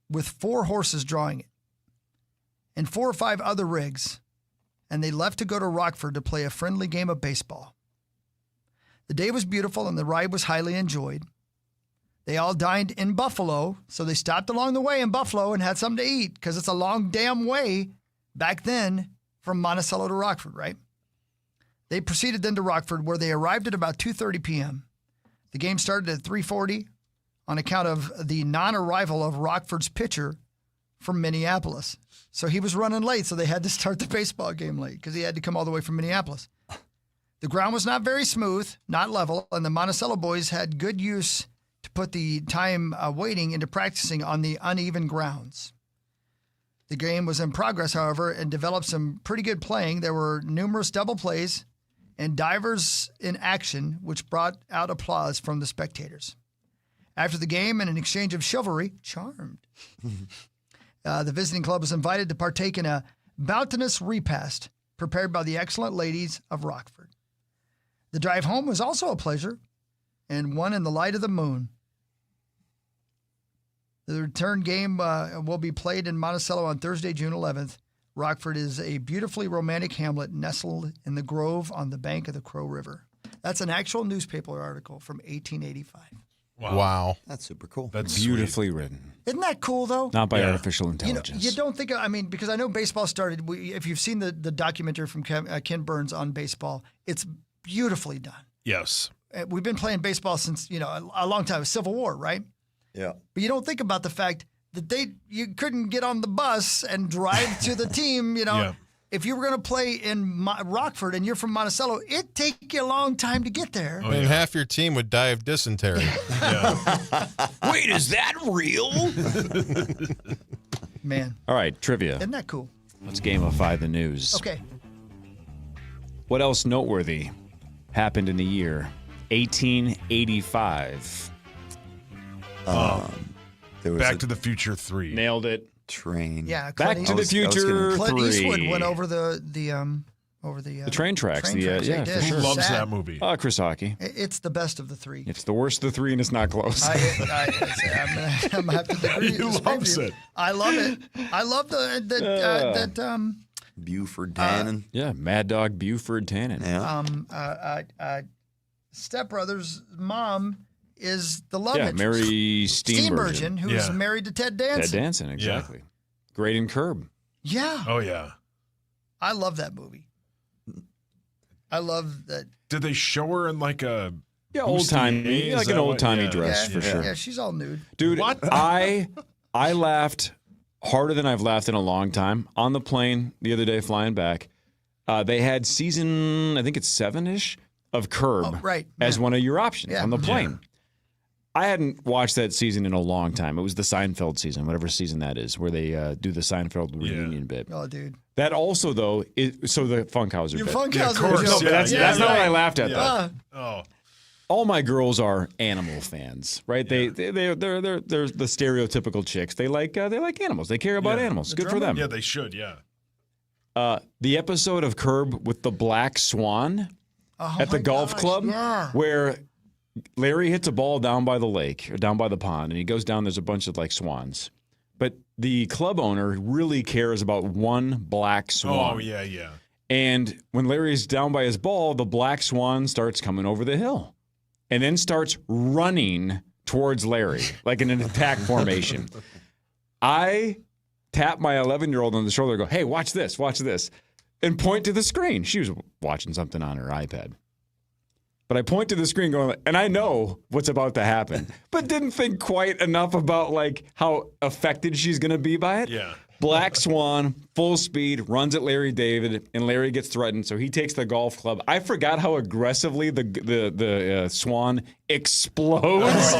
with 4 horses drawing it and 4 or 5 other rigs, and they left to go to Rockford to play a friendly game of baseball. The day was beautiful and the ride was highly enjoyed. They all dined in Buffalo, so they stopped along the way in Buffalo and had something to eat because it's a long damn way back then from Monticello to Rockford, right? They proceeded then to Rockford, where they arrived at about 2:30 p.m. The game started at 3:40 on account of the non-arrival of Rockford's pitcher from Minneapolis. So he was running late, so they had to start the baseball game late because he had to come all the way from Minneapolis. The ground was not very smooth, not level, and the Monticello boys had good use to put the time waiting into practicing on the uneven grounds. The game was in progress, however, and developed some pretty good playing. There were numerous double plays and divers in action, which brought out applause from the spectators. After the game, in an exchange of chivalry, charmed, the visiting club was invited to partake in a bounteous repast prepared by the excellent ladies of Rockford. The drive home was also a pleasure, and one in the light of the moon. The return game will be played in Monticello on Thursday, June 11th. Rockford is a beautifully romantic hamlet nestled in the grove on the bank of the Crow River. That's an actual newspaper article from 1885. Wow. That's super cool. That's beautifully written. Isn't that cool, though? Not by artificial You intelligence. don't think, because I know baseball started, if you've seen the documentary from Ken Burns on baseball, it's beautifully done. Yes. We've been playing baseball since, a long time, Civil War, right? Yeah. But you don't think about the fact that you couldn't get on the bus and drive to the team, Yeah. If you were going to play in Rockford and you're from Monticello, it'd take you a long time to get there. I mean, half your team would die of dysentery. Wait, is that real? Man. All right, trivia. Isn't that cool? Let's gamify the news. Okay. What else noteworthy happened in the year 1885? There was Back a to the Future 3. Nailed it. train. Yeah. Back to the Future Clint 3. Eastwood went over over the train tracks. Train tracks. Yeah, They for did. sure. Loves Sad. that movie. Chris Hockey. It's the best of the three. It's the worst of the three, and it's not close. I'm gonna have to agree. He loves it. I love it. I love that. Buford Tannen. Yeah, Mad Dog Buford Tannen. Yeah. Step Brothers' mom is the love interest. Mary Steenburgen, who is married to Ted Danson. Ted Danson, exactly. Great in Curb. Yeah. Oh, yeah. I love that movie. I love that. Did they show her in like a old-timey, like an old-timey dress, for sure. Yeah, she's all nude. Dude, what? I laughed harder than I've laughed in a long time. On the plane the other day flying back, they had season, I think it's 7-ish, of Curb as one of your options on the plane. I hadn't watched that season in a long time. It was the Seinfeld season, whatever season that is, where they do the Seinfeld reunion bit. Oh, dude. That also, though, so the Funkhauser bit. Funkhauser of course. No, but that's not what I laughed at, Yeah. though. All my girls are animal fans, right? They're the stereotypical chicks. They like animals. They care about animals. Good for them. Yeah, they should. Yeah. The episode of Curb with the black swan at the golf club, where Larry hits a ball down by the lake or down by the pond, and he goes down. There's a bunch of like swans, but the club owner really cares about one black swan. Oh yeah, yeah. And when Larry's down by his ball, the black swan starts coming over the hill and then starts running towards Larry like in an attack formation. I tap my 11-year-old on the shoulder and go, "Hey, watch this, and point to the screen. She was watching something on her iPad. But I point to the screen going, and I know what's about to happen, but didn't think quite enough about like how affected she's going to be by it. Yeah. Black swan, full speed, runs at Larry David, and Larry gets threatened, so he takes the golf club. I forgot how aggressively the swan explodes.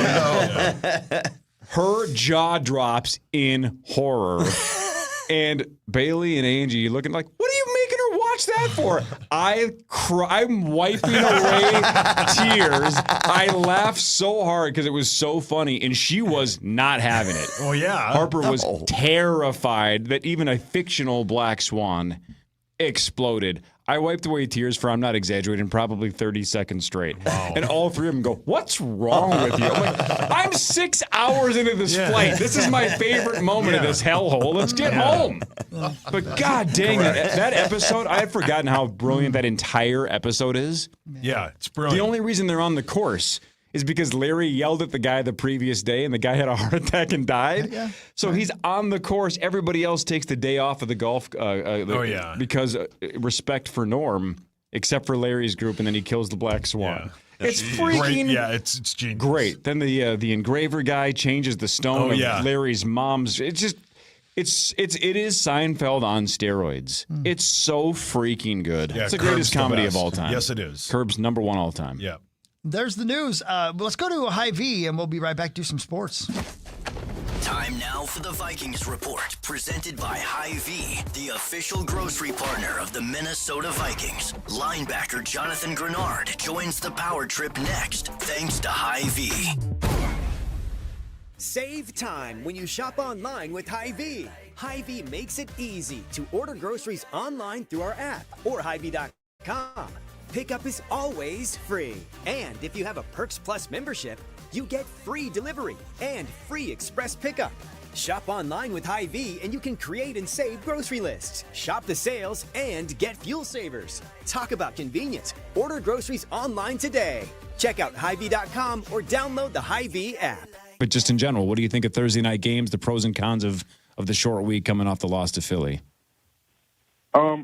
Her jaw drops in horror. And Bailey and Angie looking like, what are you making her watch that for? I'm wiping away tears. I laughed so hard because it was so funny, and she was not having it. Oh, yeah. Harper was terrified that even a fictional black swan exploded. I wiped away tears for, I'm not exaggerating, probably 30 seconds straight. Wow. And all three of them go, what's wrong with you? I'm like, I'm 6 hours into this flight. This is my favorite moment of this hellhole. Let's get home. But God dang, that episode, I had forgotten how brilliant that entire episode is. Yeah, it's brilliant. The only reason they're on the course is because Larry yelled at the guy the previous day, and the guy had a heart attack and died. Yeah. So he's on the course. Everybody else takes the day off of the golf because respect for Norm, except for Larry's group, and then he kills the black swan. Yeah. It's freaking great. Yeah, it's genius. Great. Then the engraver guy changes the stone of Larry's mom's. It's just it is Seinfeld on steroids. It's so freaking good. Yeah, it's the greatest comedy of all time. Yes, it is. Curb's #1 all time. Yeah. There's the news. Let's go to Hy-Vee, and we'll be right back. Do some sports. Time now for the Vikings Report, presented by Hy-Vee, the official grocery partner of the Minnesota Vikings. Linebacker Jonathan Grenard joins the power trip next, thanks to Hy-Vee. Save time when you shop online with Hy-Vee. Hy-Vee makes it easy to order groceries online through our app or Hy-Vee.com. Pickup is always free. And if you have a Perks Plus membership, you get free delivery and free express pickup. Shop online with Hy-Vee and you can create and save grocery lists, shop the sales, and get fuel savers. Talk about convenience. Order groceries online today. Check out Hy-Vee.com or download the Hy-Vee app. But just in general, what do you think of Thursday night games, the pros and cons of the short week coming off the loss to Philly?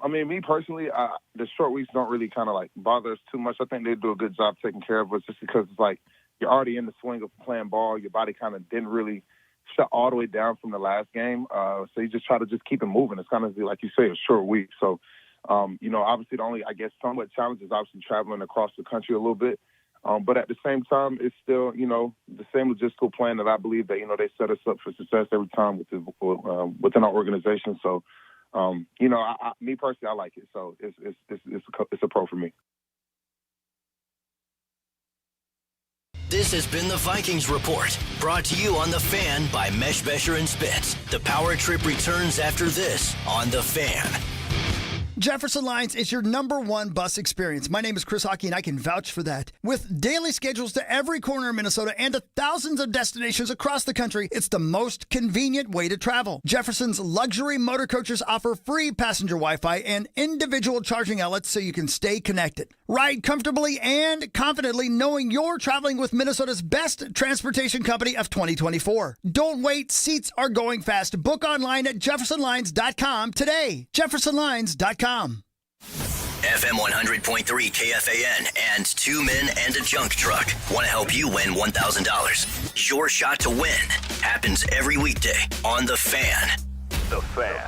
I mean, me personally, the short weeks don't really kind of like bother us too much. I think they do a good job taking care of us just because it's like you're already in the swing of playing ball. Your body kind of didn't really shut all the way down from the last game. So you just try to just keep it moving. It's kind of like you say, a short week. So, obviously the only, I guess, somewhat challenge is obviously traveling across the country a little bit. But at the same time, it's still, the same logistical plan that I believe that, they set us up for success every time within our organization. So, me personally, I like it. So it's a pro for me. This has been the Vikings Report, brought to you on The Fan by Mesh Besher and Spitz. The power trip returns after this on The Fan. Jefferson Lines is your #1 bus experience. My name is Chris Hockey, and I can vouch for that. With daily schedules to every corner of Minnesota and to thousands of destinations across the country, it's the most convenient way to travel. Jefferson's luxury motor coaches offer free passenger Wi-Fi and individual charging outlets so you can stay connected. Ride comfortably and confidently knowing you're traveling with Minnesota's best transportation company of 2024. Don't wait. Seats are going fast. Book online at jeffersonlines.com today. jeffersonlines.com. FM 100.3 KFAN and 2 Men and a Junk Truck want to help you win $1,000. Your shot to win happens every weekday on The Fan. The Fan.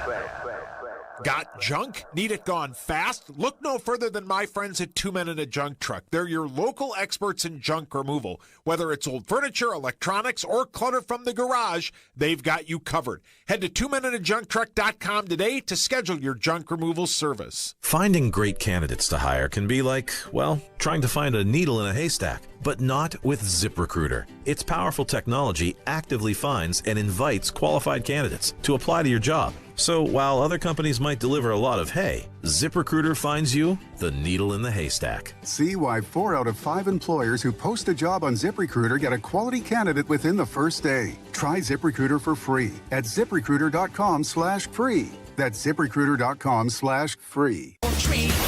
Got junk? Need it gone fast? Look no further than my friends at 2 Men and a Junk Truck. They're your local experts in junk removal. Whether it's old furniture, electronics, or clutter from the garage, they've got you covered. Head to 2menandajuncktruck.com today to schedule your junk removal service. Finding great candidates to hire can be like, well, trying to find a needle in a haystack. But not with ZipRecruiter. Its powerful technology actively finds and invites qualified candidates to apply to your job. So while other companies might deliver a lot of hay, ZipRecruiter finds you the needle in the haystack. See why 4 out of 5 employers who post a job on ZipRecruiter get a quality candidate within the first day. Try ZipRecruiter for free at ZipRecruiter.com/free. That's ZipRecruiter.com/free.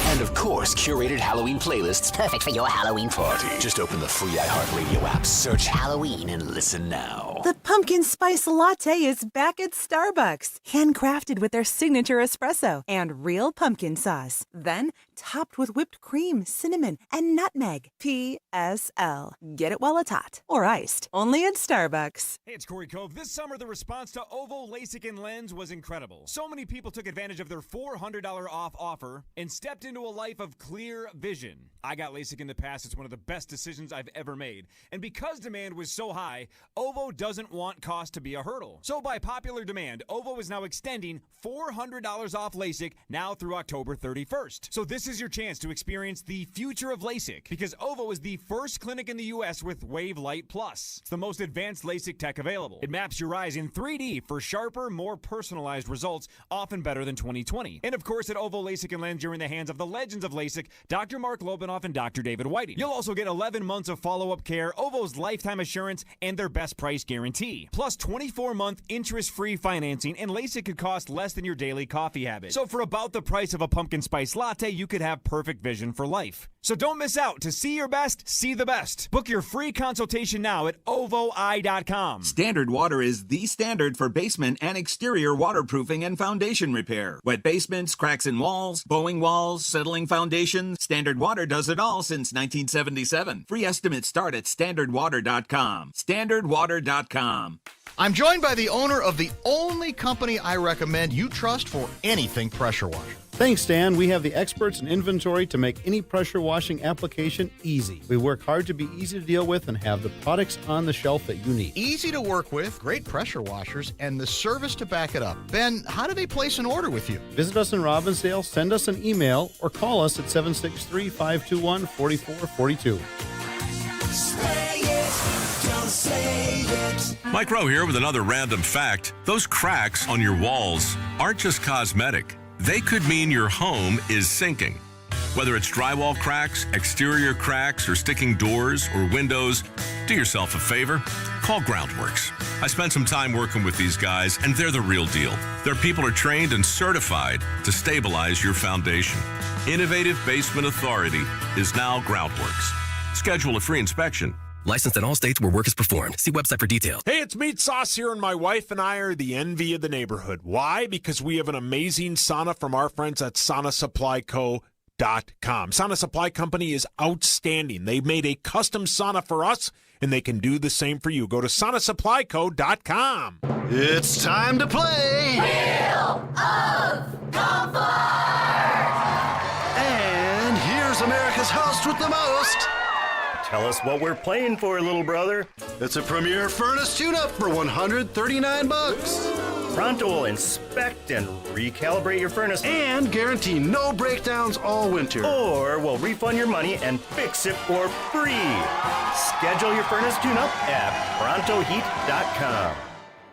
And of course, curated Halloween playlists perfect for your Halloween party. Just open the free iHeartRadio app, search Halloween, and listen now. The pumpkin spice latte is back at Starbucks. Handcrafted with their signature espresso and real pumpkin sauce. Then topped with whipped cream, cinnamon, and nutmeg. PSL. Get it while it's hot or iced. Only at Starbucks. Hey, it's Corey Cove. This summer, the response to Ovo LASIK and Lens was incredible. So many people took advantage of their $400 off offer and stepped into a life of clear vision. I got LASIK in the past. It's one of the best decisions I've ever made. And because demand was so high, Ovo doesn't want cost to be a hurdle. So by popular demand, Ovo is now extending $400 off LASIK now through October 31st. So this is your chance to experience the future of LASIK because Ovo is the first clinic in the U.S. with Wave Light Plus. It's the most advanced LASIK tech available. It maps your eyes in 3D for sharper, more personalized results, often better than 20/20. And of course, at Ovo LASIK and Lens, you're in the hands of the legends of LASIK, Dr. Mark Lobanoff and Dr. David Whiting. You'll also get 11 months of follow-up care, Ovo's lifetime assurance, and their best price guarantee. Plus 24-month interest-free financing, and LASIK could cost less than your daily coffee habit. So for about the price of a pumpkin spice latte, you could have perfect vision for life. So don't miss out. To see your best, see the best. Book your free consultation now at ovoi.com. Standard Water is the standard for basement and exterior waterproofing and foundation repair. Wet basements, cracks in walls, bowing walls, settling foundations. Standard Water does it all since 1977. Free estimates start at standardwater.com. Standardwater.com. I'm joined by the owner of the only company I recommend you trust for anything pressure washer. Thanks, Dan. We have the experts in inventory to make any pressure washing application easy. We work hard to be easy to deal with and have the products on the shelf that you need. Easy to work with, great pressure washers, and the service to back it up. Ben, how do they place an order with you? Visit us in Robbinsdale, send us an email, or call us at 763-521-4442. Say it, don't say it. Mike Rowe here with another random fact. Those cracks on your walls aren't just cosmetic. They could mean your home is sinking. Whether it's drywall cracks, exterior cracks, or sticking doors or windows, do yourself a favor. Call Groundworks. I spent some time working with these guys, and they're the real deal. Their people are trained and certified to stabilize your foundation. Innovative Basement Authority is now Groundworks. Schedule a free inspection. Licensed in all states where work is performed. See website for details. Hey, it's Meat Sauce here, and my wife and I are the envy of the neighborhood. Why? Because we have an amazing sauna from our friends at SaunaSupplyCo.com. Sauna Supply Company is outstanding. They made a custom sauna for us, and they can do the same for you. Go to SaunaSupplyCo.com. It's time to play Wheel of Comfort! And here's America's host with the most. Tell us what we're playing for, little brother. It's a Premier Furnace tune-up for $139. Pronto will inspect and recalibrate your furnace And guarantee no breakdowns all winter. or we'll refund your money and fix it for free. Schedule your furnace tune-up at prontoheat.com.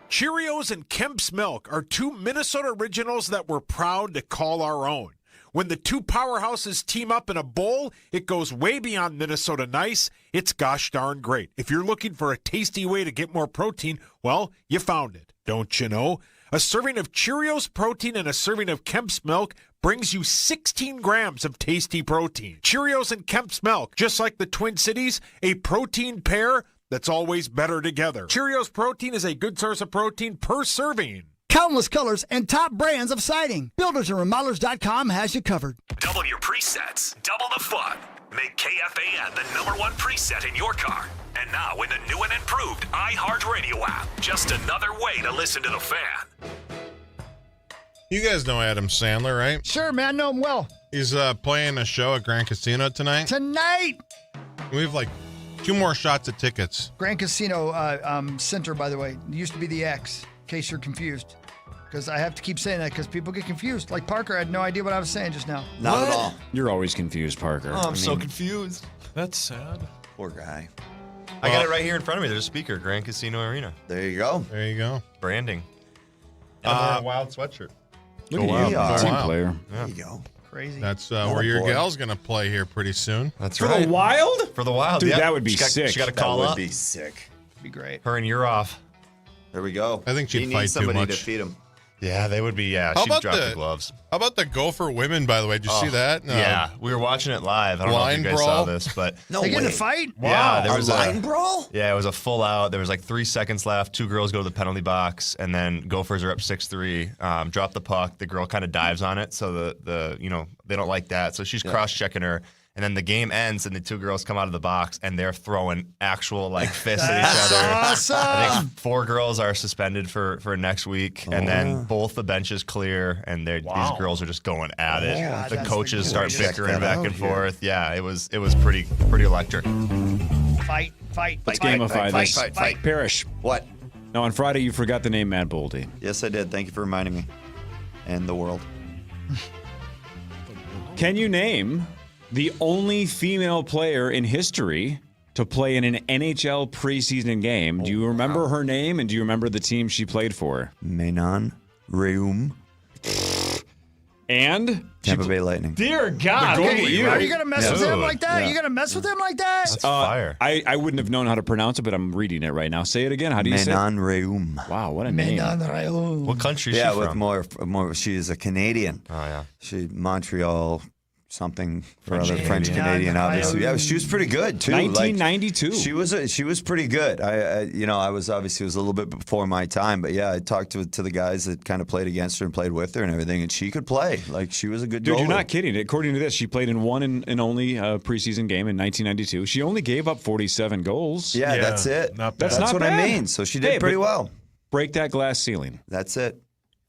Cheerios and Kemp's Milk are two Minnesota originals that we're proud to call our own. When the two powerhouses team up in a bowl, it goes way beyond Minnesota nice. It's gosh darn great. If you're looking for a tasty way to get more protein, well, you found it, don't you know? A serving of Cheerios protein and a serving of Kemp's milk brings you 16 grams of tasty protein. Cheerios and Kemp's milk, just like the Twin Cities, a protein pair that's always better together. Cheerios protein is a good source of protein per serving. Countless colors and top brands of siding. Builders and Remodelers.com has you covered. Double your presets, double the fun. Make KFAN the #1 preset in your car. And now in the new and improved iHeartRadio app. Just another way to listen to the Fan. You guys know Adam Sandler, right? Sure, man. I know him well. He's playing a show at Grand Casino tonight. Tonight. We have like 2 more shots at tickets. Grand Casino Center, by the way. It used to be the X, in case you're confused. Because I have to keep saying that because people get confused. Like Parker had no idea what I was saying just now. Not at all. You're always confused, Parker. Oh, I'm so confused. That's sad. Poor guy. I got it right here in front of me. There's a speaker, Grand Casino Arena. There you go. There you go. Branding. And I'm wearing a Wild sweatshirt. Look at you, team player. There you go. Crazy. That's where your gal's going to play here pretty soon. That's For right. the Wild? For the Wild, Dude, yeah. that would be She sick. She got a That call would up. be sick. Be great. Her and you're off. There we go. I think she'd he fight needs too somebody much. to feed him. Yeah, they would be. Yeah, How she'd about drop the- the gloves. How about the Gopher women, by the way? Did you see that? Yeah, we were watching it live. I don't know if Line you guys brawl? saw this, but No They get in a way. fight? yeah, there was a line brawl? Yeah, it was a full out. There was like 3 seconds left. 2 girls go to the penalty box, and then Gophers are up 6-3. Drop the puck. The girl kind of dives on it, so the they don't like that. So she's cross checking her. And then the game ends, and the 2 girls come out of the box, and they're throwing actual like fists at each other. Awesome. I think 4 girls are suspended for next week, and then both the benches clear, and these girls are just going at it. God, The that's coaches the start greatest. bickering back and forth. Yeah, it was pretty electric. Fight. Let's gamify this. Fight. Parrish. What? Now, on Friday, you forgot the name Matt Boldy. Yes, I did. Thank you for reminding me. And the world. Can you name the only female player in history to play in an NHL preseason game? Do you remember her name, and do you remember the team she played for? Menon Reum. And? Tampa Bay Lightning. Dear God, look at you. Are you going to mess with him like that? Yeah. You going to mess with him like that? That's fire. I wouldn't have known how to pronounce it, but I'm reading it right now. Say it again. How do you say it? Menon Reum. Wow, what a name. What country is Yeah, she with from? more. She is a Canadian. Oh, yeah. She Montreal something or French other French Canadian. Canadian, obviously. Yeah, she was pretty good too. 1992. Like, she was pretty good. I was obviously it was a little bit before my time, but yeah, I talked to the guys that kind of played against her and played with her and everything, and she could play. Like she was a good Dude, goalie. you're not kidding. According to this, she played in one and only preseason game in 1992. She only gave up 47 goals. Yeah, that's it. Not bad. That's not what bad. I mean. So she did Hey, pretty but well. Break that glass ceiling. That's it.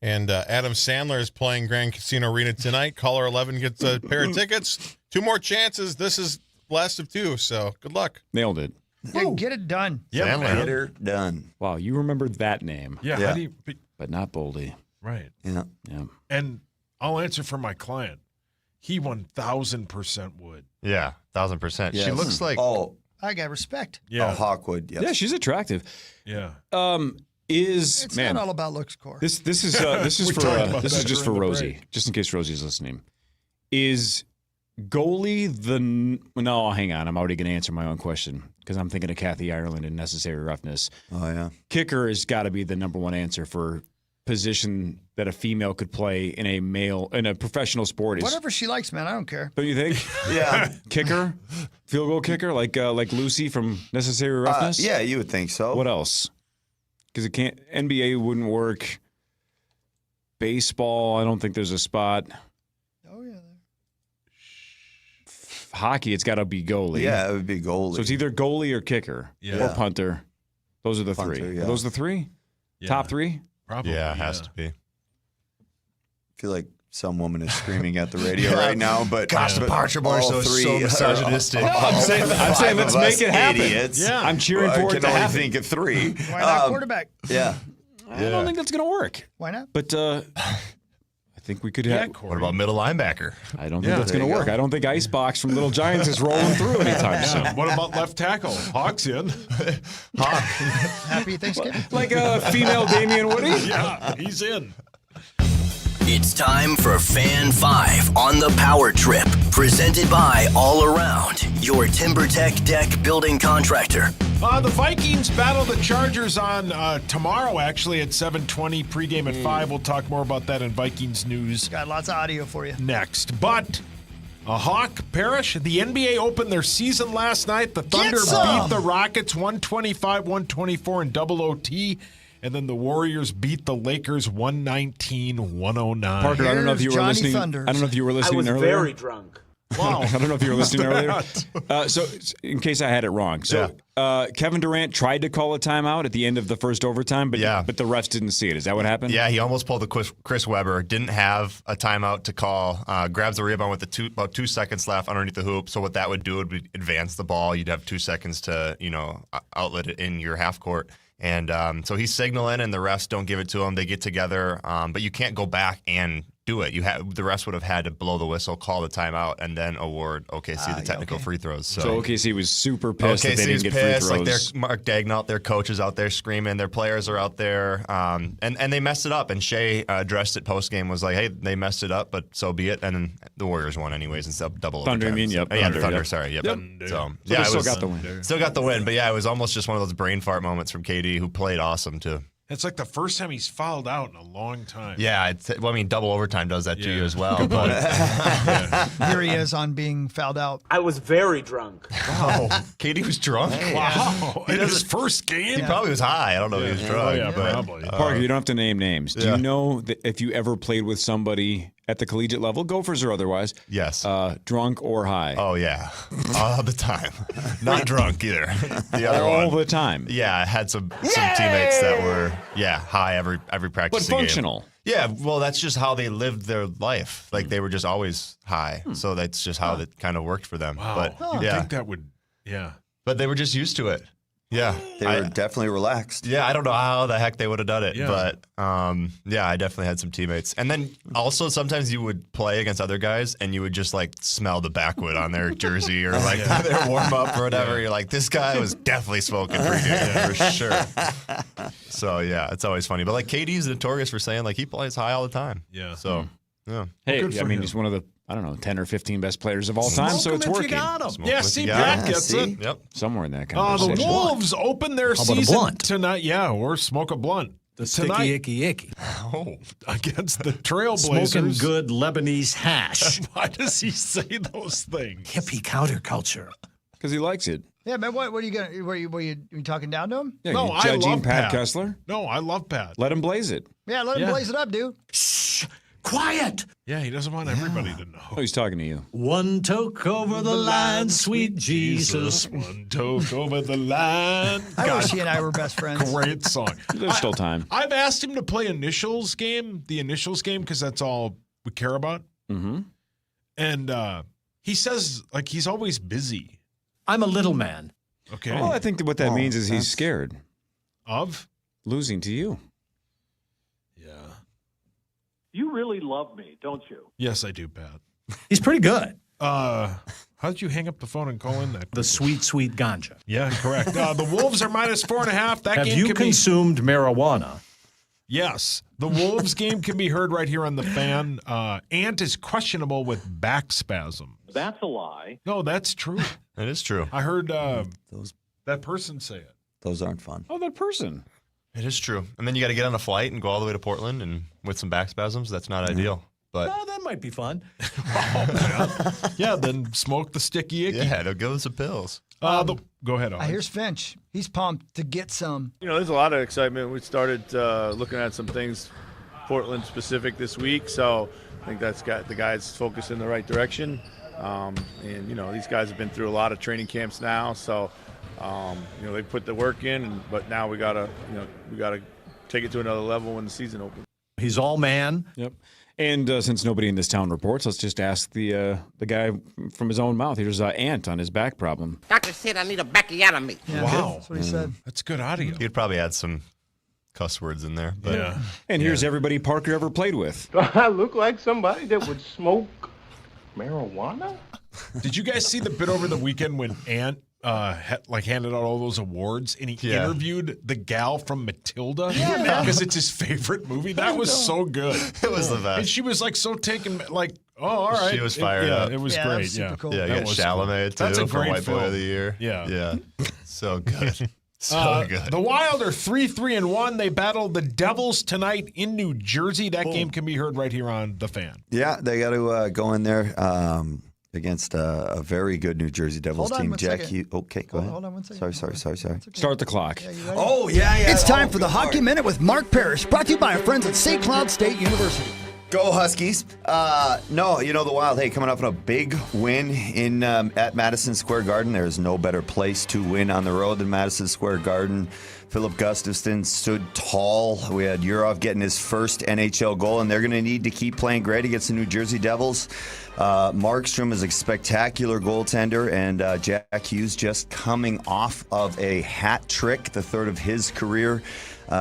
And Adam Sandler is playing Grand Casino Arena tonight. Caller 11 gets a pair of tickets. 2 more chances. This is last of 2, so good luck. Nailed it. Yeah, get it done. Yeah, Sandler. man. Get her done. Wow, you remembered that name, Yeah, Yeah. how do you... but not Boldy. Right. Yeah. Yeah. And I'll answer for my client. He 1,000% would. Yeah, 1,000%. She Yes. looks like I got respect. Yeah. Hawkwood. Yes. Yeah, she's attractive. Yeah. It's not all about looks, Core. This is We for talked about this that is just for during the Rosie, break. just in case Rosie's listening. Is goalie no? Hang on, I'm already going to answer my own question because I'm thinking of Kathy Ireland and Necessary Roughness. Oh yeah. Kicker has got to be the number one answer for position that a female could play in a professional sport. Is, Whatever she likes, man. I don't care. don't you think? Yeah. Kicker, field goal kicker, like Lucy from Necessary Roughness. Yeah, you would think so. What else? Because it can't. NBA wouldn't work. Baseball, I don't think there's a spot. Oh yeah. Hockey, it's got to be goalie. Yeah, it would be goalie. So it's either goalie or kicker Yeah. or punter. Those are the Punter, three. yeah. Are those the three? Yeah. Top 3? Probably. yeah, it has to be. I feel like some woman is screaming at the radio right now, but Gosh, the Parcher Boys all are so three misogynistic. I'm saying let's make it happen. Idiots. Yeah. I'm cheering for it to I can only happen. think of 3. Why not quarterback? Yeah. I don't think that's going to work. Why not? But I think we could have. What about middle linebacker? I don't think Yeah, that's there going to you work. go. I don't think Icebox from Little Giants is rolling through anytime soon. What about left tackle? Hawk's in. Happy Thanksgiving. Like a female Damian Woody? Yeah, he's in. It's It's time for Fan 5 on the Power Trip. Presented by All Around, your TimberTech deck building contractor. The Vikings battle the Chargers on tomorrow, actually, at 7:20. Pregame at 5. We'll talk more about that in Vikings news. Got lots of audio for you. Next. But a Hawk Parrish, the NBA opened their season last night. The Thunder beat the Rockets 125-124 in double OT. And then the Warriors beat the Lakers 119-109. Parker, I don't know if you were listening. Thunders. I don't know if you were listening earlier. Very drunk. Wow. I don't know if you were listening earlier. So, in case I had it wrong, Kevin Durant tried to call a timeout at the end of the first overtime, but the refs didn't see it. Is that what happened? Yeah, he almost pulled the Chris Webber. Didn't have a timeout to call. Grabs the rebound with about 2 seconds left underneath the hoop. So what that would do would be advance the ball. You'd have 2 seconds to outlet it in your half court. And so he's signaling, and the refs don't give it to him. They get together, but you can't go back and do it. The refs would have had to blow the whistle, call the timeout, and then award OKC the technical free throws. So OKC was super pissed that they didn't get free throws. Like they're Mark Daignault, their coach is out there screaming. Their players are out there, and they messed it up. And Shea addressed it post game, was like, "Hey, they messed it up, but so be it." And then the Warriors won anyways instead of double Thunder. overtime. Yep. Yeah, Thunder, Thunder. yep. Sorry, yep. So they still got the win. Still got the win, but yeah, it was almost just one of those brain fart moments from KD, who played awesome too. It's like the first time he's fouled out in a long time. Yeah, double overtime does that to you as well. But Here he is on being fouled out. I was very drunk. Wow, KD was drunk. Wow, in his first game, he probably was high. I don't know if he was drunk. Yeah, probably. Parker, you don't have to name names. Do you know that if you ever played with somebody at the collegiate level, Gophers or otherwise, yes, drunk or high? Oh yeah, all the time. Not drunk either. The other all one, the time. Yeah, I had some teammates that were high every practice. But functional. Game. Yeah, well, that's just how they lived their life. Like they were just always high, so that's just how it kind of worked for them. Wow. But I think that would, But they were just used to it. Yeah, they were definitely relaxed. Yeah, I don't know how the heck they would have done it, Yeah. but I definitely had some teammates. And then also sometimes you would play against other guys, and you would just like smell the backwood on their jersey or like their warm up or whatever. You're like, this guy was definitely smoking for sure. So yeah, it's always funny. But like KD's notorious for saying like he plays high all the time. Yeah. So yeah. Hey, good for I mean, him. he's one of the 10 or 15 best players of all time, so it's working. Yeah, see, Pat gets it. Yep. Somewhere in that The conversation. Wolves open their How about a season blunt? tonight. Yeah, or smoke a blunt. The Tonight- sticky icky icky. Oh, against the Trailblazers. Smoking good Lebanese hash. Why does he say those things? Hippie counterculture. Because he likes it. Yeah, man. What are you gonna? Were you talking down to him? Yeah, No, you I judging love Pat Pat. Kessler? No, I love Pat. Let him blaze it. Yeah, let him Yeah. blaze it up, dude. Shh. Quiet. Yeah, he doesn't want everybody to know. Oh, he's talking to you. One toke over the line, sweet Jesus. One toke over the line. I wish he and I were best friends. Great song. There's still time. I've asked him to play the initials game, because that's all we care about. Mm-hmm. And he says, like, he's always busy. I'm a little man. Okay. Well, I think that what that means is he's scared Of? losing to you. Yeah. You really love me, don't you? Yes, I do, Pat. He's pretty good. How did you hang up the phone and call in that? The sweet, sweet ganja. Yeah, correct. The Wolves are -4.5. That Have game you can consumed marijuana? Yes. The Wolves game can be heard right here on the Fan. Ant is questionable with back spasm. That's a lie. No, that's true. It is true. I heard that person say it. Those aren't fun. Oh, that person. It is true. And then you got to get on a flight and go all the way to Portland, and with some back spasms, that's not ideal. But Oh, that might be fun. Yeah, then smoke the sticky icky. yeah, they'll give us some pills. Go ahead, Alex. Here's Finch. He's pumped to get some. There's a lot of excitement. We started looking at some things Portland specific this week, so I think that's got the guys focused in the right direction. And these guys have been through a lot of training camps now, so they put the work in, but now we gotta take it to another level when the season opens. He's all man. Yep. And since nobody in this town reports, let's just ask the guy from his own mouth. Here's Ant on his back problem. Doctor said I need a backiotomy. Yeah, Wow. That's what he said. That's good audio. You'd probably add some cuss words in there. But Yeah. And here's everybody Parker ever played with. Do I look like somebody that would smoke marijuana? Did you guys see the bit over the weekend when Ant handed out all those awards, and he interviewed the gal from Matilda because it's his favorite movie. That was so good. It was the best. And she was so taken, all right. She was fired up. It was great. That was super cool. Yeah, you got Chalamet too. That's a for great White film. Boy of the Year. Yeah. So good. So good. The Wild are 3-3-1. They battle the Devils tonight in New Jersey. That game can be heard right here on The Fan. Yeah, they got to go in there against a very good New Jersey Devils Hold on team. one Jack second. Hughes. Okay, go ahead. Hold on one second. Sorry. Start the clock. Oh, yeah. It's time Oh, for the Hockey Minute with Mark Parrish, brought to you by our friends at St. Cloud State University. Go Huskies. No, the Wild, hey, coming off on a big win in at Madison Square Garden. There's no better place to win on the road than Madison Square Garden. Philip Gustafson stood tall. We had Urov getting his first NHL goal, and they're going to need to keep playing great against the New Jersey Devils. Markstrom is a spectacular goaltender, and Jack Hughes just coming off of a hat trick, the third of his career.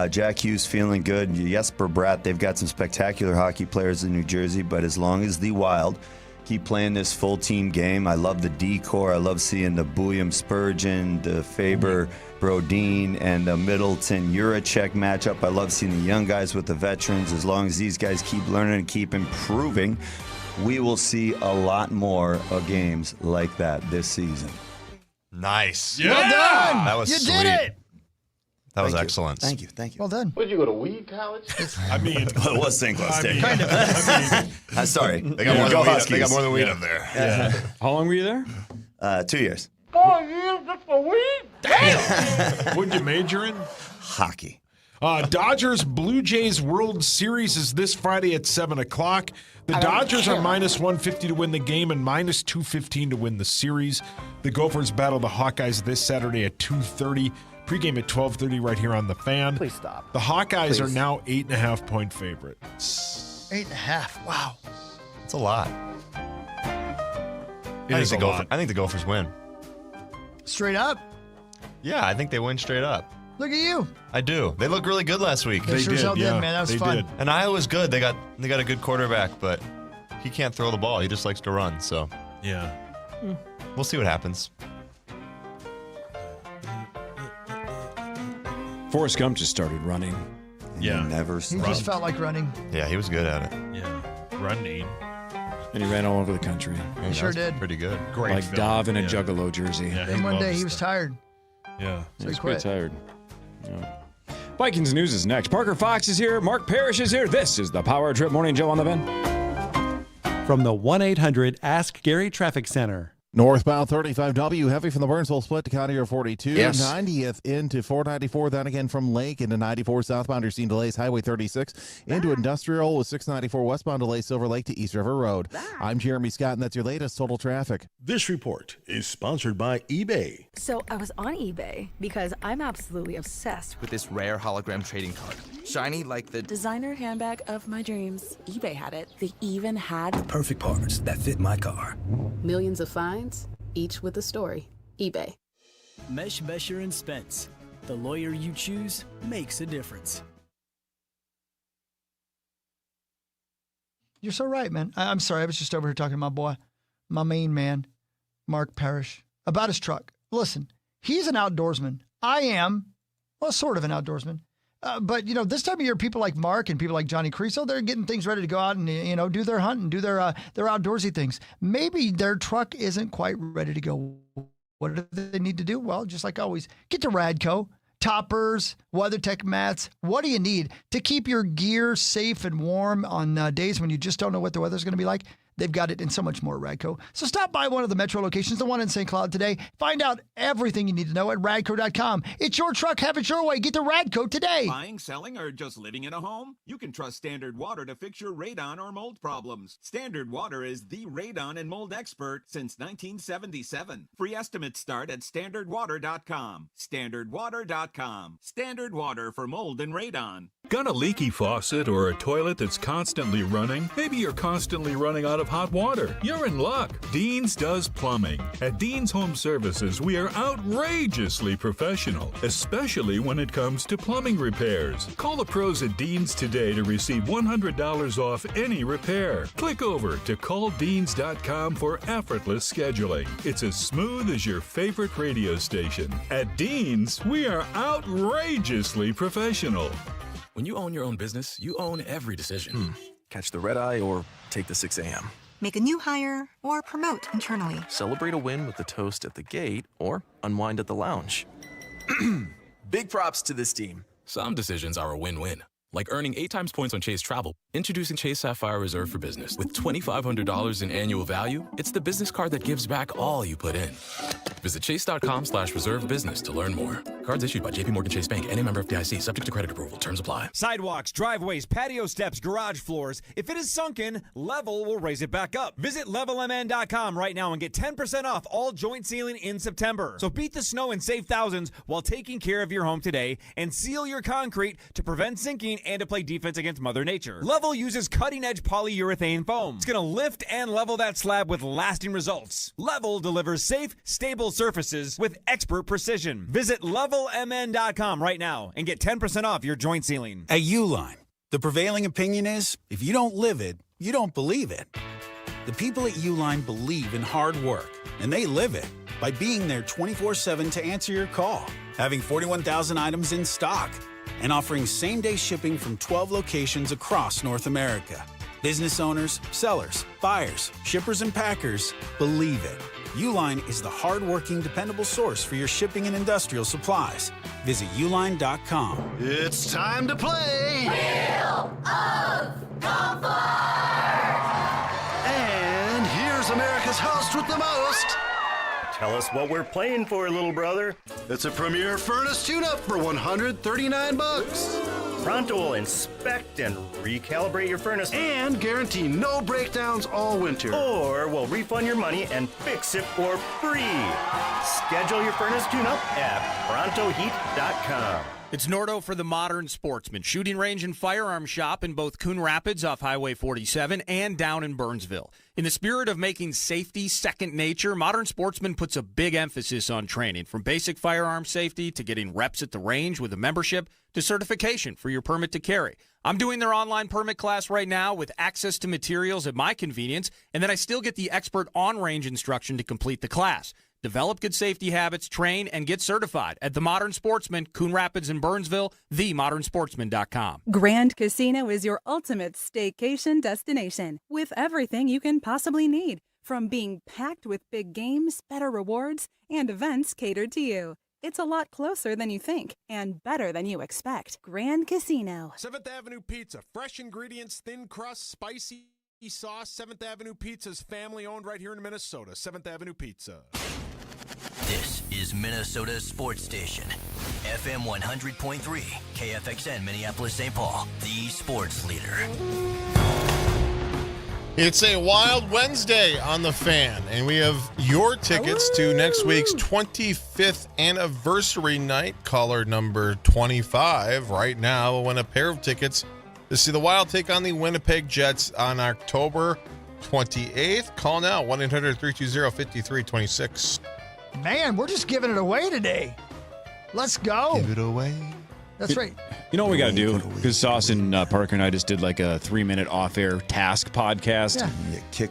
Jack Hughes feeling good. Jesper Bratt, they've got some spectacular hockey players in New Jersey, but as long as the Wild keep playing this full team game, I love the D-core. I love seeing the William Spurgeon, the Faber Brodin, and the Middleton Juracek matchup. I love seeing the young guys with the veterans. As long as these guys keep learning and keep improving, we will see a lot more of games like that this season. Nice. Yeah. Well done. That was You sweet. did it. That was Thank you. excellent. Thank you. Well done. Where'd you go to weed college? I mean, It was St. Cloud State. Kind of. Sorry. They got more than weed. They got more than weed up there. Yeah. How long were you there? 2 years. 4 years just for weed? what'd you major in? Hockey. Dodgers Blue Jays World Series is this Friday at 7 o'clock. The Dodgers are minus 150 to win the game and minus 215 to win the series. The Gophers battle the Hawkeyes this Saturday at 2:30. Pregame at 12:30 right here on The Fan. Please stop. The Hawkeyes are now 8.5-point favorite. 8.5. Wow. It's a lot. It is a lot. I think the Gophers win. Straight up. Yeah, I think they win straight up. Look at you. I do. They looked really good last week. They sure as hell did, man. That was they fun. did. And Iowa's good. They got a good quarterback, but he can't throw the ball. He just likes to run. So Yeah. we'll see what happens. Forrest Gump just started running. Yeah. Never He just felt like running. Yeah, he was good at it. Yeah. Running. And he ran all over the country. Yeah, sure that was did. Pretty good. Great Like film. Dov in a Yeah. Juggalo jersey. Yeah, Then one day loves he was that. tired. Yeah. So he He's quit. pretty tired. Yeah. Vikings news is next. Parker Fox is here. Mark Parrish is here. This is the Power Trip Morning Show on the Van. From the 1-800 Ask Gary Traffic Center. Northbound 35W, heavy from the Burnsville split to County Road 42. Yes. 90th into 494, then again from Lake into 94 southbound. You're seeing delays. Highway 36 into Industrial with 694 westbound delays. Silver Lake to East River Road. I'm Jeremy Scott, and that's your latest total traffic. This report is sponsored by eBay. So I was on eBay because I'm absolutely obsessed with this rare hologram trading card. Shiny like the designer handbag of my dreams. eBay had it. They even had perfect parts that fit my car. Millions of finds, each with a story. eBay. Mesh, Mesher, and Spence. The lawyer you choose makes a difference. You're so right, man. I'm sorry. I was just over here talking to my boy, my main man, Mark Parrish, about his truck. Listen, he's an outdoorsman. I am, well, sort of an outdoorsman. But, this time of year, people like Mark and people like Johnny Creaso, they're getting things ready to go out and, do their hunting, do their outdoorsy things. Maybe their truck isn't quite ready to go. What do they need to do? Well, just like always, get to Radco. Toppers, WeatherTech mats. What do you need to keep your gear safe and warm on days when you just don't know what the weather's going to be like? They've got it and so much more at Radco. So stop by one of the metro locations, the one in St. Cloud today. Find out everything you need to know at radco.com. It's your truck. Have it your way. Get to Radco today. Buying, selling, or just living in a home? You can trust Standard Water to fix your radon or mold problems. Standard Water is the radon and mold expert since 1977. Free estimates start at standardwater.com. Standardwater.com. Standard Water for mold and radon. Got a leaky faucet or a toilet that's constantly running? Maybe you're constantly running out of hot water. You're in luck. Dean's does plumbing. At Dean's Home Services, we are outrageously professional, especially when it comes to plumbing repairs. Call the pros at Dean's today to receive $100 off any repair. Click over to calldeans.com for effortless scheduling. It's as smooth as your favorite radio station. At Dean's, we are outrageously professional. When you own your own business, you own every decision. Catch the red eye or take the 6 a.m. Make a new hire or promote internally. Celebrate a win with the toast at the gate or unwind at the lounge. Big props to this team. Some decisions are a win-win. Like earning 8 times points on Chase Travel. Introducing Chase Sapphire Reserve for Business. With $2,500 in annual value, it's the business card that gives back all you put in. Visit chase.com/reserve business to learn more. Cards issued by JPMorgan Chase Bank and a member of FDIC, subject to credit approval. Terms apply. Sidewalks, driveways, patio steps, garage floors. If it is sunken, Level will raise it back up. Visit levelmn.com right now and get 10% off all joint sealing in September. So beat the snow and save thousands while taking care of your home today and seal your concrete to prevent sinking and to play defense against Mother Nature. Level uses cutting-edge polyurethane foam. It's going to lift and level that slab with lasting results. Level delivers safe, stable surfaces with expert precision. Visit levelmn.com right now and get 10% off your joint sealing. At Uline, the prevailing opinion is, if you don't live it, you don't believe it. The people at Uline believe in hard work, and they live it by being there 24/7 to answer your call, having 41,000 items in stock, and offering same-day shipping from 12 locations across North America. Business owners, sellers, buyers, shippers, and packers believe it. Uline is the hard-working, dependable source for your shipping and industrial supplies. Visit uline.com. It's time to play Wheel of Comfort! And here's America's host with the most. Tell us what we're playing for, little brother. It's a Premier Furnace tune-up for $139. Pronto will inspect and recalibrate your furnace and guarantee no breakdowns all winter. Or we'll refund your money and fix it for free. Schedule your furnace tune-up at prontoheat.com. It's Nordo for the Modern Sportsman, shooting range and firearm shop in both Coon Rapids off Highway 47 and down in Burnsville. In the spirit of making safety second nature, Modern Sportsman puts a big emphasis on training, from basic firearm safety to getting reps at the range with a membership to certification for your permit to carry. I'm doing their online permit class right now with access to materials at my convenience, and then I still get the expert on-range instruction to complete the class. Develop good safety habits, train, and get certified at The Modern Sportsman, Coon Rapids and Burnsville, themodernsportsman.com. Grand Casino is your ultimate staycation destination with everything you can possibly need, from being packed with big games, better rewards, and events catered to you. It's a lot closer than you think and better than you expect. Grand Casino. 7th Avenue Pizza. Fresh ingredients, thin crust, spicy sauce. 7th Avenue Pizza's family owned right here in Minnesota. 7th Avenue Pizza. This is Minnesota's sports station. FM 100.3, KFXN Minneapolis, St. Paul, the sports leader. It's a wild Wednesday on the Fan, and we have your tickets to next week's 25th anniversary night, caller number 25. Right now, win a pair of tickets to see the Wild take on the Winnipeg Jets on October 28th. Call now, 1-800-320-5326. Man, we're just giving it away today. Let's go. Give it away. That's right. You know what we got to do? Because Sauce and Parker and I just did like a 3-minute off-air task podcast. Yeah.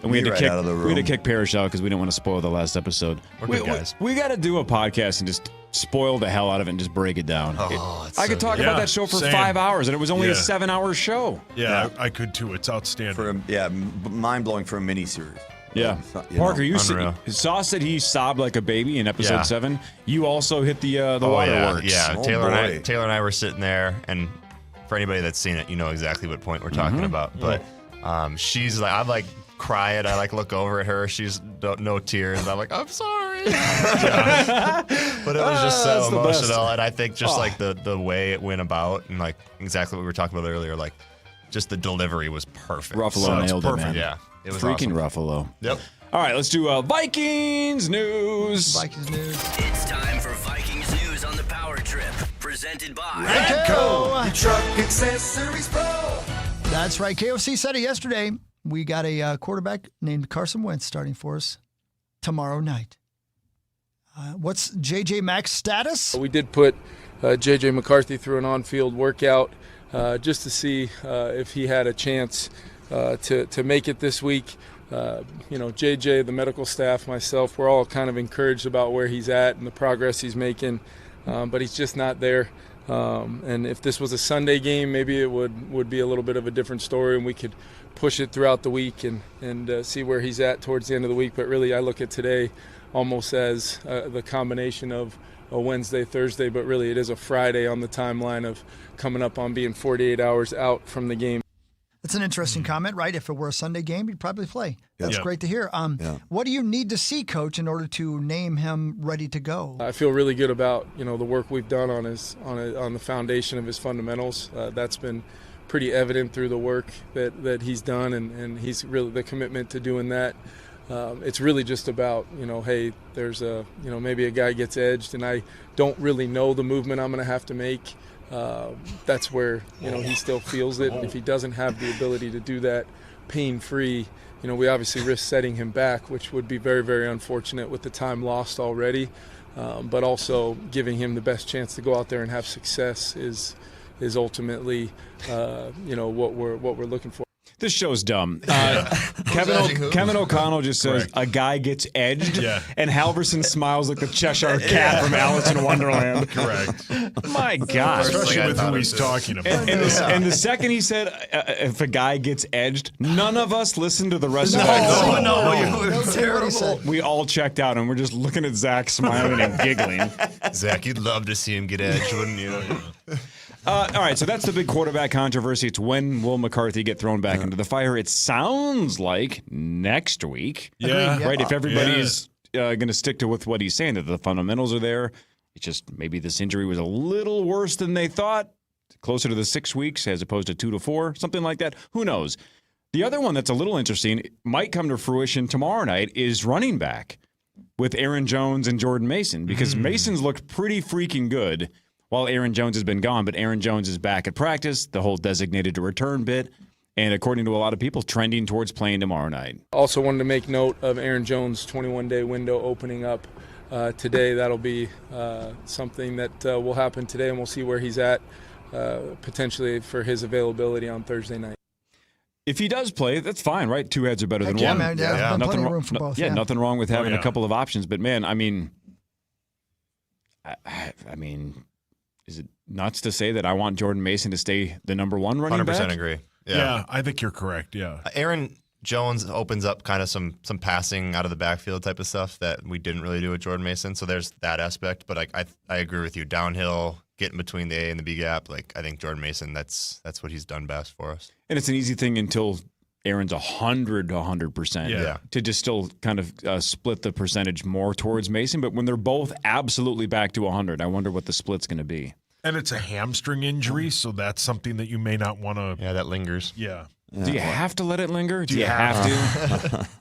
And we had to kick, out of the room. We had to kick Parrish out because we didn't want to spoil the last episode. We're good guys. We got to do a podcast and just spoil the hell out of it and just break it down. I could talk about that show for 5 hours, and it was only a 7-hour show. Yeah, I could too. It's outstanding. Mind-blowing for a mini-series. Yeah. Parker, Sauce said he sobbed like a baby in episode 7. You also hit the waterworks. Yeah, Taylor and I were sitting there, and for anybody that's seen it, you know exactly what point we're talking about. But she's like, I'm like crying. I like look over at her. She's no tears. And I'm like, I'm sorry. But it was just so emotional, and I think just like the way it went about, and like exactly what we were talking about earlier, like just the delivery was perfect. Ruffalo nailed it, man. Yeah. It was freaking awesome. Ruffalo. Yep. All right, let's do Vikings news. It's time for Vikings news on the Power Trip, presented presented by Radco. Truck Accessories Pro. That's right. KOC said it yesterday. We got a quarterback named Carson Wentz starting for us tomorrow night. What's J.J. Mack's status? We did put J.J. McCarthy through an on-field workout just to see if he had a chance to make it this week. J.J., the medical staff, myself, we're all kind of encouraged about where he's at and the progress he's making, but he's just not there. And if this was a Sunday game, maybe it would be a little bit of a different story, and we could push it throughout the week and see where he's at towards the end of the week. But really, I look at today almost as the combination of a Wednesday, Thursday, but really it is a Friday on the timeline of coming up on being 48 hours out from the game. That's an interesting comment, right? If it were a Sunday game, he'd probably play. That's great to hear. What do you need to see, Coach, in order to name him ready to go? I feel really good about the work we've done on the foundation of his fundamentals. That's been pretty evident through the work that he's done, and he's really the commitment to doing that. It's really just about, hey, there's maybe a guy gets edged and I don't really know the movement I'm going to have to make. That's where, he still feels it. And if he doesn't have the ability to do that pain-free, we obviously risk setting him back, which would be very, very unfortunate with the time lost already. But also giving him the best chance to go out there and have success is ultimately, what we're looking for. This show's dumb. Kevin O'Connell just says a guy gets edged, and Halverson smiles like the Cheshire Cat from Alice in Wonderland. Correct. My God. Especially with who he's talking about. And the second he said, if a guy gets edged, none of us listened to the rest of that. No, terrible. We all checked out, and we're just looking at Zach smiling and giggling. Zach, you'd love to see him get edged, wouldn't you? All right, so that's the big quarterback controversy. It's when will McCarthy get thrown back into the fire? It sounds like next week. Yeah. Right, if everybody's going to stick to with what he's saying, that the fundamentals are there. It's just maybe this injury was a little worse than they thought, closer to the 6 weeks as opposed to 2 to 4, something like that. Who knows? The other one that's a little interesting, might come to fruition tomorrow night, is running back with Aaron Jones and Jordan Mason, because Mason's looked pretty freaking good while Aaron Jones has been gone, but Aaron Jones is back at practice, the whole designated to return bit, and according to a lot of people, trending towards playing tomorrow night. Also wanted to make note of Aaron Jones' 21-day window opening up today. That'll be something that will happen today, and we'll see where he's at potentially for his availability on Thursday night. If he does play, that's fine, right? Two heads are better than one. Man, nothing room for both. Nothing wrong with having a couple of options. But man, I mean, is it nuts to say that I want Jordan Mason to stay the number one running back? 100% agree. Yeah, I think you're correct. Yeah, Aaron Jones opens up kind of some passing out of the backfield type of stuff that we didn't really do with Jordan Mason. So there's that aspect. But I agree with you. Downhill, getting between the A and the B gap. I think Jordan Mason, that's what he's done best for us. And it's an easy thing until Aaron's 100% to just still kind of split the percentage more towards Mason. But when they're both absolutely back to 100, I wonder what the split's going to be. And it's a hamstring injury, so that's something that you may not want to. Yeah, that lingers. Yeah. Do you have to let it linger? Do you have to?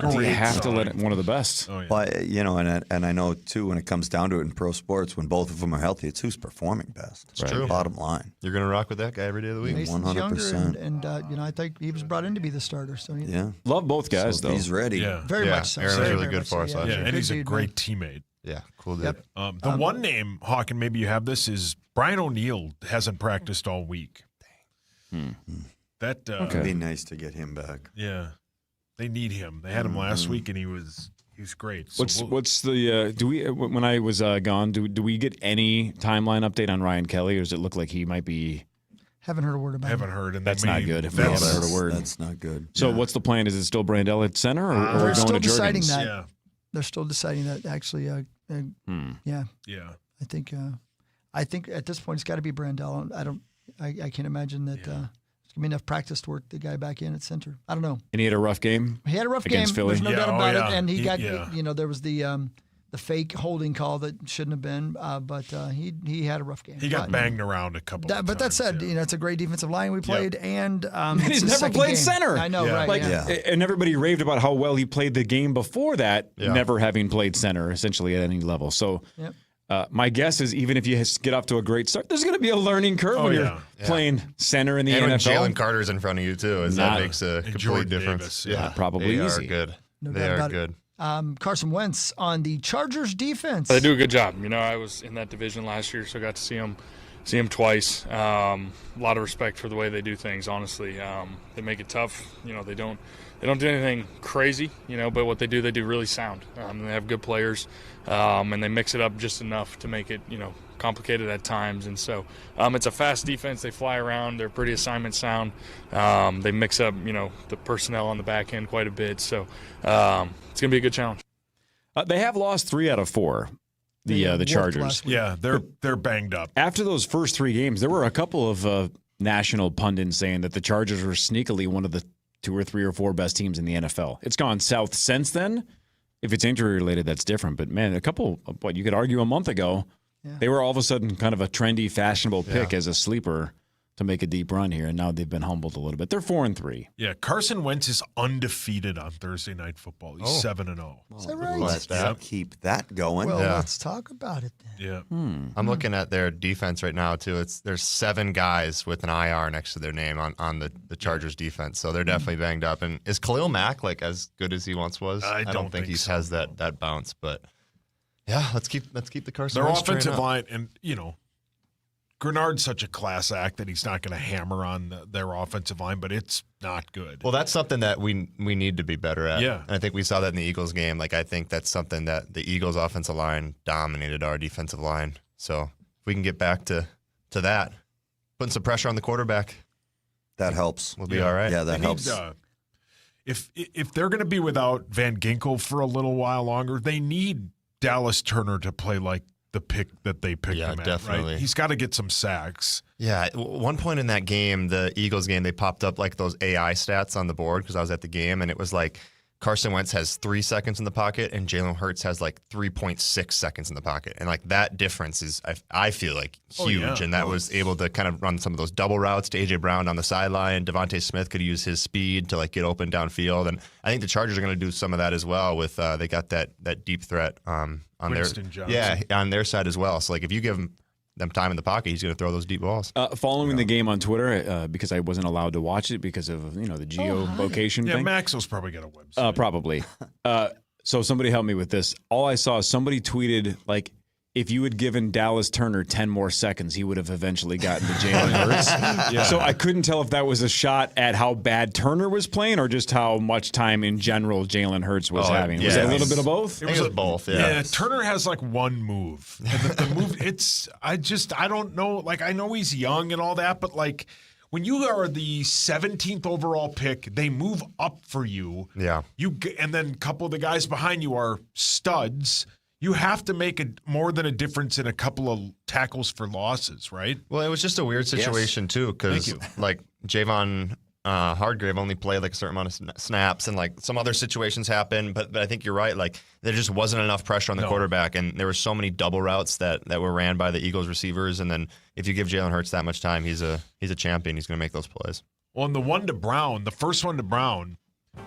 Do you have to let it? One of the best. Oh, yeah. Well, and I know too, when it comes down to it in pro sports, when both of them are healthy, it's who's performing best. It's true. Bottom line. You're going to rock with that guy every day of the week. Mason's 100%. And I think he was brought in to be the starter. So love both guys though. He's ready. Yeah. Very much so. Aaron was really good for us. Yeah, and he's a great teammate. Yeah, cool dude. Yep. The one name, Hawk, and maybe you have this, is Brian O'Neill hasn't practiced all week. That It'd be nice to get him back. Yeah, they need him. They had him last week, and he was great. So what's the do we when I was gone? Do we get any timeline update on Ryan Kelly, or does it look like he might be? Haven't heard a word about Haven't heard, and that's not good. If we haven't heard a word, that's not good. So what's the plan? Is it still Brandell at center, or are we they're going still to deciding Jurgens? that. Yeah. They're still deciding that. Actually, yeah. I think at this point it's got to be Brandell. I can't imagine that. There's gonna be enough practice to work the guy back in at center. I don't know. And he had a rough game. He had a rough against game. Philly. There's no doubt about it. And he got, yeah. there was the fake holding call that shouldn't have been. But he had a rough game. He got banged around a couple of times. But that said, it's a great defensive line we played, and he's never played center. I know, right? And everybody raved about how well he played the game before that, never having played center essentially at any level. So. Yep. My guess is even if you get off to a great start, there's going to be a learning curve when you're playing center in the and NFL. When Jalen Carter's in front of you, too, that makes a complete difference. Not probably they easy. Are good. No they doubt are about good. it. Carson Wentz on the Chargers defense. They do a good job. I was in that division last year, so I got to see them twice. A lot of respect for the way they do things, honestly. They make it tough. They don't do anything crazy, but what they do really sound. They have good players, and they mix it up just enough to make it, complicated at times. And so it's a fast defense. They fly around. They're pretty assignment sound. They mix up, the personnel on the back end quite a bit. So it's going to be a good challenge. They have lost 3 out of 4. The Chargers. Yeah, they're banged up. After those first 3 games, there were a couple of national pundits saying that the Chargers were sneakily one of the 2 or 3 or 4 best teams in the NFL. It's gone south since then. If it's injury related, that's different. But man, you could argue a month ago, they were all of a sudden kind of a trendy, fashionable pick as a sleeper to make a deep run here, and now they've been humbled a little bit. They're 4-3. Yeah, Carson Wentz is undefeated on Thursday Night Football. He's 7-0. Is that right? Let's keep that going. Well, let's talk about it then. Yeah. I'm looking at their defense right now, too. There's 7 guys with an IR next to their name on the Chargers defense, so they're definitely banged up. And is Khalil Mack as good as he once was? I don't think he has that bounce, but yeah, let's keep the Carson Their Wentz offensive train up. line, and Grenard's such a class act that he's not going to hammer on their offensive line, but it's not good. Well, that's something that we need to be better at. Yeah. And I think we saw that in the Eagles game. I think that's something that the Eagles offensive line dominated our defensive line. So if we can get back to that, putting some pressure on the quarterback, that helps. We'll be all right. Yeah, that helps. If they're going to be without Van Ginkel for a little while longer, they need Dallas Turner to play like the pick that they picked him at, definitely. right? He's got to get some sacks. Yeah, one point in that game, the Eagles game, they popped up those AI stats on the board because I was at the game, and it was Carson Wentz has 3 seconds in the pocket, and Jalen Hurts has 3.6 seconds in the pocket, and that difference is I feel huge, and that was able to kind of run some of those double routes to AJ Brown down the sideline. Devontae Smith could use his speed to get open downfield, and I think the Chargers are going to do some of that as well. With they got that deep threat on Winston Johnson. on their side as well. So if you give them time in the pocket, he's going to throw those deep balls. Following the game on Twitter, because I wasn't allowed to watch it because of the geolocation thing. Yeah, Maxwell's probably got a website. Probably. So somebody help me with this. All I saw is somebody tweeted if you had given Dallas Turner 10 more seconds, he would have eventually gotten to Jalen Hurts. So I couldn't tell if that was a shot at how bad Turner was playing or just how much time in general Jalen Hurts was having. Was it a little bit of both? It was both, yeah. Turner has one move. And the move, I don't know. I know he's young and all that, but when you are the 17th overall pick, they move up for you. Yeah. And then a couple of the guys behind you are studs. You have to make more than a difference in a couple of tackles for losses, right? Well, it was just a weird situation, too, because Javon Hargrave only played a certain amount of snaps, and some other situations happened. But I think you're right. There just wasn't enough pressure on the quarterback, and there were so many double routes that were ran by the Eagles receivers. And then if you give Jalen Hurts that much time, he's a champion. He's going to make those plays. Well, and the first one to Brown,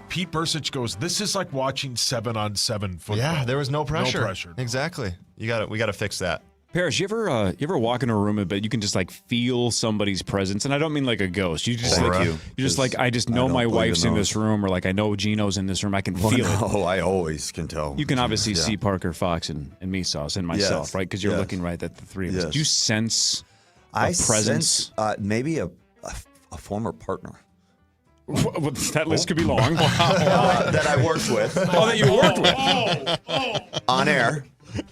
Pete Bursich goes, this is like watching 7-on-7 football. Yeah, there was no pressure. No pressure. Exactly. We got to fix that. Parrish, you ever walk in a room but you can just feel somebody's presence, and I don't mean like a ghost. You just I just know my wife's in this room, or I know Gino's in this room. I can feel it. Oh, I always can tell. You can obviously see Parker Fox and me, Sauce, and myself, right? Because you're looking right at the three of us. Do you sense a presence? Maybe a former partner. That list could be long. That I worked with. That you worked with. On air.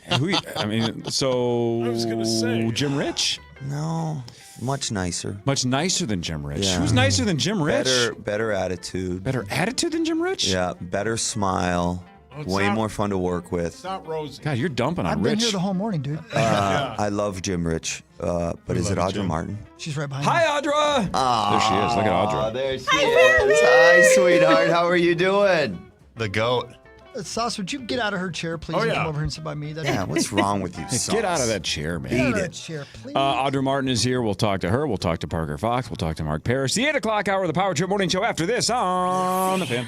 I was going to say Jim Rich? No, much nicer. Much nicer than Jim Rich. Yeah. Who's nicer than Jim Rich? Better attitude. Better attitude than Jim Rich? Yeah, better smile. Way more fun to work with. It's not Rosie. God, you're dumping on I've Rich. been here the whole morning, dude. I love Jim Rich, but is it Audra Martin? She's right behind Hi, Audra! There she is. Look at Audra. There she is. Hi, sweetheart. How are you doing? The GOAT. Sauce, would you get out of her chair, please, and come over here and sit by me? What's wrong with you, Sauce? Get out of that chair, man. Get out of that chair, please. Audra Martin is here. We'll talk to her. We'll talk to Parker Fox. We'll talk to Mark Parrish. The 8 o'clock hour of the Power Trip Morning Show after this on the Fan.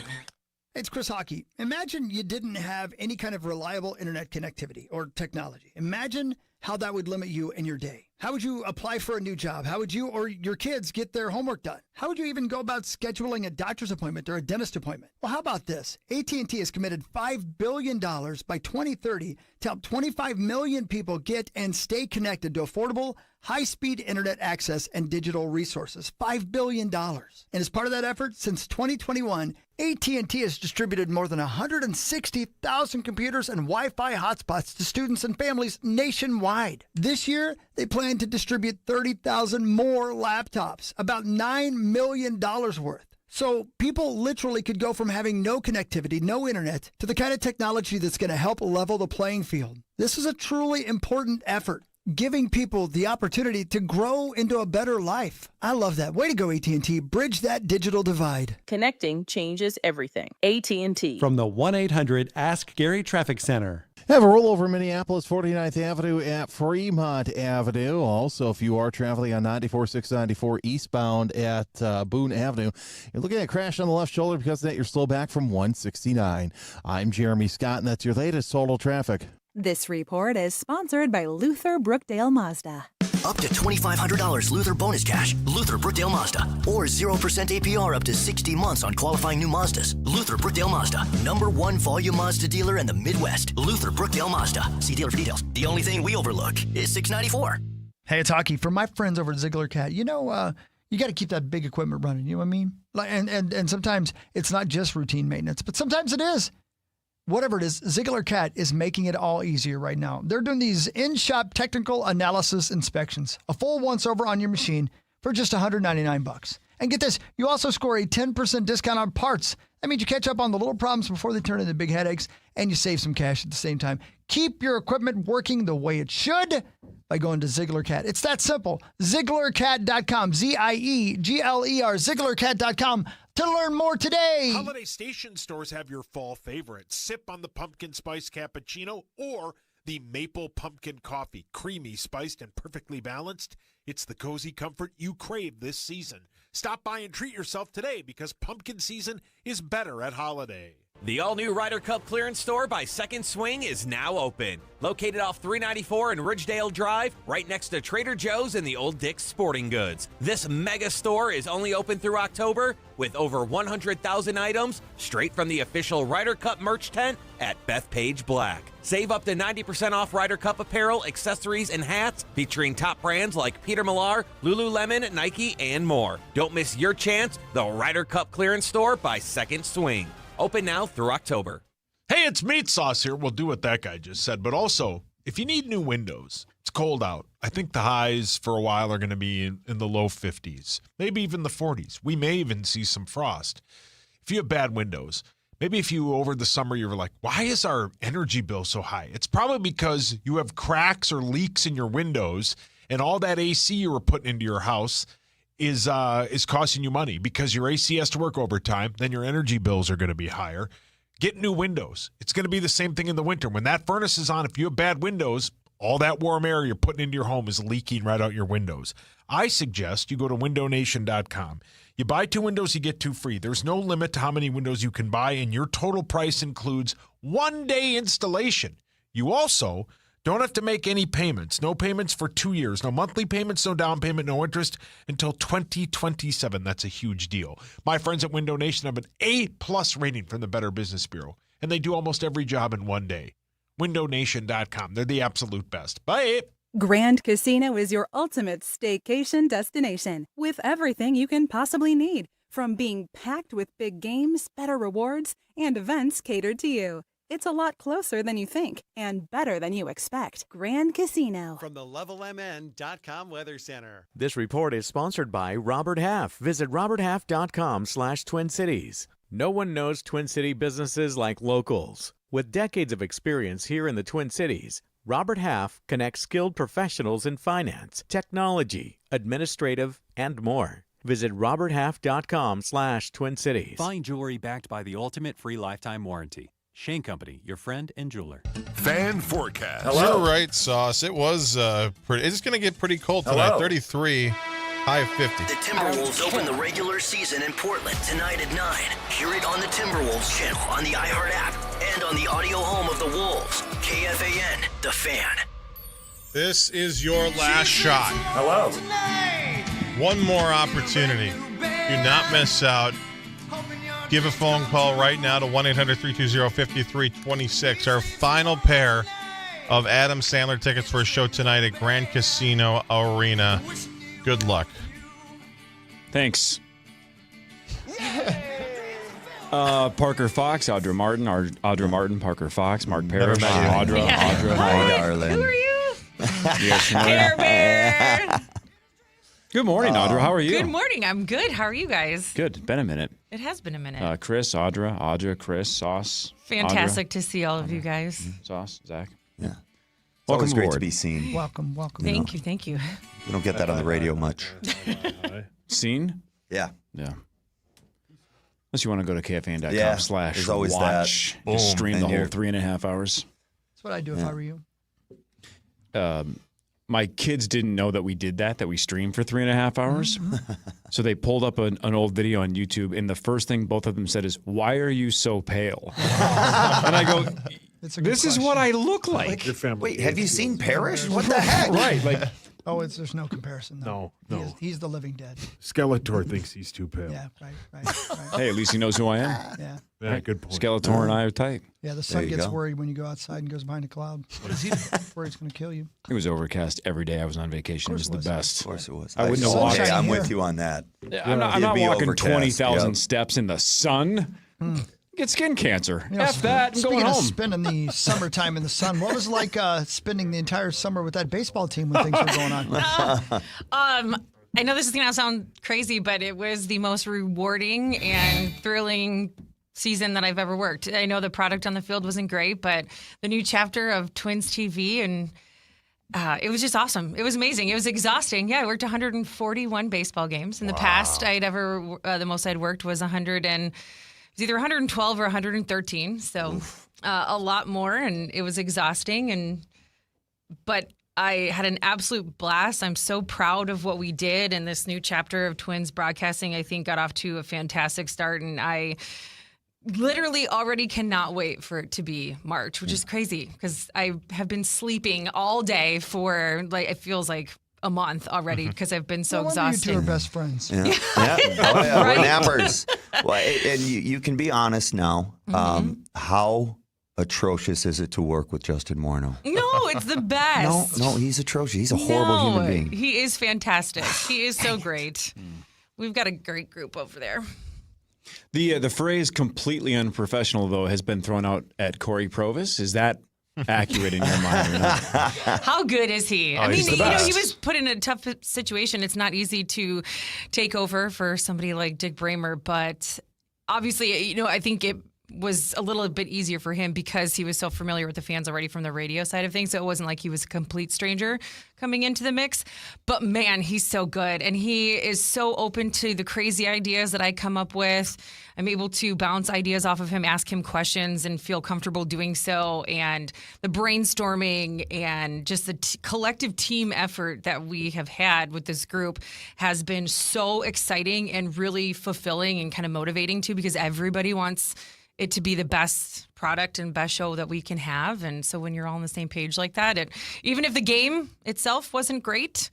It's Chris Hockey. Imagine you didn't have any kind of reliable internet connectivity or technology. Imagine how that would limit you in your day. How would you apply for a new job? How would you or your kids get their homework done? How would you even go about scheduling a doctor's appointment or a dentist appointment? Well, how about this? AT&T has committed $5 billion by 2030 to help 25 million people get and stay connected to affordable, high-speed internet access and digital resources. $5 billion. And as part of that effort, since 2021, AT&T has distributed more than 160,000 computers and Wi-Fi hotspots to students and families nationwide. This year, they plan to distribute 30,000 more laptops, about $9 million worth. So people literally could go from having no connectivity, no internet, to the kind of technology that's going to help level the playing field. This is a truly important effort, giving people the opportunity to grow into a better life. I love that. Way to go, AT&T. Bridge that digital divide. Connecting changes everything. AT&T. From the 1-800-ASK-GARY Traffic Center. Have a rollover Minneapolis 49th Avenue at Fremont Avenue. Also, if you are traveling on 94-694 eastbound at Boone Avenue, you're looking at a crash on the left shoulder. Because of that, you're slow back from 169. I'm Jeremy Scott, and that's your latest total traffic. This report is sponsored by Luther Brookdale Mazda. Up to $2,500 Luther bonus cash. Luther Brookdale Mazda. Or 0% APR up to 60 months on qualifying new Mazdas. Luther Brookdale Mazda. #1 volume Mazda dealer in the Midwest. Luther Brookdale Mazda. See dealer for details. The only thing we overlook is $694. Hey, it's Hockey. For my friends over at Ziegler Cat, you know, you got to keep that big equipment running. You know what I mean? And sometimes it's not just routine maintenance, but sometimes it is. Whatever it is, Ziegler Cat is making it all easier right now. They're doing these in-shop technical analysis inspections, a full once-over on your machine for just $199. And get this, you also score a 10% discount on parts. That means you catch up on the little problems before they turn into big headaches, and you save some cash at the same time. Keep your equipment working the way it should by going to Ziegler Cat. It's that simple. ZieglerCat.com, ZIEGLER, ZieglerCat.com. To learn more today. Holiday Station stores have your fall favorites. Sip on the pumpkin spice cappuccino or the maple pumpkin coffee. Creamy, spiced, and perfectly balanced. It's the cozy comfort you crave this season. Stop by and treat yourself today because pumpkin season is better at Holiday. The all-new Ryder Cup clearance store by Second Swing is now open. Located off 394 and Ridgedale Drive, right next to Trader Joe's and the Old Dick's Sporting Goods. This mega store is only open through October with over 100,000 items straight from the official Ryder Cup merch tent at Bethpage Black. Save up to 90% off Ryder Cup apparel, accessories, and hats featuring top brands like Peter Millar, Lululemon, Nike, and more. Don't miss your chance, the Ryder Cup clearance store by Second Swing. Open now through October. Hey, it's Meat Sauce here. We'll do what that guy just said. But also, if you need new windows, it's cold out. I think the highs for a while are going to be in the low 50s, maybe even the 40s. We may even see some frost. If you have bad windows, maybe if you over the summer you were like, why is our energy bill so high? It's probably because you have cracks or leaks in your windows and all that AC you were putting into your house is costing you money because your AC has to work overtime. Then your energy bills are going to be higher. Get new windows. It's going to be the same thing in the winter. When that furnace is on, if you have bad windows, all that warm air you're putting into your home is leaking right out your windows. I suggest you go to windownation.com. You buy 2 windows, you get 2 free. There's no limit to how many windows you can buy, and your total price includes 1-day installation. You also don't have to make any payments. No payments for 2 years. No monthly payments, no down payment, no interest until 2027. That's a huge deal. My friends at Window Nation have an A+ rating from the Better Business Bureau, and they do almost every job in 1 day. WindowNation.com. They're the absolute best. Bye. Grand Casino is your ultimate staycation destination with everything you can possibly need, from being packed with big games, better rewards, and events catered to you. It's a lot closer than you think and better than you expect. Grand Casino. From the LevelMN.com Weather Center. This report is sponsored by Robert Half. Visit roberthalf.com/Twin Cities. No one knows Twin City businesses like locals. With decades of experience here in the Twin Cities, Robert Half connects skilled professionals in finance, technology, administrative, and more. Visit roberthalf.com/Twin Cities. Fine jewelry backed by the ultimate free lifetime warranty. Shane Company, your friend and jeweler. Fan forecast. Hello. You're right, Sauce. It was it's going to get pretty cold tonight. Hello. 33, high of 50. The Timberwolves open the regular season in Portland tonight at 9. Hear it on the Timberwolves channel, on the iHeart app, and on the audio home of the Wolves. KFAN, The Fan. This is your last shot. Hello. One more opportunity. Do not miss out. Give a phone call right now to 1-800-320-5326. Our final pair of Adam Sandler tickets for a show tonight at Grand Casino Arena. Good luck. Thanks. Parker Fox, Audra Martin, Parker Fox, Mark Parrish, Audra. Hi, darling. Who are you? Yes, Care Bear. Good morning, Audra. How are you? Good morning. I'm good. How are you guys? Good. Been a minute. It has been a minute. Chris, Audra, Chris, Sauce. Fantastic to see all of you guys. Sauce, Zach. Yeah. It's Welcome always great aboard. to be seen. Welcome. Thank you. We don't get that on the radio much. Seen? Yeah. Unless you want to go to KFAN.com Yeah, there's always watch. that. Just Boom. stream And the whole you're- 3.5 hours. That's what I'd do if I were you. My kids didn't know that we did that we streamed for 3.5 hours. Mm-hmm. So they pulled up an old video on YouTube, and the first thing both of them said is, "Why are you so pale?" And I go, "This is what I look like." Your family. Wait, have you seen Parrish? What the heck? Right, like. There's no comparison, though. No. He's the living dead. Skeletor thinks he's too pale. Yeah, right. Hey, at least he knows who I am. Yeah. Yeah, good point. Skeletor and I are tight. Yeah, the sun gets worried when you go outside and goes behind a cloud. What is he? Worried it's going to kill you. It was overcast every day I was on vacation. It was the best. Of course it was. I wouldn't have walked. I'm with you on that. I'm not It'd be walking overcast. 20,000 steps in the sun. Get skin cancer. F that. I'm going Speaking home. of spending the summertime in the sun, what was it like spending the entire summer with that baseball team when things were going on? I know this is going to sound crazy, but it was the most rewarding and thrilling season that I've ever worked. I know the product on the field wasn't great, but the new chapter of Twins TV and it was just awesome. It was amazing. It was exhausting. Yeah, I worked 141 baseball games. In the past, the most I'd worked was 100 and it was either 112 or 113. So a lot more, and it was exhausting. But I had an absolute blast. I'm so proud of what we did, and this new chapter of Twins broadcasting, I think, got off to a fantastic start. And I literally already cannot wait for it to be March, which is crazy because I have been sleeping all day for it feels like a month already because I've been so exhausted. You two are best friends. Yeah. We're nappers. Well, and you can be honest now. How atrocious is it to work with Justin Morneau? No, it's the best. No, he's atrocious. He's a horrible human being. He is fantastic. He is so great. We've got a great group over there. The phrase "completely unprofessional" though has been thrown out at Corey Provis. Is that accurate in your mind or not? How good is he? I mean, he's the he best. was put in a tough situation. It's not easy to take over for somebody like Dick Bramer, but obviously, I think it was a little bit easier for him because he was so familiar with the fans already from the radio side of things. So it wasn't like he was a complete stranger coming into the mix. But man, he's so good. And he is so open to the crazy ideas that I come up with. I'm able to bounce ideas off of him, ask him questions, and feel comfortable doing so. And the brainstorming and just the collective team effort that we have had with this group has been so exciting and really fulfilling and kind of motivating too, because everybody wants it to be the best product and best show that we can have. And so when you're all on the same page like that, even if the game itself wasn't great,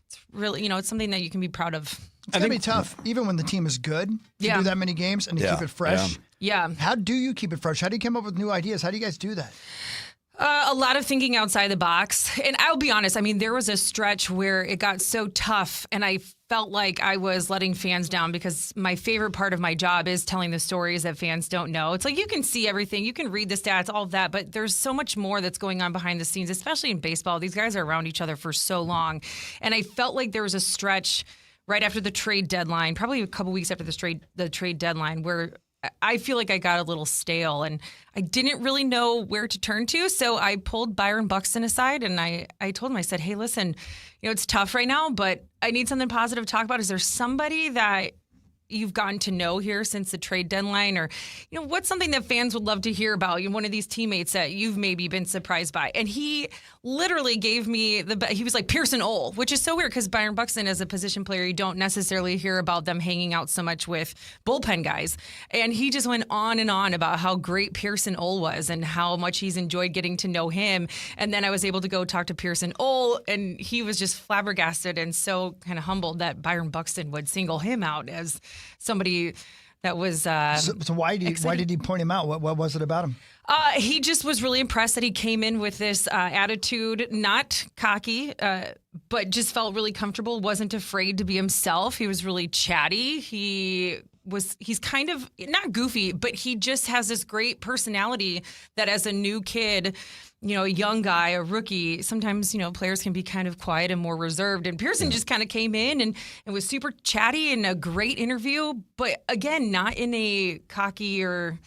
it's really, it's something that you can be proud of. It's going to be tough, even when the team is good, to do that many games and to keep it fresh. Yeah. How do you keep it fresh? How do you come up with new ideas? How do you guys do that? A lot of thinking outside the box. And I'll be honest, there was a stretch where it got so tough and I felt like I was letting fans down because my favorite part of my job is telling the stories that fans don't know. It's like you can see everything, you can read the stats, all of that, but there's so much more that's going on behind the scenes, especially in baseball. These guys are around each other for so long. And I felt like there was a stretch right after the trade deadline, probably a couple weeks after the trade deadline, where I feel like I got a little stale and I didn't really know where to turn to. So I pulled Byron Buxton aside and I told him, I said, hey, listen, it's tough right now, but I need something positive to talk about. Is there somebody that, you've gotten to know here since the trade deadline, or what's something that fans would love to hear about? One of these teammates that you've maybe been surprised by. And he literally gave me he was like Pearson Ole, which is so weird because Byron Buxton, as a position player, you don't necessarily hear about them hanging out so much with bullpen guys. And he just went on and on about how great Pearson Ole was and how much he's enjoyed getting to know him. And then I was able to go talk to Pearson Ole, and he was just flabbergasted and so kind of humbled that Byron Buxton would single him out as somebody that was So why did he point him out? What was it about him? He just was really impressed that he came in with this attitude, not cocky, but just felt really comfortable, wasn't afraid to be himself. He was really chatty. He's kind of not goofy, but he just has this great personality that as a new kid, a young guy, a rookie, sometimes, players can be kind of quiet and more reserved. And Pearson just kind of came in and was super chatty and a great interview. But again, not in a cocky or,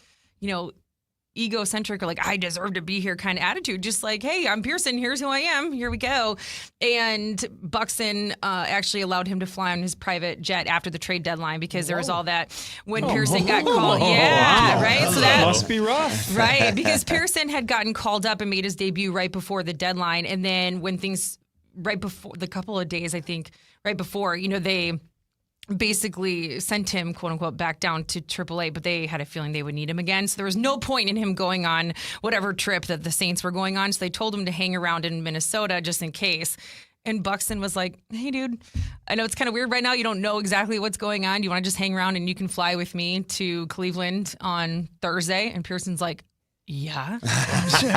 egocentric or like, I deserve to be here kind of attitude. Just like, hey, I'm Pearson. Here's who I am. Here we go. And Buxton actually allowed him to fly on his private jet after the trade deadline because there was all that when Pearson got called. Yeah, right? So that must be rough. Right, because Pearson had gotten called up and made his debut right before the deadline. And then when things, right before, the couple of days, I think, right before, they basically sent him, quote unquote, back down to AAA, but they had a feeling they would need him again. So there was no point in him going on whatever trip that the Saints were going on. So they told him to hang around in Minnesota just in case. And Buxton was like, hey, dude, I know it's kind of weird right now. You don't know exactly what's going on. You want to just hang around and you can fly with me to Cleveland on Thursday? And Pearson's like, yeah. Sure.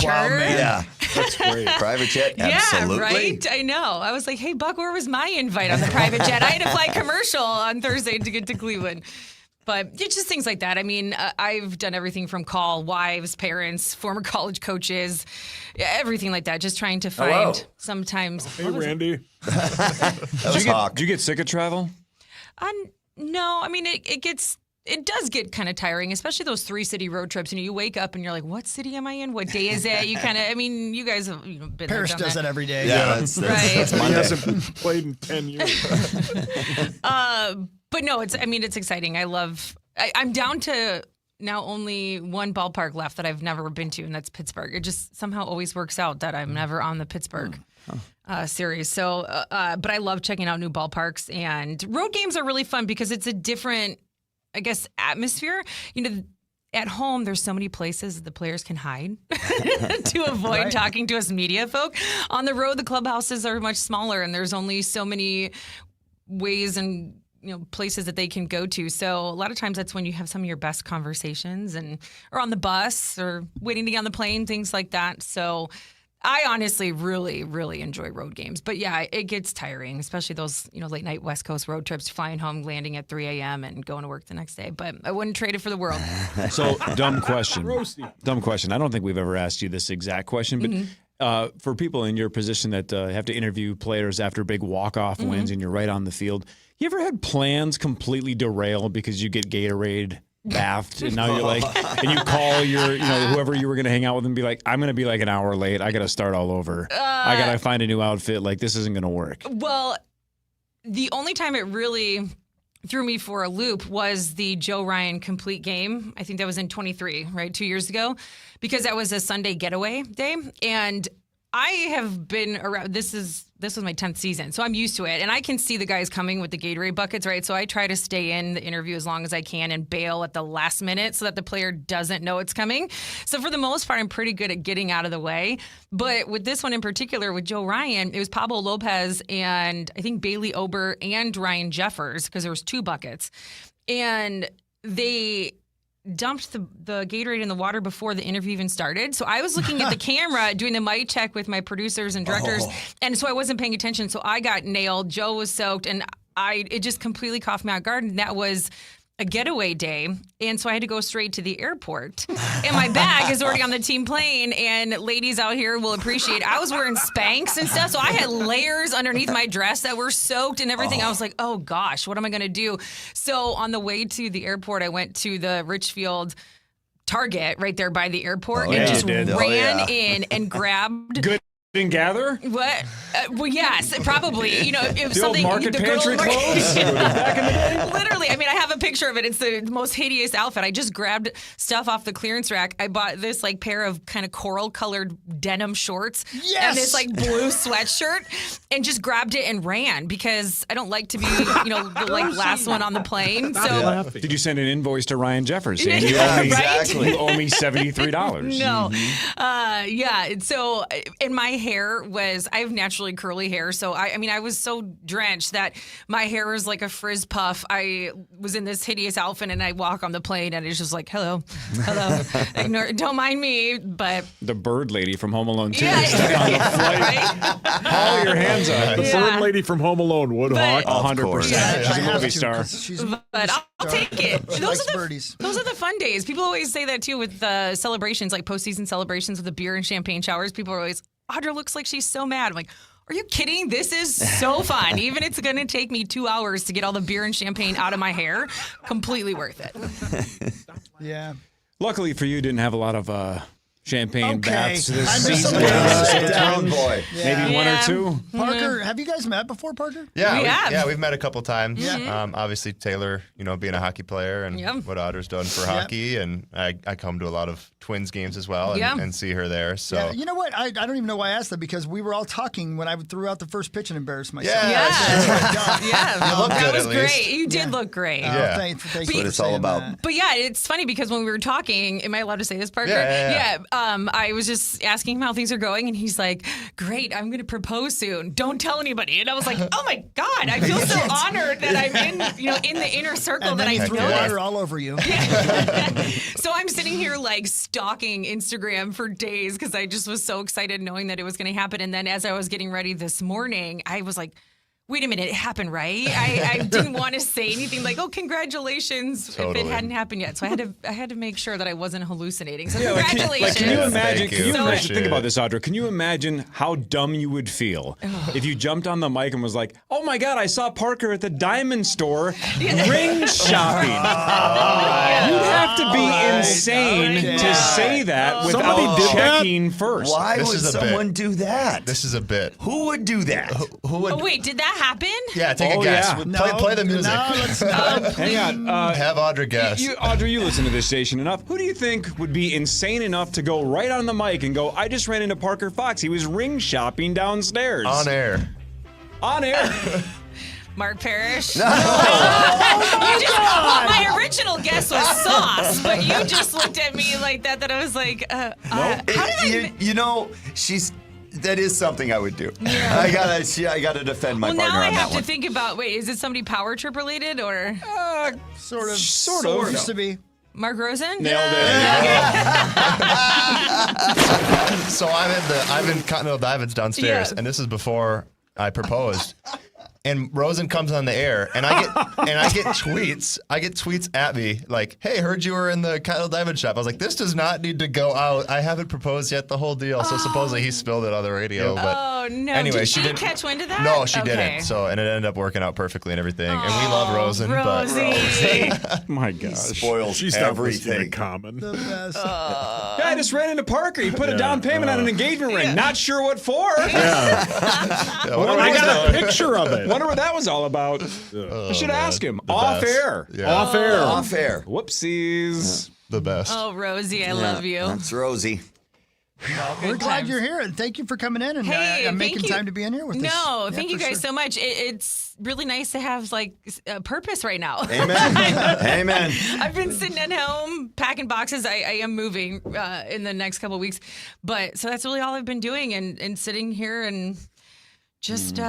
Wow, man. Yeah. That's great. Private jet? Absolutely. Yeah, right? I know. I was like, hey, Buck, where was my invite on the private jet? I had to fly commercial on Thursday to get to Cleveland. But it's just things like that. I mean, I've done everything from call wives, parents, former college coaches, everything like that. Just trying to find sometimes. Hey, Randy. Did you get sick of travel? No. I mean, it does get kind of tiring, especially those 3-city road trips. You wake up and you're like, what city am I in? What day is it? You kind of, you guys have been Paris there, does that every day. Yeah, that's Monday. He hasn't played in 10 years. But no, it's exciting. I'm down to now only one ballpark left that I've never been to, and that's Pittsburgh. It just somehow always works out that I'm never on the Pittsburgh series. So, but I love checking out new ballparks, and road games are really fun because it's a different, I guess, atmosphere. At home, there's so many places that the players can hide to avoid talking to us media folk. On the road, the clubhouses are much smaller, and there's only so many ways and places that they can go to. So a lot of times that's when you have some of your best conversations, or on the bus or waiting to get on the plane, things like that. So I honestly really, really enjoy road games. But yeah, it gets tiring, especially those, late night West Coast road trips, flying home, landing at 3 a.m. and going to work the next day. But I wouldn't trade it for the world. So, dumb question. I don't think we've ever asked you this exact question, but for people in your position that have to interview players after big walk-off wins and you're right on the field, you ever had plans completely derail because you get Gatorade bathed and now you're like, and you call your, whoever you were going to hang out with and be like, I'm going to be like an hour late. I got to start all over. I got to find a new outfit. Like, this isn't going to work. Well, the only time it really threw me for a loop was the Joe Ryan complete game. I think that was in 23, right? 2 years ago, because that was a Sunday getaway day. And I have been around, this was my 10th season, so I'm used to it. And I can see the guys coming with the Gatorade buckets, right? So I try to stay in the interview as long as I can and bail at the last minute so that the player doesn't know it's coming. So for the most part, I'm pretty good at getting out of the way. But with this one in particular, with Joe Ryan, it was Pablo Lopez and I think Bailey Ober and Ryan Jeffers, because there was 2 buckets. And they dumped the Gatorade in the water before the interview even started. So I was looking at the camera, doing the mic check with my producers and directors, and so I wasn't paying attention. So I got nailed. Joe was soaked, and it just completely caught me off guard. And that was a getaway day, and so I had to go straight to the airport. And my bag is already on the team plane, and ladies out here will appreciate, I was wearing Spanx and stuff, so I had layers underneath my dress that were soaked and everything. I was like, oh gosh, what am I going to do? So on the way to the airport, I went to the Richfield Target right there by the airport and just ran in and grabbed Didn't gather? What? Well, yes, probably. You know, if the something old market the pantry clothes back in the day. Literally, I mean, I have a picture of it. It's the most hideous outfit. I just grabbed stuff off the clearance rack. I bought this like pair of kind of coral colored denim shorts and this like blue sweatshirt, and just grabbed it and ran because I don't like to be, you know, the like last one on the plane. So did you send an invoice to Ryan Jeffers? Yeah, You owe me, exactly. You owe me $73. No. Yeah. So, and my hair was, I have naturally curly hair. So, I mean, I was so drenched that my hair was like a frizz puff. I was in this hideous outfit and I walk on the plane and it's just like, hello. Don't mind me, but. The bird lady from Home Alone 2 Yeah, is stuck on the flight. right? Haul your hands up. The bird lady from Home Alone, Woodhawk. 100%. Yeah, She's a movie star. But I'll take it. Those are the fun days. People always say that too with celebrations, like postseason celebrations with the beer and champagne showers. People are always, Audra looks like she's so mad. I'm like, are you kidding? This is so fun. Even if it's going to take me 2 hours to get all the beer and champagne out of my hair, completely worth it. Yeah. Luckily for you, didn't have a lot of champagne baths this season. Boy. Maybe one or two. Parker, have you guys met before, Parker? Yeah, we've met a couple times. Yeah. Obviously, Taylor, being a hockey player and what Audra's done for hockey, and I come to a lot of Twins games as well and see her there. So Yeah, you know what? I don't even know why I asked that because we were all talking when I threw out the first pitch and embarrassed myself. That was at great. least. You did look great. Thanks That's what it's all about. But yeah, it's funny because when we were talking, am I allowed to say this, Parker? Yeah. I was just asking him how things are going, and he's like, "Great, I'm going to propose soon. Don't tell anybody." And I was like, "Oh my God, I feel so honored that I'm in the inner circle And that then he I threw know water all over you. So I'm sitting here like stalking Instagram for days because I just was so excited knowing that it was going to happen. And then as I was getting ready this morning, I was like, wait a minute, it happened, right? I didn't want to say anything like, oh, congratulations, if it hadn't happened yet. So I had to make sure that I wasn't hallucinating. So congratulations. Can you imagine? Thank you. Think about this, Audra. Can you imagine how dumb you would feel if you jumped on the mic and was like, "Oh my God, I saw Parker at the diamond store ring shopping." You'd have to be insane to say that without checking first. Why would someone do that? This is a bit. Who would do that? Who would? Oh, wait, did that happen? Yeah, take a guess. Yeah. Play the music. No, let's not. Hang on. Have Audra guess. Audra, you listen to this station enough. Who do you think would be insane enough to go right on the mic and go, "I just ran into Parker Fox. He was ring shopping downstairs." On air. On air. Mark Parrish? No. My original guess was Sauce, but you just looked at me like that I was like, how did that is something I would do. Yeah. I gotta defend my partner now I on have that to think about, wait, is it somebody power trip related or? Sort of. Used to be. Mark Rosen? Nailed it. So I'm in Continental Dives downstairs, and this is before I proposed. And Rosen comes on the air, and I get tweets. I get tweets at me like, "Hey, heard you were in the Continental Diamond shop." I was like, "This does not need to go out. I haven't proposed yet." The whole deal. So supposedly he spilled it on the radio. But oh no! Anyway, did she didn't catch wind of that? No, she didn't. So and it ended up working out perfectly and everything. And we love Rosen, Rosie. but My gosh, spoils She's everything. Common. The best. Yeah, I just ran into Parker. He put a down payment on an engagement ring. Not sure what for. I got a picture of it. Wonder what that was all about. I should ask him. Off air. Yeah. Off air. Off air. Whoopsies. The best. Oh, Rosie, I love you. That's Rosie. We're glad you're here, and thank you for coming in and making time to be in here with us. No, thank you guys so much. It's really nice to have like a purpose right now. Amen. Amen. I've been sitting at home packing boxes. I am moving in the next couple of weeks, but so that's really all I've been doing and sitting here and just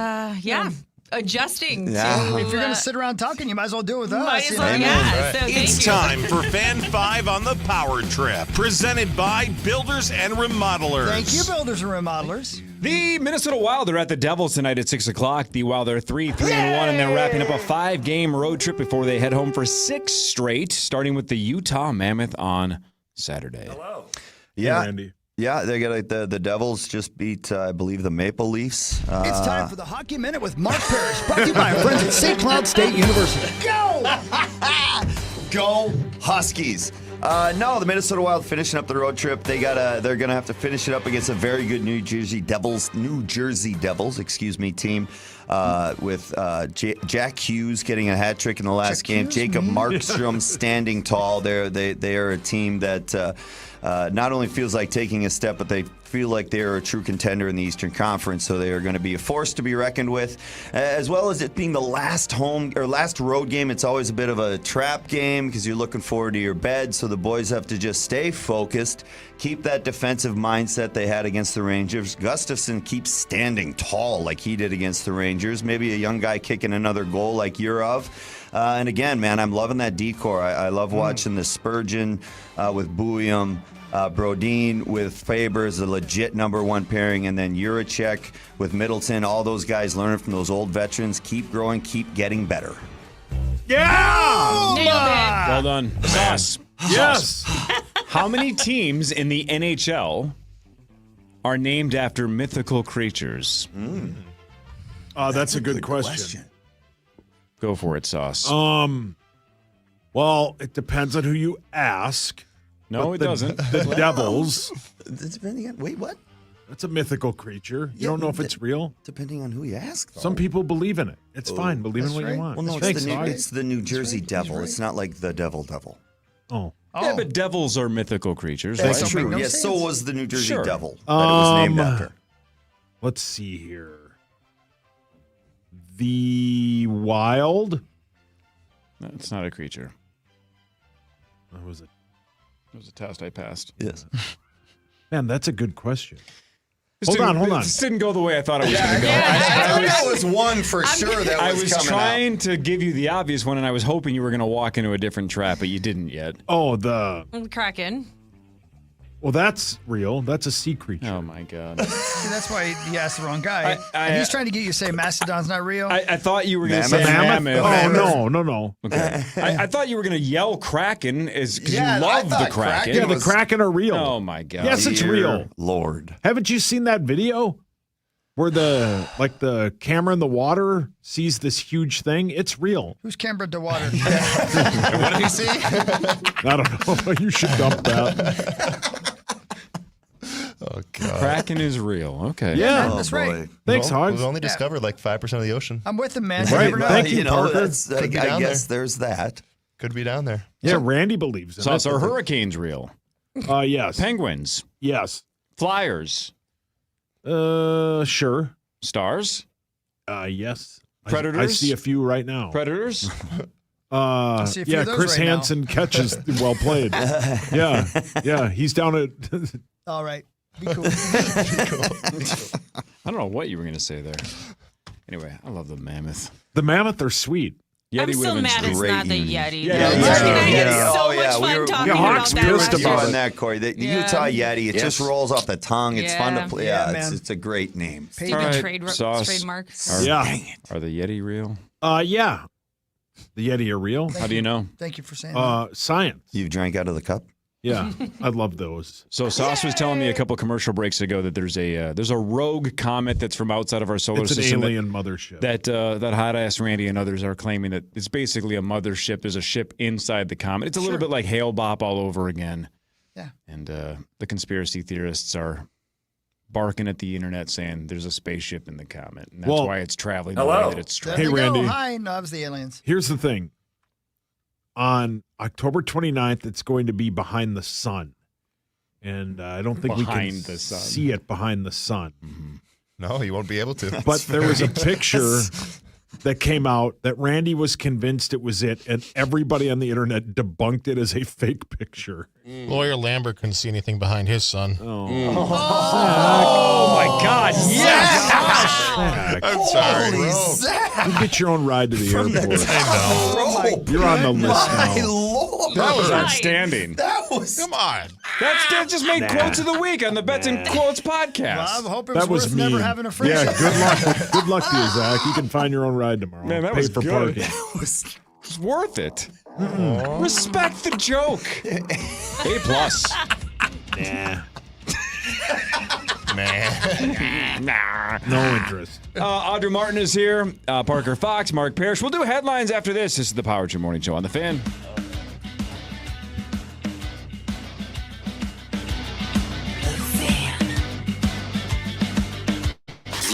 adjusting. Yeah. To, if you're going to sit around talking, you might as well do it with us. Might as well, yeah. So It's time for Fan 5 on the Power Trip, presented by Builders and Remodelers. Thank you, Builders and Remodelers. The Minnesota Wild are at the Devils tonight at 6 o'clock. The Wild are 3-1, and they're wrapping up a 5-game road trip before they head home for 6 straight, starting with the Utah Mammoth on Saturday. Hello. Yeah. Hey, Randy. Yeah, they got the Devils just beat, I believe, the Maple Leafs. It's time for the Hockey Minute with Mark Parrish, brought to you by our friends at St. Cloud State University. Go! Go Huskies! No, the Minnesota Wild finishing up the road trip. They're gonna have to finish it up against a very good New Jersey Devils, team. With Jack Hughes getting a hat trick in the last game. Jacob Markstrom standing tall. They are a team that not only feels like taking a step, but they feel like they are a true contender in the Eastern Conference. So they are going to be a force to be reckoned with, as well as it being the last road game. It's always a bit of a trap game because you're looking forward to your bed. So the boys have to just stay focused, keep that defensive mindset they had against the Rangers. Gustafsson keeps standing tall like he did against the Rangers. Maybe a young guy kicking another goal like Yurov. And again, man, I'm loving that decor. I love watching the Spurgeon with Bouillon, Brodin with Faber is a legit number one pairing, and then Juracek with Middleton. All those guys learning from those old veterans. Keep growing, keep getting better. Yeah! Well done. Sauce. Yes. How many teams in the NHL are named after mythical creatures? That's a good question. Go for it, Sauce. Well, it depends on who you ask. No, it doesn't. The Devils. Depending on, wait, what? That's a mythical creature. You don't know if it's real? Depending on who you ask, though. Some people believe in it. It's fine. Believe in what you want. Well, no, it's the New Jersey Devil. It's not like the Devil. Oh. Yeah, but devils are mythical creatures. That's right? true. Yes, so was the New Jersey Devil that it was named after. Let's see here. The Wild? No, it's not a creature. That was it. It was a test I passed. Yes. Man, that's a good question. Hold on. This didn't go the way I thought it was going to go. That was one for sure that I was was coming trying to give you the obvious one, and I was hoping you were going to walk into a different trap, but you didn't yet. Oh, Kraken. Well, that's real. That's a sea creature. Oh, my God. See, that's why he asked the wrong guy. And he's trying to get you to say Mastodon's not real. I thought you were going to say mammoth. Oh, no. Okay. I thought you were going to yell Kraken because you love the Kraken. Yeah, the Kraken are real. Oh, my God. Yes, it's real. Lord. Haven't you seen that video where the camera in the water sees this huge thing? It's real. Who's camera to water? What did he see? I don't know. You should dump that. Oh, God. Kraken is real. Okay. Yeah. That's right. Thanks, Hogs. We've only discovered like 5% of the ocean. I'm with him, man. Right. You never know. Thank you, Parker. I guess there's that. Could be down there. Yeah, Randy believes in So it. are hurricanes real? Yes. Penguins? Yes. Flyers? Sure. Stars? Yes. Predators? I see a few right now. Predators? see a few of those Chris right now. Hansen catches well played. Yeah. He's down at. All right. Be cool. I don't know what you were going to say there. Anyway, I love the mammoth. The mammoth are sweet. Yeti I'm still women's mad it's great. not the Yeti. Yeah. Mark and I had so Oh, much yeah. fun talking Hawks about that. pissed last about year. on that, Corey. The Utah Yeti, it just rolls off the tongue. It's fun to play. Yeah, Yeah, man. it's a great name. Stupid All right, trademark. Are the Yeti real? Yeah. The Yeti are real. How do you know? Thank you for saying that. Science. You drank out of the cup? Yeah. I love those. So Sauce was telling me a couple commercial breaks ago that there's a rogue comet that's from outside of our solar It's an system. alien mothership. That hot ass Randy and others are claiming that it's basically a mothership. There's a ship inside the comet. It's a little bit like Hale Bop all over again. Yeah. And the conspiracy theorists are barking at the internet saying there's a spaceship in the comet, and that's why it's traveling the way that it's traveling. Hey, Randy. Hi. No, that was the aliens. Here's the thing. On October 29th, it's going to be behind the sun. And I don't think we can see it behind the sun. Mm-hmm. No, you won't be able to. But there was a picture that came out that Randy was convinced it was it, and everybody on the internet debunked it as a fake picture. Lawyer Lambert couldn't see anything behind his son. Oh my God! Yes! Zach. I'm sorry. Holy Zach! You get your own ride to the airport. I know. You're on the list My now. Lord. That was outstanding. That was. Come on. That just made quotes of the week on the Bets and Quotes podcast. Well, I hope it That was was worth never mean. having a free Yeah, shot. good luck. Good luck to you, Zach. You can find your own ride tomorrow. Man, that Pay was for good. parking. It's worth it. Respect the joke. A plus. Nah. Nah. No interest. Audrey Martin is here. Parker Fox, Mark Parrish. We'll do headlines after this. This is the Power Trip Morning Show on the Fan.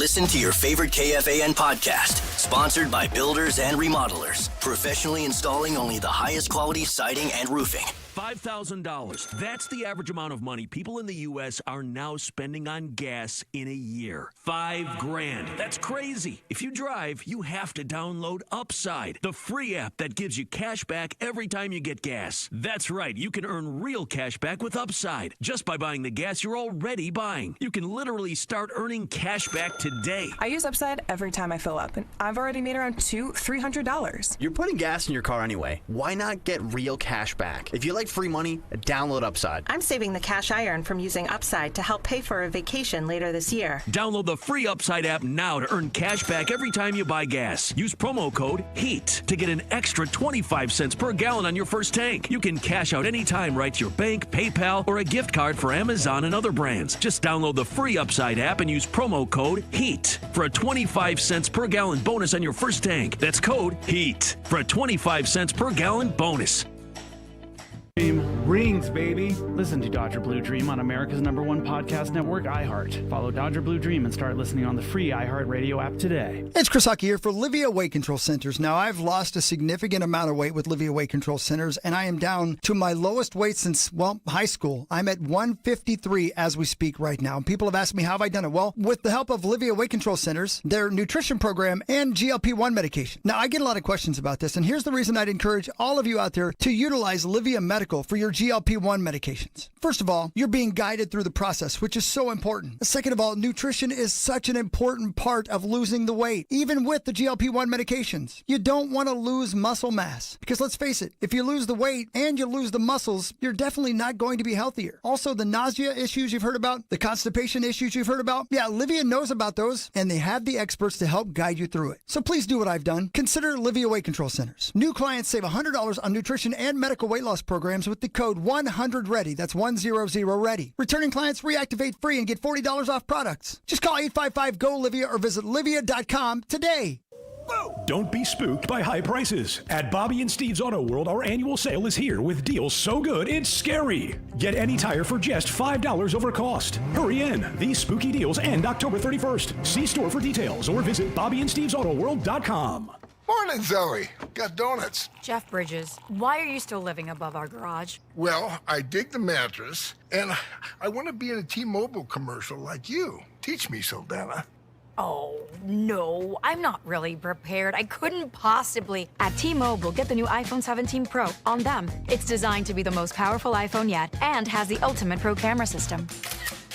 Listen to your favorite KFAN podcast, sponsored by Builders and Remodelers, professionally installing only the highest quality siding and roofing. $5,000. That's the average amount of money people in the U.S. are now spending on gas in a year. $5,000. That's crazy. If you drive, you have to download Upside, the free app that gives you cash back every time you get gas. That's right. You can earn real cash back with Upside just by buying the gas you're already buying. You can literally start earning cash back today. I use Upside every time I fill up, and I've already made around $300. You're putting gas in your car anyway. Why not get real cash back? If you like free money, download Upside. I'm saving the cash I earn from using Upside to help pay for a vacation later this year. Download the free Upside app now to earn cash back every time you buy gas. Use promo code HEAT to get an extra 25 cents per gallon on your first tank. You can cash out anytime right to your bank, PayPal, or a gift card for Amazon and other brands. Just download the free Upside app and use promo code HEAT for a 25 cents per gallon bonus on your first tank. That's code HEAT for a 25 cents per gallon bonus. Rings, baby. Listen to Dodger Blue Dream on America's #1 podcast network, iHeart. Follow Dodger Blue Dream and start listening on the free iHeartRadio app today. It's Chris Hockey here for Livia Weight Control Centers. Now, I've lost a significant amount of weight with Livia Weight Control Centers, and I am down to my lowest weight since, well, high school. I'm at 153 as we speak right now. And people have asked me, how have I done it? Well, with the help of Livia Weight Control Centers, their nutrition program, and GLP-1 medication. Now, I get a lot of questions about this, and here's the reason I'd encourage all of you out there to utilize Livia Medical for your GLP-1 medications. First of all, you're being guided through the process, which is so important. Second of all, nutrition is such an important part of losing the weight, even with the GLP-1 medications. You don't want to lose muscle mass because let's face it, if you lose the weight and you lose the muscles, you're definitely not going to be healthier. Also, the nausea issues you've heard about, the constipation issues you've heard about, yeah, Livia knows about those and they have the experts to help guide you through it. So please do what I've done. Consider Livia Weight Control Centers. New clients save $100 on nutrition and medical weight loss programs with the code 100READY. That's 100READY. Returning clients reactivate free and get $40 off products. Just call 855-GO-LIVIA or visit livia.com today. Don't be spooked by high prices. At Bobby and Steve's Auto World, our annual sale is here with deals so good it's scary. Get any tire for just $5 over cost. Hurry in. These spooky deals end October 31st. See store for details or visit BobbyandSteve'sAutoWorld.com. Morning, Zoe. Got donuts. Jeff Bridges, why are you still living above our garage? Well, I dig the mattress, and I want to be in a T-Mobile commercial like you. Teach me, Saldana. Oh, no, I'm not really prepared. I couldn't possibly. At T-Mobile, get the new iPhone 17 Pro. On them, it's designed to be the most powerful iPhone yet and has the ultimate pro camera system.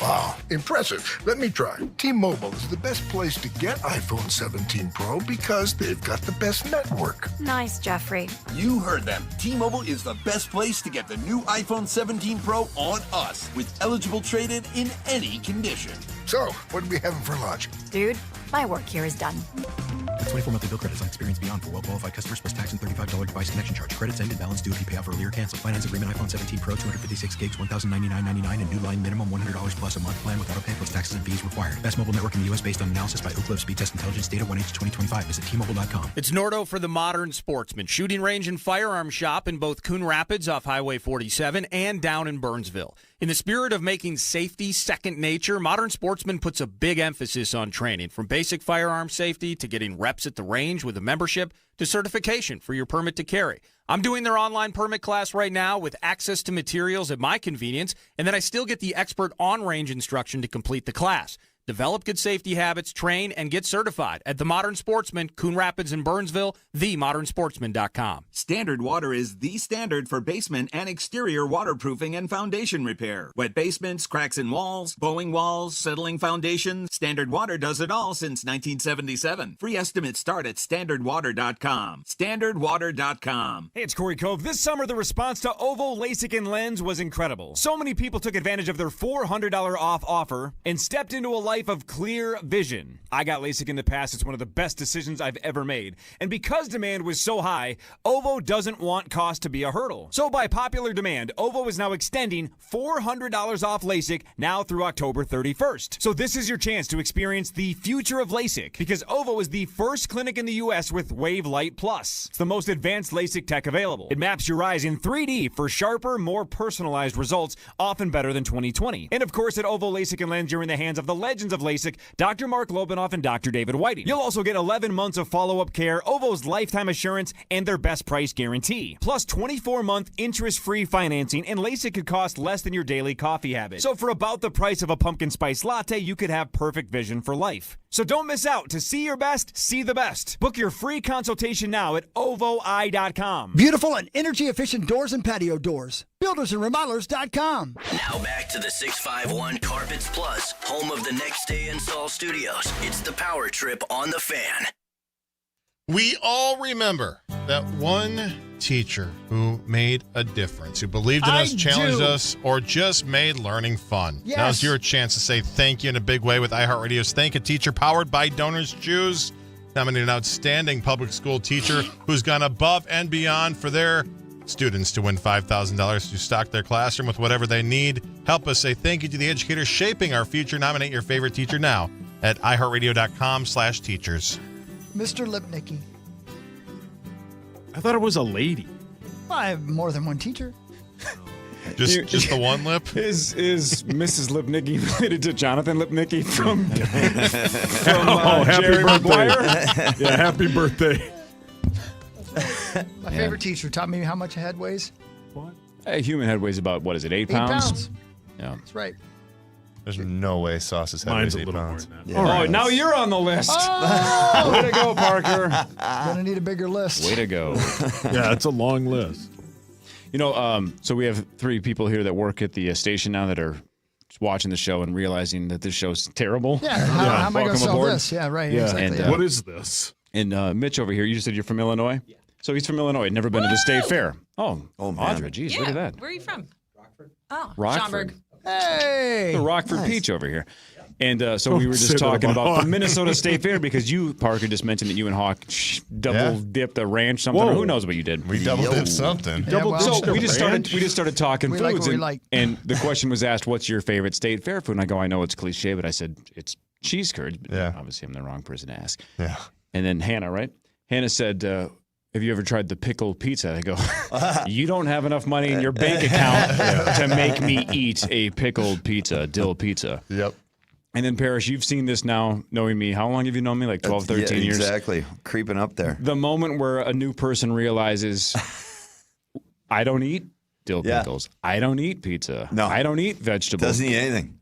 Wow, impressive. Let me try. T-Mobile is the best place to get iPhone 17 Pro because they've got the best network. Nice, Jeffrey. You heard them. T-Mobile is the best place to get the new iPhone 17 Pro on us with eligible trade-in in any condition. So, what are we having for lunch? Dude, my work here is done. 24 monthly bill credits on experience beyond for well-qualified customers plus tax and $35 device connection charge. Credits ended. Balance due if you pay off earlier. Cancel. Finance agreement. iPhone 17 Pro, 256 gigs, $1,099.99 and new line minimum $100 plus a month plan with auto pay plus taxes and fees required. Best mobile network in the U.S. based on analysis by Oak Cliff Speed Test Intelligence data 1H2025. Visit T-Mobile.com. It's Nordo for the modern sportsman. Shooting range and firearm shop in both Coon Rapids off Highway 47 and down in Burnsville. In the spirit of making safety second nature, Modern Sportsman puts a big emphasis on training, from basic firearm safety to getting reps at the range with a membership to certification for your permit to carry. I'm doing their online permit class right now with access to materials at my convenience, and then I still get the expert on-range instruction to complete the class. Develop good safety habits, train, and get certified at The Modern Sportsman, Coon Rapids and Burnsville, themodernsportsman.com. Standard Water is the standard for basement and exterior waterproofing and foundation repair. Wet basements, cracks in walls, bowing walls, settling foundations. Standard Water does it all since 1977. Free estimates start at standardwater.com. Standardwater.com. Hey, it's Corey Cove. This summer, the response to Ovo LASIK and Lens was incredible. So many people took advantage of their $400 off offer and stepped into a life of clear vision. I got LASIK in the past. It's one of the best decisions I've ever made. And because demand was so high, Ovo doesn't want cost to be a hurdle. So by popular demand, Ovo is now extending $400 off LASIK now through October 31st. So this is your chance to experience the future of LASIK, because Ovo is the first clinic in the U.S. with Wave Light Plus. It's the most advanced LASIK tech available. It maps your eyes in 3D for sharper, more personalized results, often better than 20/20. And of course, at Ovo LASIK and Lens, you're in the hands of the legends versions of LASIK, Dr. Mark Lobanoff and Dr. David Whiting. You'll also get 11 months of follow-up care, OVO's lifetime assurance, and their best price guarantee. Plus 24-month interest-free financing, and LASIK could cost less than your daily coffee habit. So for about the price of a pumpkin spice latte, you could have perfect vision for life. So don't miss out. To see your best, see the best. Book your free consultation now at ovoi.com. Beautiful and energy-efficient doors and patio doors. BuildersandRemodelers.com. Now back to the 651 Carpets Plus, home of the Next Day Install Studios. It's the Power Trip on the Fan. We all remember that one teacher who made a difference, who believed in us, challenged us, or just made learning fun. Yes. Now's your chance to say thank you in a big way with iHeartRadio's Thank a Teacher, powered by Donors Choose. Nominated an outstanding public school teacher who's gone above and beyond for their students to win $5,000 to stock their classroom with whatever they need. Help us say thank you to the educators shaping our future. Nominate your favorite teacher now at iHeartRadio.com/teachers. Mr. Lipnicki. I thought it was a lady. Well, I have more than one teacher. Just the one lip? Is Mrs. Lipnicki related to Jonathan Lipnicki from happy Jerry birthday. Maguire? Yeah, happy birthday. My favorite teacher taught me how much a head weighs. What? A human head weighs about, 8 8 pounds? pounds. Yeah. That's right. There's no way Sauce's head Mine's weighs a 8 little pounds. more than that. Yeah. All right, now you're on the list. Oh! Way to go, Parker. Gonna need a bigger list. Way to go. Yeah, it's a long list. You know, so we have 3 people here that work at the station now that are watching the show and realizing that this show's terrible. Yeah, how am I going to sell aboard. this? Yeah, right. Yeah. Exactly. And, yeah. What is this? And Mitch over here, you just said you're from Illinois? Yeah. So he's from Illinois, never been to the state fair. Oh, man. Audra, geez, Yeah. look at that. Where are you from? Rockford. Oh, Rockford. Schaumburg. Hey! The Rockford Nice. Peach over here. And so we were say just that talking about about the Hawk. Minnesota State Fair because you, Parker, just mentioned that you and Hawk double dipped a ranch something, Whoa. or who knows what you did. We double dipped something. Yeah, well, So we just started talking We foods, like what we and, like. and the question was asked, "What's your favorite state fair food?" And I go, "I know it's cliche, but I said it's cheese curds." But Yeah. obviously I'm the wrong person to ask. Yeah. And then Hannah, right? Hannah said, "Have you ever tried the pickled pizza?" I go, "You don't have enough money in your bank account to make me eat a pickled pizza, dill pizza." Yep. And then Parrish, you've seen this now, knowing me. How long have you known me? Like 12, 13 years? Exactly. Creeping up there. The moment where a new person realizes, I don't eat dill pickles. I don't eat pizza. No. I don't eat vegetables. Doesn't eat anything.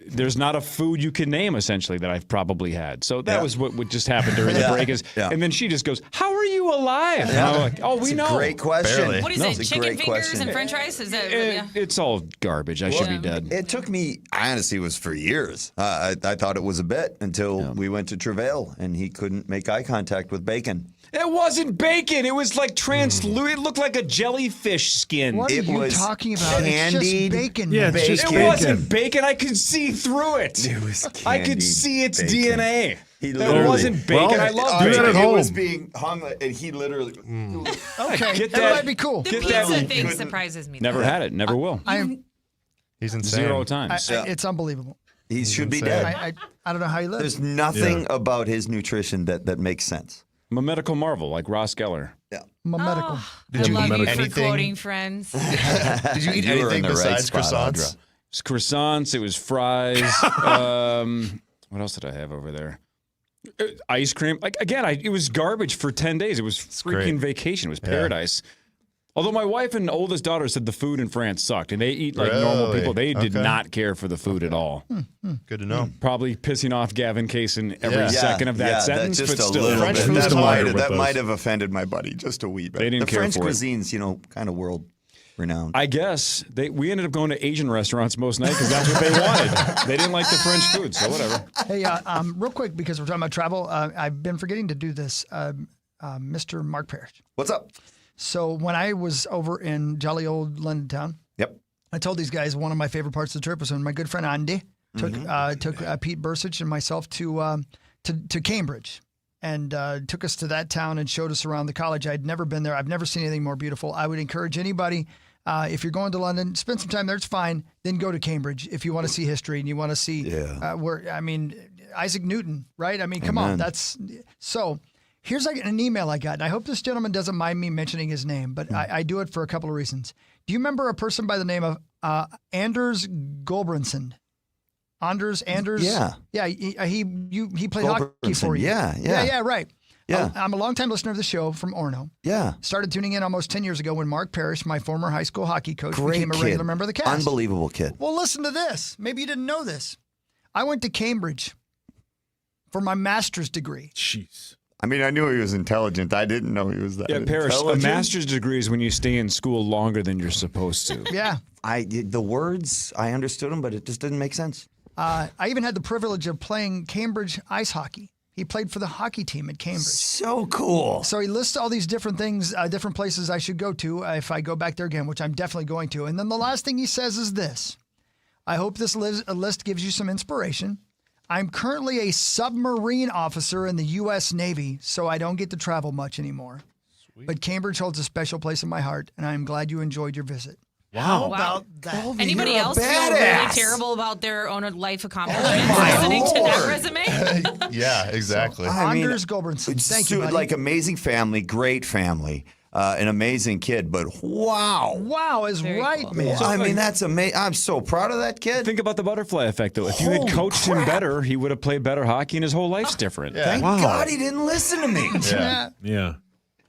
There's not a food you can name, essentially, that I've probably had. So that was what just happened during the break. And then she just goes, "How are you alive?" And I'm like, "Oh, we It's a know." great question. Barely. What is It's it? a Chicken great fingers question. and French fries? Is that? It's all garbage. I should be dead. It took me, I honestly was for years. I thought it was a bit until we went to Travail and he couldn't make eye contact with bacon. It wasn't bacon. It was like translucent. It looked like a jellyfish skin. What It are you was talking about? It's candied just bacon. Yeah, man. it's just It bacon. wasn't bacon. I could see through it. It was I could candied see its bacon. DNA. He It literally- wasn't bacon. Well, I love do bacon. that at It home. was being hung, and he literally. Okay, Get that that- might be cool. The Get pizza that- thing surprises me. Never had it. Never will. He's insane. 0 times. It's unbelievable. He should be insane. dead. I don't know how he lives. There's nothing about his nutrition that makes sense. I'm a medical marvel, like Ross Geller. Yeah. My medical. I love you for anything? quoting Friends. Did you eat You were in anything the right besides spot, croissants? Audra. It was croissants. It was fries. What else did I have over there? Ice cream. Like again, it was garbage for 10 days. It was freaking vacation. It was paradise. Although my wife and oldest daughter said the food in France sucked, and they eat like normal people. They did not care for the food at all. Good to know. Probably pissing off Gavin Kaysen every second of that sentence, that's but just a still. little French bit. food's That, familiar might, with that those. might have offended my buddy just a wee bit. They didn't the care French for it. cuisine's, kind of world renowned. I guess we ended up going to Asian restaurants most nights because that's what they wanted. They didn't like the French food, so whatever. Hey, real quick, because we're talking about travel, I've been forgetting to do this. Mr. Mark Parrish. What's up? So when I was over in jolly old London town, I told these guys one of my favorite parts of the trip was when my good friend Andy took Pete Bursich and myself to Cambridge and took us to that town and showed us around the college. I'd never been there. I've never seen anything more beautiful. I would encourage anybody, if you're going to London, spend some time there. It's fine. Then go to Cambridge if you want to see history and you want to see Isaac Newton, right? I mean, come on. So here's an email I got. And I hope this gentleman doesn't mind me mentioning his name, but I do it for a couple of reasons. Do you remember a person by the name of Anders Gulbrandsen? Anders. Yeah. Yeah, he played hockey for you. Yeah, right. Yeah. I'm a longtime listener of the show from Orono. Yeah. Started tuning in almost 10 years ago when Mark Parrish, my former high school hockey coach, Great became a kid. regular member of the cast. Unbelievable kid. Well, listen to this. Maybe you didn't know this. I went to Cambridge for my master's degree. Jeez. I mean, I knew he was intelligent. I didn't know he was that Parrish, a intelligent. master's degree is when you stay in school longer than you're supposed to. Yeah. The words, I understood them, but it just didn't make sense. I even had the privilege of playing Cambridge ice hockey. He played for the hockey team at Cambridge. So cool. So he lists all these different things, different places I should go to if I go back there again, which I'm definitely going to. And then the last thing he says is this. I hope this list gives you some inspiration. I'm currently a submarine officer in the U.S. Navy, so I don't get to travel much anymore. Sweet. But Cambridge holds a special place in my heart, and I'm glad you enjoyed your visit. Wow. How about that? Anybody you're a else feel badass. really terrible about their own life accomplishments listening to that resume? Yeah, exactly. Anders Gulbranson. Thank you, buddy. Like amazing family, great family, an amazing kid, but wow. Wow is right, man. I mean, that's amazing. I'm so proud of that kid. Think about the butterfly effect, though. If you had coached him better, he would have played better hockey, and his whole life's different. Yeah. Thank God he didn't listen to me. Yeah.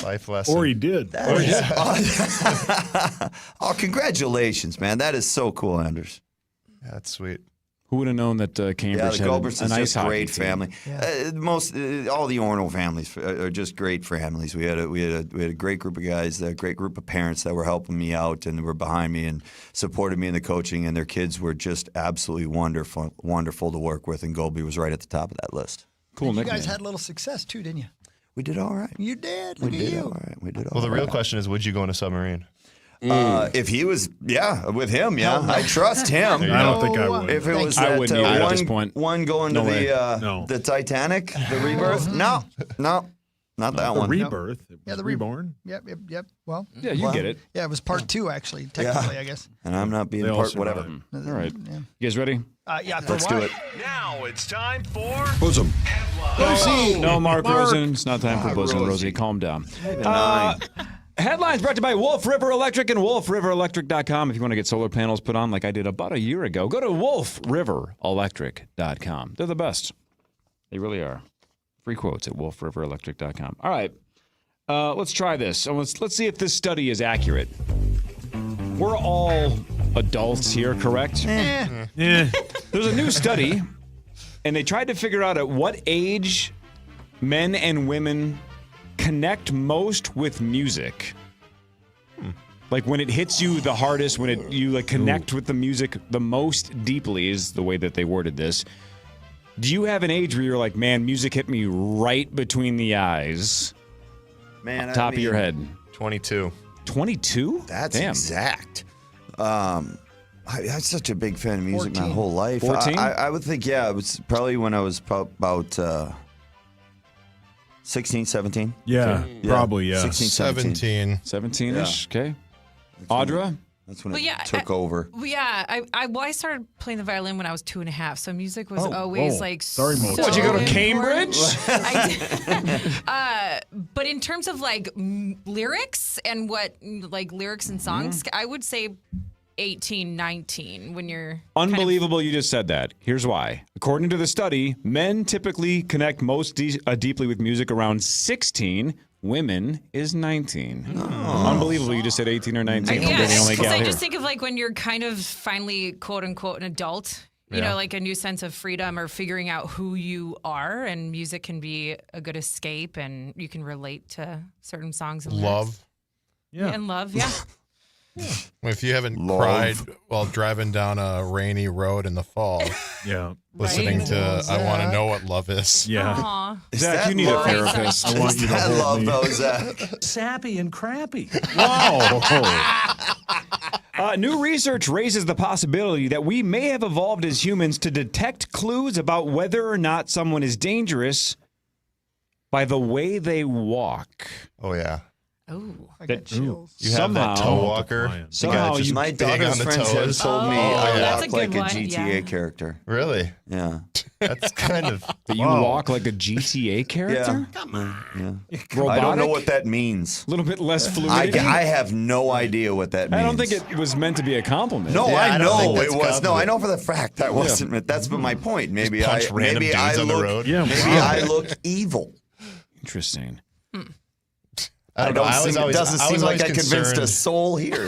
Life lesson. Or he did. Oh, congratulations, man. That is so cool, Anders. Yeah, that's sweet. Who would have known that Cambridge the had Gulbrands an is ice just hockey great team? family. All the Orono families are just great families. We had a great group of guys, a great group of parents that were helping me out and were behind me and supported me in the coaching. And their kids were just absolutely wonderful to work with. And Golby was right at the top of that list. Cool. You guys had a little success too, didn't you? We did all right. You did. We Look did at you. all right. We did all Well, the real right. question is, would you go in a submarine? If he was, with him, I trust him. I don't think I would. If it was I that wouldn't either at this point. one going No to way. the Titanic, the Rebirth, no, not that one. Rebirth. Yeah, the Reborn. Yep. Well, Yeah, you get it. yeah, it was part 2 actually, technically, I guess. And I'm not being They all part survive. whatever. All right. You guys ready? Yeah, for Let's why? do it. Now it's time for Bosom. No, Mark Rosen. It's not time for bosom, Rosie. Calm down. Headlines brought to you by Wolf River Electric and WolfRiverElectric.com. If you want to get solar panels put on like I did about a year ago, go to WolfRiverElectric.com. They're the best. They really are. Free quotes at WolfRiverElectric.com. All right. Let's try this. So let's see if this study is accurate. We're all adults here, correct? Yeah. There's a new study, and they tried to figure out at what age men and women connect most with music. Like when it hits you the hardest, when you like connect with the music the most deeply is the way that they worded this. Do you have an age where you're like, man, music hit me right between the eyes? Man, Top of your head. 22. 22? That's Damn. exact. I'm such a big fan of music 14. my whole life. 14? I would think, it was probably when I was about 16, 17. Yeah, probably, yeah. 16, 17. 17-ish, okay. Audra? That's when Well, it yeah, took over. Well, yeah, I started playing the violin when I was 2.5, so music was always like Sorry, Mo. so What'd you go to important. Cambridge? I did. But in terms of like lyrics and what like lyrics and songs, I would say 18, 19 when you're Unbelievable you just said that. Here's why. According to the study, men typically connect most deeply with music around 16. Women is 19. Unbelievable you just said 18 or 19. Yeah, You're the only because gal I here. just think of like when you're kind of finally quote unquote an adult, you know, like a new sense of freedom or figuring out who you are, and music can be a good escape, and you can relate to certain songs and lyrics. Love. And love, yeah. If you haven't cried while driving down a rainy road in the fall, listening to "I Want to Know What Love Is." Yeah, Aw. Zach, you need a therapist. I want you to I hold love me. those, Zach. Sappy and crappy. Wow. New research raises the possibility that we may have evolved as humans to detect clues about whether or not someone is dangerous by the way they walk. Oh, yeah. Oh, I got chills. You have that toe walker. Somehow just My big daughter's on the friends have toes. told me Oh, I that's a walk like good a one, GTA yeah. character. Really? Yeah. That's kind of. That you walk like a GTA character? Yeah. Come on. Yeah. Robotic? I don't know what that means. A little bit less I fluidity? have no idea what that means. I don't think it was meant to be a compliment. No, Yeah, I I don't think know that's it was. No, compliment. I know for the fact that wasn't meant. That's been my point. Maybe punch random maybe dudes I on the look, road. Yeah, maybe wow. I look evil. Interesting. I don't know. It doesn't seem like I convinced a concerned. soul here.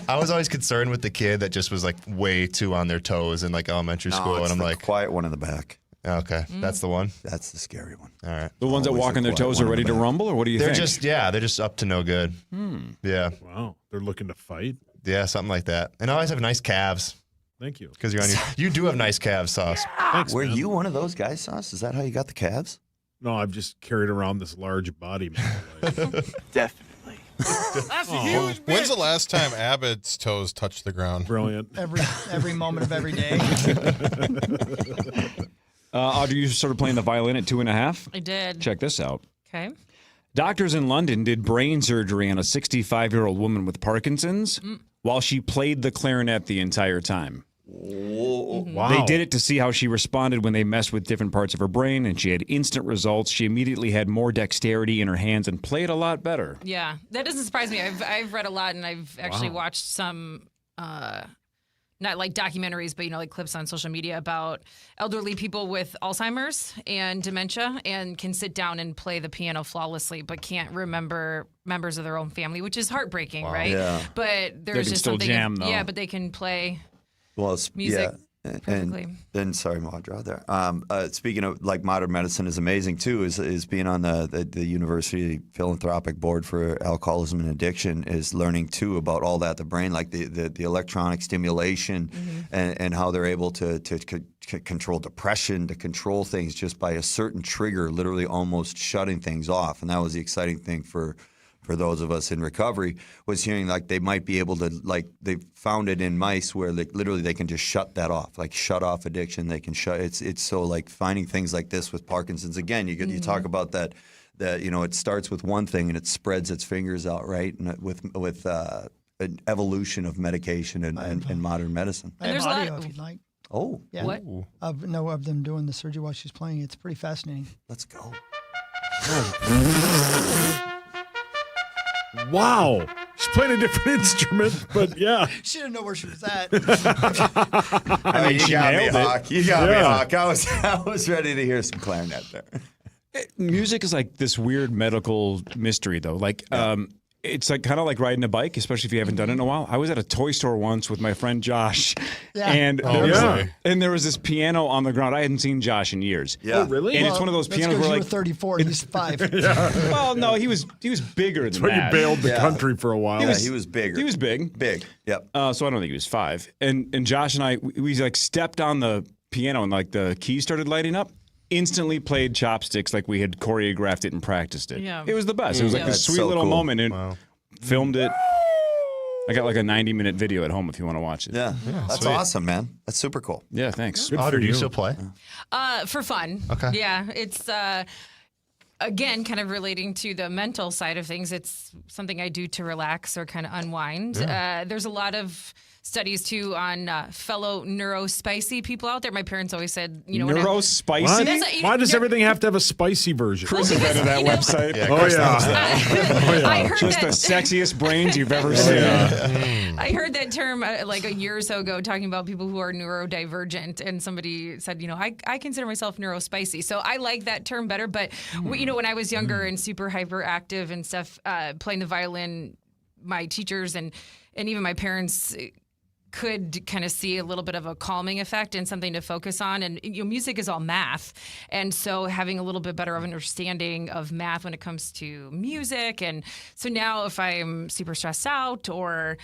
I was always concerned with the kid that just was like way too on their toes in like elementary school, it's and I'm the like, quiet one in the back. okay, that's the one. That's the scary one. All right. The ones that Always walk the on their quiet toes one are in ready the to back. rumble, or what do you They're think? they're just up to no good. Yeah, Wow. They're looking to fight. yeah, something like that. And I always have nice calves Thank you. because you're on your. You do have nice calves, Sauce. Thanks, Were man. you one of those guys, Sauce? Is that how you got the calves? No, I've just carried around this large body my whole life. Definitely. That's a huge When's the last time Abbott's toes touched the ground? Brilliant. Every moment of every day. Audrey, you started playing the violin at 2.5? I did. Check this out. Okay. Doctors in London did brain surgery on a 65-year-old woman with Parkinson's while she played the clarinet the entire time. Wow. They did it to see how she responded when they messed with different parts of her brain, and she had instant results. She immediately had more dexterity in her hands and played a lot better. Yeah, that doesn't surprise me. I've read a lot, and I've actually watched some, not like documentaries, but like clips on social media about elderly people with Alzheimer's and dementia, and can sit down and play the piano flawlessly, but can't remember members of their own family, which is heartbreaking, right? Yeah. But They there's can just still something. jam, though. Yeah, but they can play. Well, Music yeah. perfectly. And sorry, Maudra, there. Speaking of like modern medicine is amazing too. Is being on the university philanthropic board for alcoholism and addiction is learning too about all that the brain, like the electronic stimulation and how they're able to control depression, to control things just by a certain trigger, literally almost shutting things off. And that was the exciting thing for those of us in recovery, was hearing like they might be able to, like they found it in mice where like literally they can just shut that off, like shut off addiction. They can shut. It's so like finding things like this with Parkinson's. Again, you talk about that it starts with one thing and it spreads its fingers out, right? And with an evolution of medication and modern medicine. I have there's a lot- audio if you'd like. Oh, Yeah. What? Of them doing the surgery while she's playing. It's pretty fascinating. let's go. Wow. She's playing a different instrument, but yeah. She didn't know where she was at. I mean, you got me, nailed it. Hawk. You got me, Yeah. Hawk. I was ready to hear some clarinet there. Music is like this weird medical mystery, though. Like, it's like kind of like riding a bike, especially if you haven't done it in a while. I was at a toy store once with my friend Josh, and there was this piano on the ground. I hadn't seen Josh in years. Yeah. Oh, really? And it's one of those That's pianos because where you like, were 34 and he's 5. well, no, he was bigger than So you that. bailed the Yeah. country for a while. He was bigger. He was big. Big. Yep. So I don't think he was 5. And Josh and I, we like stepped on the piano and like the keys started lighting up. Instantly played chopsticks like we had choreographed it and practiced it. Yeah. It was the best. It was like this That's sweet so little cool. moment and filmed it. I got like a 90-minute video at home if you want to watch it. Yeah. That's sweet. awesome, man. That's super cool. Yeah, thanks. Audrey, do you still play? For fun. Okay. Yeah, it's again kind of relating to the mental side of things. It's something I do to relax or kind of unwind. There's a lot of studies too on fellow neurospicy people out there. My parents always said, when I- Neurospicy? What? That's a- Why does everything have to have a spicy version? Chris invented that website. Yeah, Oh, Chris yeah. knows that. I heard Just the that. sexiest brains you've ever seen. I heard that term like a year or so ago, talking about people who are neurodivergent, and somebody said, I consider myself neurospicy, so I like that term better. But when I was younger and super hyperactive and stuff, playing the violin, my teachers and even my parents could kind of see a little bit of a calming effect and something to focus on. And music is all math, and so having a little bit better of understanding of math when it comes to music. And so now if I'm super stressed out or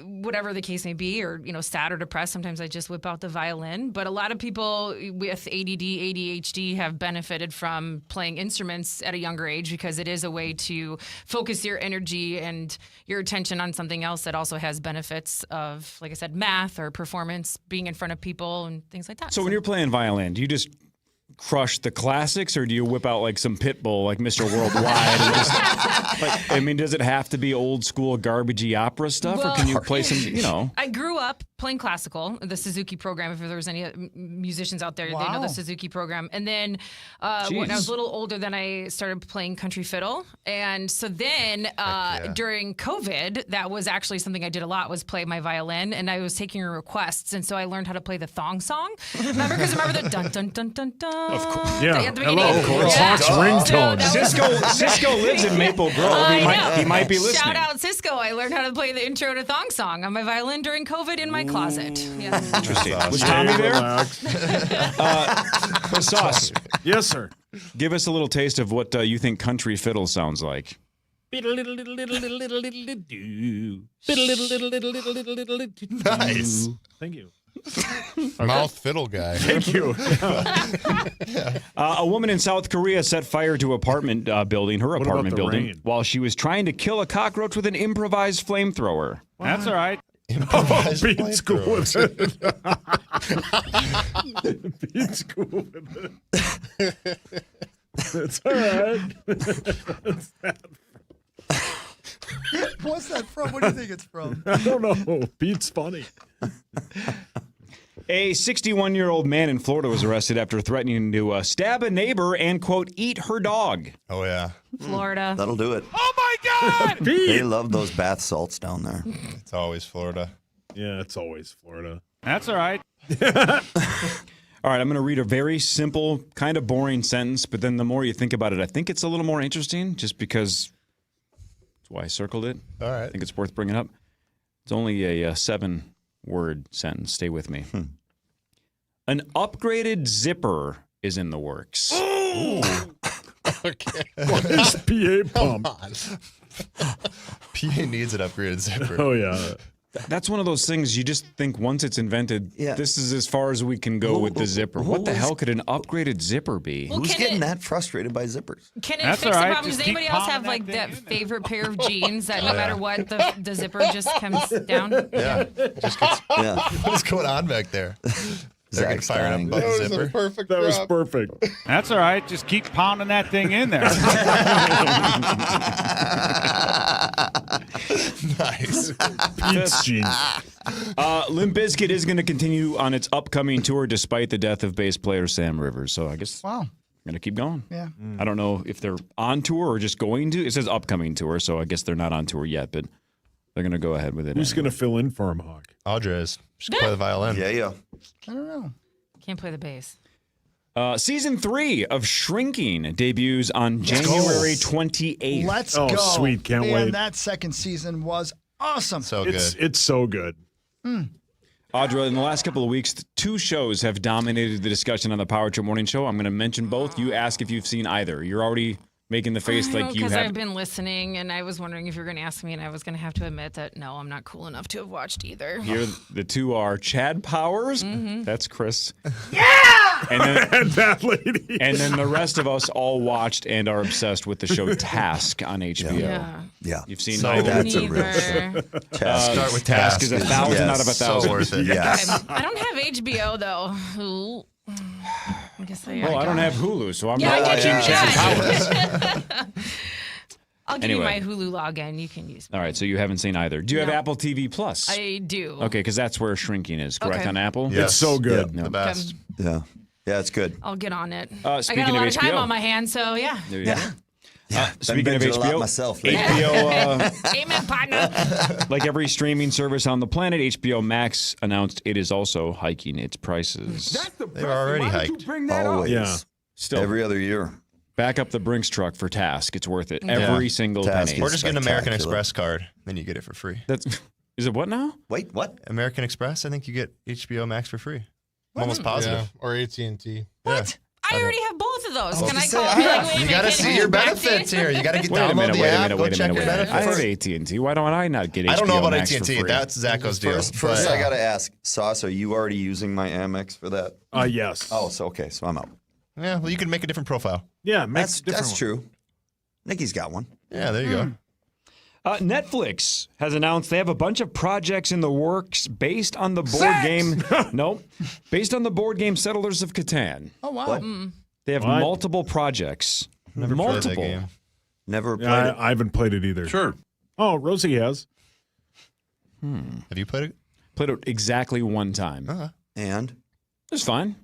whatever the case may be, or sad or depressed, sometimes I just whip out the violin. But a lot of people with ADD, ADHD have benefited from playing instruments at a younger age, because it is a way to focus your energy and your attention on something else that also has benefits of, like I said, math or performance, being in front of people and things like that. So when you're playing violin, do you just crush the classics, or do you whip out like some Pitbull, like Mr. Worldwide? And just, I mean, does it have to be old school garbagey opera stuff, or can you play some, I grew up playing classical, the Suzuki program. If there was any musicians out there, they know the Suzuki program. And then when I was a little older, then I started playing country fiddle. And so then during COVID, that was actually something I did a lot, was play my violin, and I was taking requests. And so I learned how to play the thong song. Remember the dun dun dun dun dun. Of course. Yeah. At the beginning. Hello, of course. Hawk's ringtone. Cisco lives in Maple Grove. He might be listening. Shout out Cisco. I learned how to play the intro to Thong Song on my violin during COVID in my closet. Yeah. Interesting. Was Tommy there? Sauce. Yes, sir. Give us a little taste of what you think country fiddle sounds like. Nice. Thank you. Mouth fiddle guy. Thank you. A woman in South Korea set fire to her apartment building, rain? while she was trying to kill a cockroach with an improvised flamethrower. That's all right. Improvised Beat school with it. Beat school with it. That's all right. What's that from? What do you think it's from? I don't know. Beat's funny. A 61-year-old man in Florida was arrested after threatening to stab a neighbor and, quote, eat her dog. Oh, yeah. Florida. That'll do it. Oh, my God! They love those bath salts down there. It's always Florida. Yeah, it's always Florida. That's all right. All right, I'm going to read a very simple, kind of boring sentence, but then the more you think about it, I think it's a little more interesting just because that's why I circled it. All right. I think it's worth bringing up. It's only a 7-word sentence. Stay with me. An upgraded zipper is in the works. Okay. What is PA pump? PA needs an upgraded zipper. Oh, yeah. That's one of those things you just think once it's invented, this is as far as we can go with the zipper. What the hell could an upgraded zipper be? Well, Who's getting that frustrated by zippers? Can it That's fix all the right. problem? Does Just anybody keep else have pounding like that that favorite pair of jeans that no matter what, the zipper just comes down? Yeah. What's going on back there? They're getting fired up about the zipper. Perfect. That was perfect. That's all right. Just keep pounding that thing in there. Nice. Pete's jeans. Limp Bizkit is going to continue on its upcoming tour despite the death of bass player Sam Rivers. So I guess I'm going to keep going. Yeah. I don't know if they're on tour or just going to. It says upcoming tour, so I guess they're not on tour yet, but they're going to go ahead with it. Who's going to fill in for him, Hawk? Audra is. She can play the violin. Yeah. I don't know. Can't play the bass. Season 3 of Shrinking debuts on January 28th. Let's Oh, go. sweet. Can't Man, wait. that second season was awesome. So good. It's so good. Audra, in the last couple of weeks, 2 shows have dominated the discussion on the Power Trip Morning Show. I'm going to mention both. You ask if you've seen either. You're already making the face like you Because have. I've been listening, and I was wondering if you were going to ask me, and I was going to have to admit that no, I'm not cool enough to have watched either. Here, the 2 are Chad Powers. That's Chris. Yeah! And that lady. And then the rest of us all watched and are obsessed with the show Task on HBO. Yeah. You've seen So neither? that's a real show. Start with Task is 1,000 out of 1,000. So worth it. Yes. I don't have HBO, though. Ooh. I guess I Well, I don't have Hulu, so I'm Yeah, not I watching get Chad Powers. I'll give Anyway. you my Hulu login. You can use All right, so you haven't seen either. Do you have No. Apple TV Plus? I do. Okay, because that's where Shrinking is, correct, Okay. on Apple? Yes. It's so good. Yeah. The best. Yeah. Yeah, it's good. I'll get on it. Speaking I got a of lot of time HBO. on my hands, so yeah. There you go. Yeah. Speaking of been binging a lot HBO, myself lately. HBO, Amen, partner. like every streaming service on the planet, HBO Max announced it is also hiking its prices. They've already hiked. Always. Yeah. Still, Every other year. back up the Brinks truck for Task. It's worth it. Yeah. Every single Task penny. Or just get an American Spectacular. Express card, then you get it for free. That's, is it what now? Wait, what? American Express, I think you get HBO Max for free. I'm almost positive. Yeah. Or AT&T. What? I already have both of those. I was Can I gonna say, call I and be have- like, wait a you minute, gotta can see you your back benefits date? here. You gotta get Wait a download minute, the wait a app, minute, go wait a check minute, your wait a minute. I have benefits. AT&T. Why don't I not get HBO I don't know about Max for AT&T. free? That's Zacho's deal. First, but- I got to ask, Sauce, are you already using my Amex for that? Yes. Oh, so okay, so I'm out. Yeah, well, you can make a different profile. Yeah, That's true. Nikki's got one. Yeah, there you go. Netflix has announced they have a bunch of projects in the works based on the board game. Nope, based on the board game Settlers of Catan. Oh, wow. What? They have multiple projects. Never played that game. Never played Yeah, it. I haven't played it either. Sure. Oh, Rosie has. Have you played it? Played it exactly one time. And? It's fine.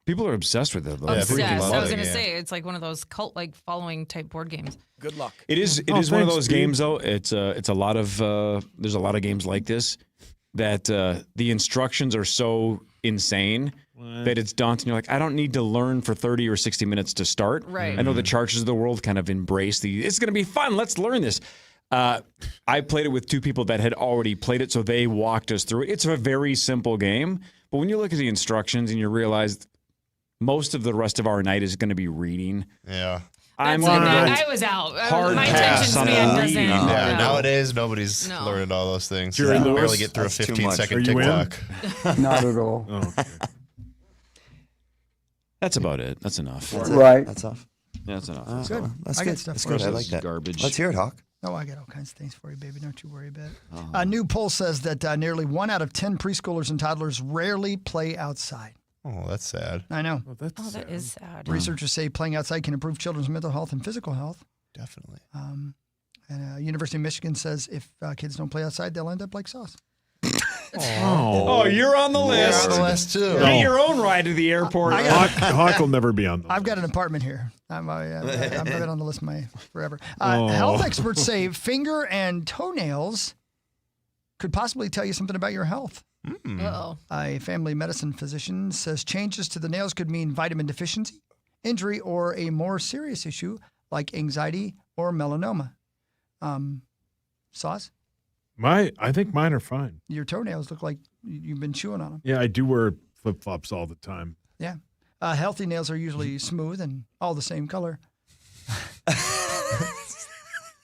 People are obsessed with it, though. Obsessed. I was it, going to yeah. say, it's like one of those cult-like following type board games. Good luck. It is one of thanks, those Steve. games, though. It's a lot of there's a lot of games like this that the instructions are so insane that it's daunting. You're like, I don't need to learn for 30 or 60 minutes to start. Right. I know the Chargers of the world kind of embrace it's going to be fun. Let's learn this. I played it with two people that had already played it, so they walked us through it. It's a very simple game, but when you look at the instructions and you realize most of the rest of our night is going to be reading. Yeah. I'm going to I was out. hard My pass attention on span the doesn't. reading. Yeah, nowadays nobody's learning all those things. Jerry I Lewis? barely get through That's a too 15-second much. Are you in? TikTok. Not at all. Oh, okay. That's about it. That's enough. That's it. Right. That's off. Yeah, that's enough. That's Good. good. That's I good. got stuff That's for good. you. I like that. Garbage. Let's hear it, Hawk. Oh, I got all kinds of things for you, baby. Don't you worry about it. A new poll says that nearly 1 out of 10 preschoolers and toddlers rarely play outside. Oh, that's sad. I know. Well, that's Oh, that sad. is sad. Researchers say playing outside can improve children's mental health and physical health. Definitely. And University of Michigan says if kids don't play outside, they'll end up like Sauce. Oh, you're on the list. You're on the list, too. Get your own ride to the airport. Hawk will never be on the I've got an apartment here. I've been on the list forever. Health experts say finger and toenails could possibly tell you something about your health. Uh-oh. A family medicine physician says changes to the nails could mean vitamin deficiency, injury, or a more serious issue like anxiety or melanoma. Sauce, I think mine are fine. your toenails look like you've been chewing on them. Yeah, I do wear flip-flops all the time. Yeah. Healthy nails are usually smooth and all the same color.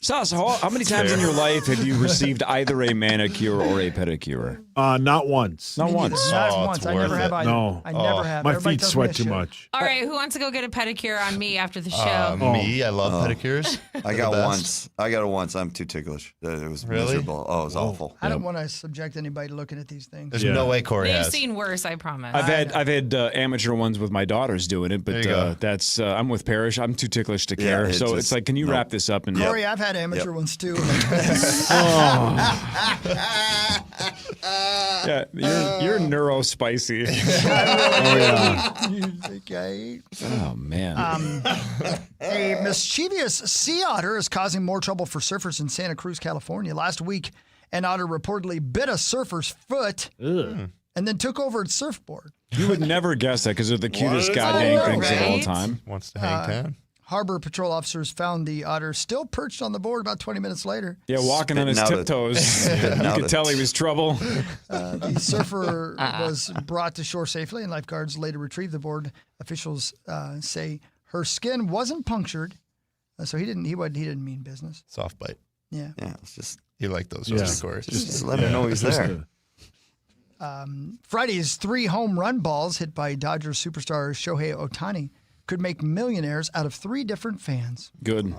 Sauce, how many times in your life have you received either a manicure or a pedicure? Not once. Not once. Not Oh, once. it's I never worth have it. either. No. I never have. My Everybody feet tells me I sweat too should. much. All right, who wants to go get a pedicure on me after the show? Me, I love pedicures. I got once. I'm too ticklish. It was miserable. Oh, it was awful. I don't want to subject anybody to looking at these things. There's no way Corey They've has. seen worse, I promise. I've had amateur ones with my daughters doing it, There you but go. I'm with Parrish. I'm too ticklish to care. it's So just- it's like, can you wrap this up? And Corey, I've had amateur ones too. yeah, you're neuro spicy. You think I ate? Oh man. A mischievous sea otter is causing more trouble for surfers in Santa Cruz, California. Last week, an otter reportedly bit a surfer's foot and then took over its surfboard. You would never guess that because they're the cutest What? goddamn I know, things of all right? time. Wants to hang ten. Harbor patrol officers found the otter still perched on the board about 20 minutes later. Yeah, walking on his Spitting out tiptoes. You out could it. tell he was trouble. The surfer was brought to shore safely, and lifeguards later retrieved the board. Officials say her skin wasn't punctured, so he didn't mean business. Soft bite. Yeah. Yeah, it's just You like those, Yeah. of course. just let him know he's there. Friday's 3 home run balls hit by Dodgers superstar Shohei Ohtani could make millionaires out of 3 different fans. Good.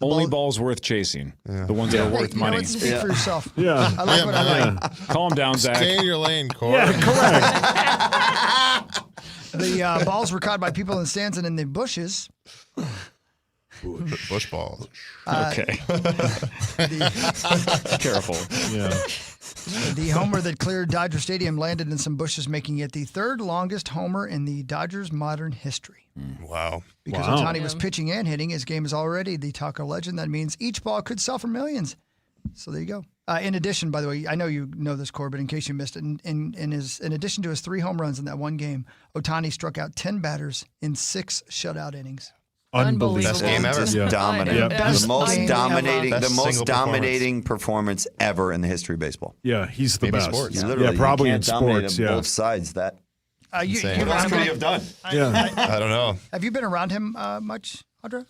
Only balls worth chasing. The ones that are worth You know, money. it's speak for yourself. Yeah. I like what I like. Calm down, Zach. Stay in your lane, Corey. Yeah, correct. The balls were caught by people in the stands and in the bushes. Bush balls. Okay. Careful. Yeah. The homer that cleared Dodger Stadium landed in some bushes, making it the 3rd longest homer in the Dodgers' modern history. Wow. Because Wow. Ohtani was pitching and hitting, his game is already the talk of legend. That means each ball could sell for millions. So there you go. In addition, by the way, I know you know this, Core, but in case you missed it, in addition to his 3 home runs in that one game, Ohtani struck out 10 batters in 6 shutout innings. Unbelievable. Best game ever. Just Yeah. dominant. Yeah. Best The most game dominating, ever. the Best most single dominating performance ever in the history of baseball. Yeah, he's the Maybe best. sports. Yeah, Literally, probably you in can't dominate sports. on Yeah. both sides. That Insane. What else could he have done? Yeah. I don't know. Have you been around him much, Audra?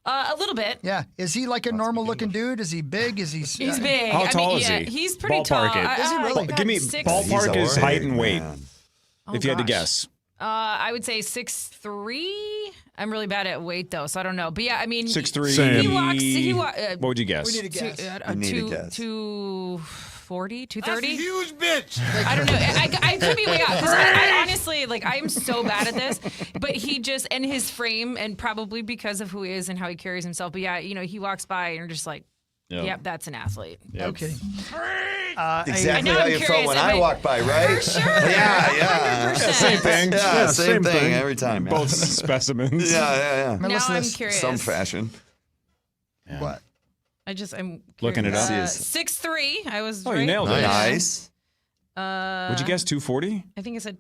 A little bit. Yeah. Is he like a normal-looking dude? Is he big? Is he? He's big. How tall is he? He's pretty Ballpark tall. it. Is he really? God, Give me 6'. ballpark He's his a height big and weight. man. If you had to gosh. guess. I would say 6'3". I'm really bad at weight though, so I don't know. But yeah, I mean, 6'3". Same. He walks. What would you guess? We need a guess. We need a guess. 240, 230. Huge bitch. I don't know. I could be way out because I honestly, tell you, like, I am so bad at this, but he just, and his frame, and probably because of who he is and how he carries himself. But yeah, you know, he walks by and you're just like, yep, that's an athlete. Yep. Okay. Exactly how you felt when I walked by, right? For sure. Yeah. Same thing. Yeah, same thing every time. Yeah. Both specimens. Yeah. Now I'm curious. Some fashion. Yeah. What? I'm looking it up. 6'3". I was Oh, right. you nailed it. Nice. Would you guess 240? I think it said.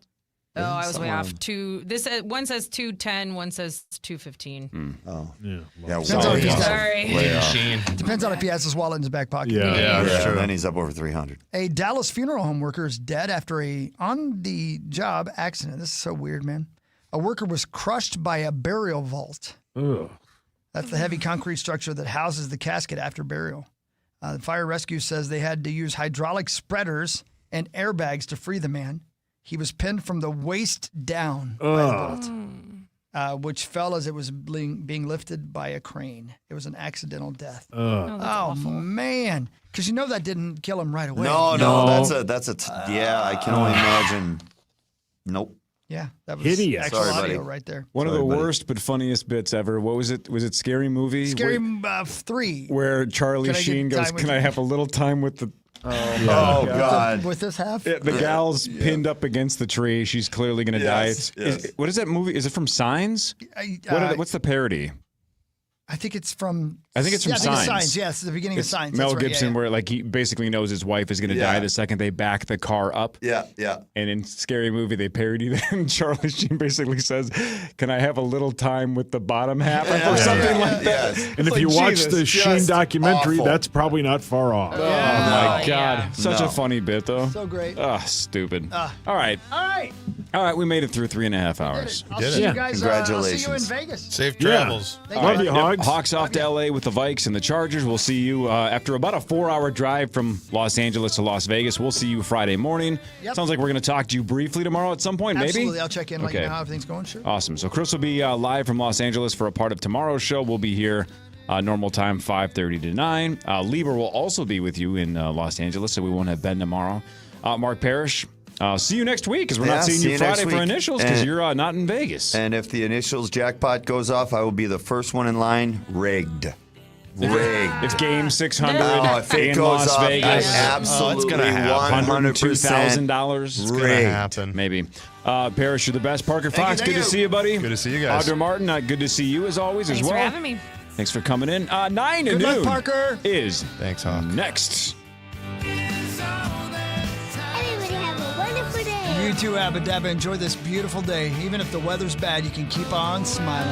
Oh, I was way off. This one says 210, one says 215. Oh, yeah. Depends on if he's got- Sorry. Depends on if he has his wallet in his back pocket. Yeah, that's true. Then he's up over 300. A Dallas funeral home worker is dead after a on-the-job accident. This is so weird, man. A worker was crushed by a burial vault. Ugh. That's the heavy concrete structure that houses the casket after burial. The fire rescue says they had to use hydraulic spreaders and airbags to free the man. He was pinned from the waist down by the bolt, which fell as it was being lifted by a crane. It was an accidental death. Oh man. Because you know that didn't kill him right away. No. Yeah, I can only imagine. Nope. Yeah, that was Hideous. actual Sorry, audio buddy. right there. One of the worst but funniest bits ever. What was it? Was it Scary Movie? Scary 3. Where Charlie Can I get Sheen goes, time with "Can I you?" have a little time with the?" Oh God. With this half? The gal's pinned up against the tree. She's clearly going to die. What is that movie? Is it from Signs? What's the parody? I think it's from. I think it's from I think it's Signs. Signs. Yes, the beginning It's of Signs. Mel That's right. Gibson, Yeah, yeah. where like he basically knows his wife is going to Yeah. die the second they back the car up. Yeah. And in Scary Movie, they parody that, and Charlie Sheen basically says, "Can I have a little time with the bottom half?" or something like that. Yes. And if Like, you watch Jesus, the Sheen just documentary, awful. that's probably not far off. Oh my God! Yeah. Such a funny bit, though. So great. Stupid. All right, All right. we made it through 3.5 hours. I'll did see it. you guys. Congratulations. I'll see you in Vegas. Safe Yeah. travels. Thank Love you. you, Hogs. Hawks off to LA with the Vikes and the Chargers. We'll see you after about a 4-hour drive from Los Angeles to Las Vegas. We'll see you Friday morning. Yep. Sounds like we're going to talk to you briefly tomorrow at some point, maybe? Absolutely. I'll check in, let you Okay. know how everything's going. Sure. Awesome. So Chris will be live from Los Angeles for a part of tomorrow's show. We'll be here normal time, 5:30 to 9. Lieber will also be with you in Los Angeles, so we won't have Ben tomorrow. Mark Parrish, see you next week, because we're not seeing see you you Friday next for week. initials, because you're not in Vegas. And if the initials jackpot goes off, I will be the first one in line. Rigged. If game 600 if it in goes Las off, Vegas, absolutely it's gonna happen. $102,000. It's going to happen. Maybe. Parrish, you're the best. Parker Fox, thank good you. to see you, buddy. Good to see you guys. Audra Martin, good to see you as always Thanks as well. for having me. Thanks for coming in. 9 to Good noon luck, Parker. is Thanks, Hawk. next. Everybody have a wonderful day. You too, Abba Dabba. Enjoy this beautiful day. Even if the weather's bad, you can keep on smiling.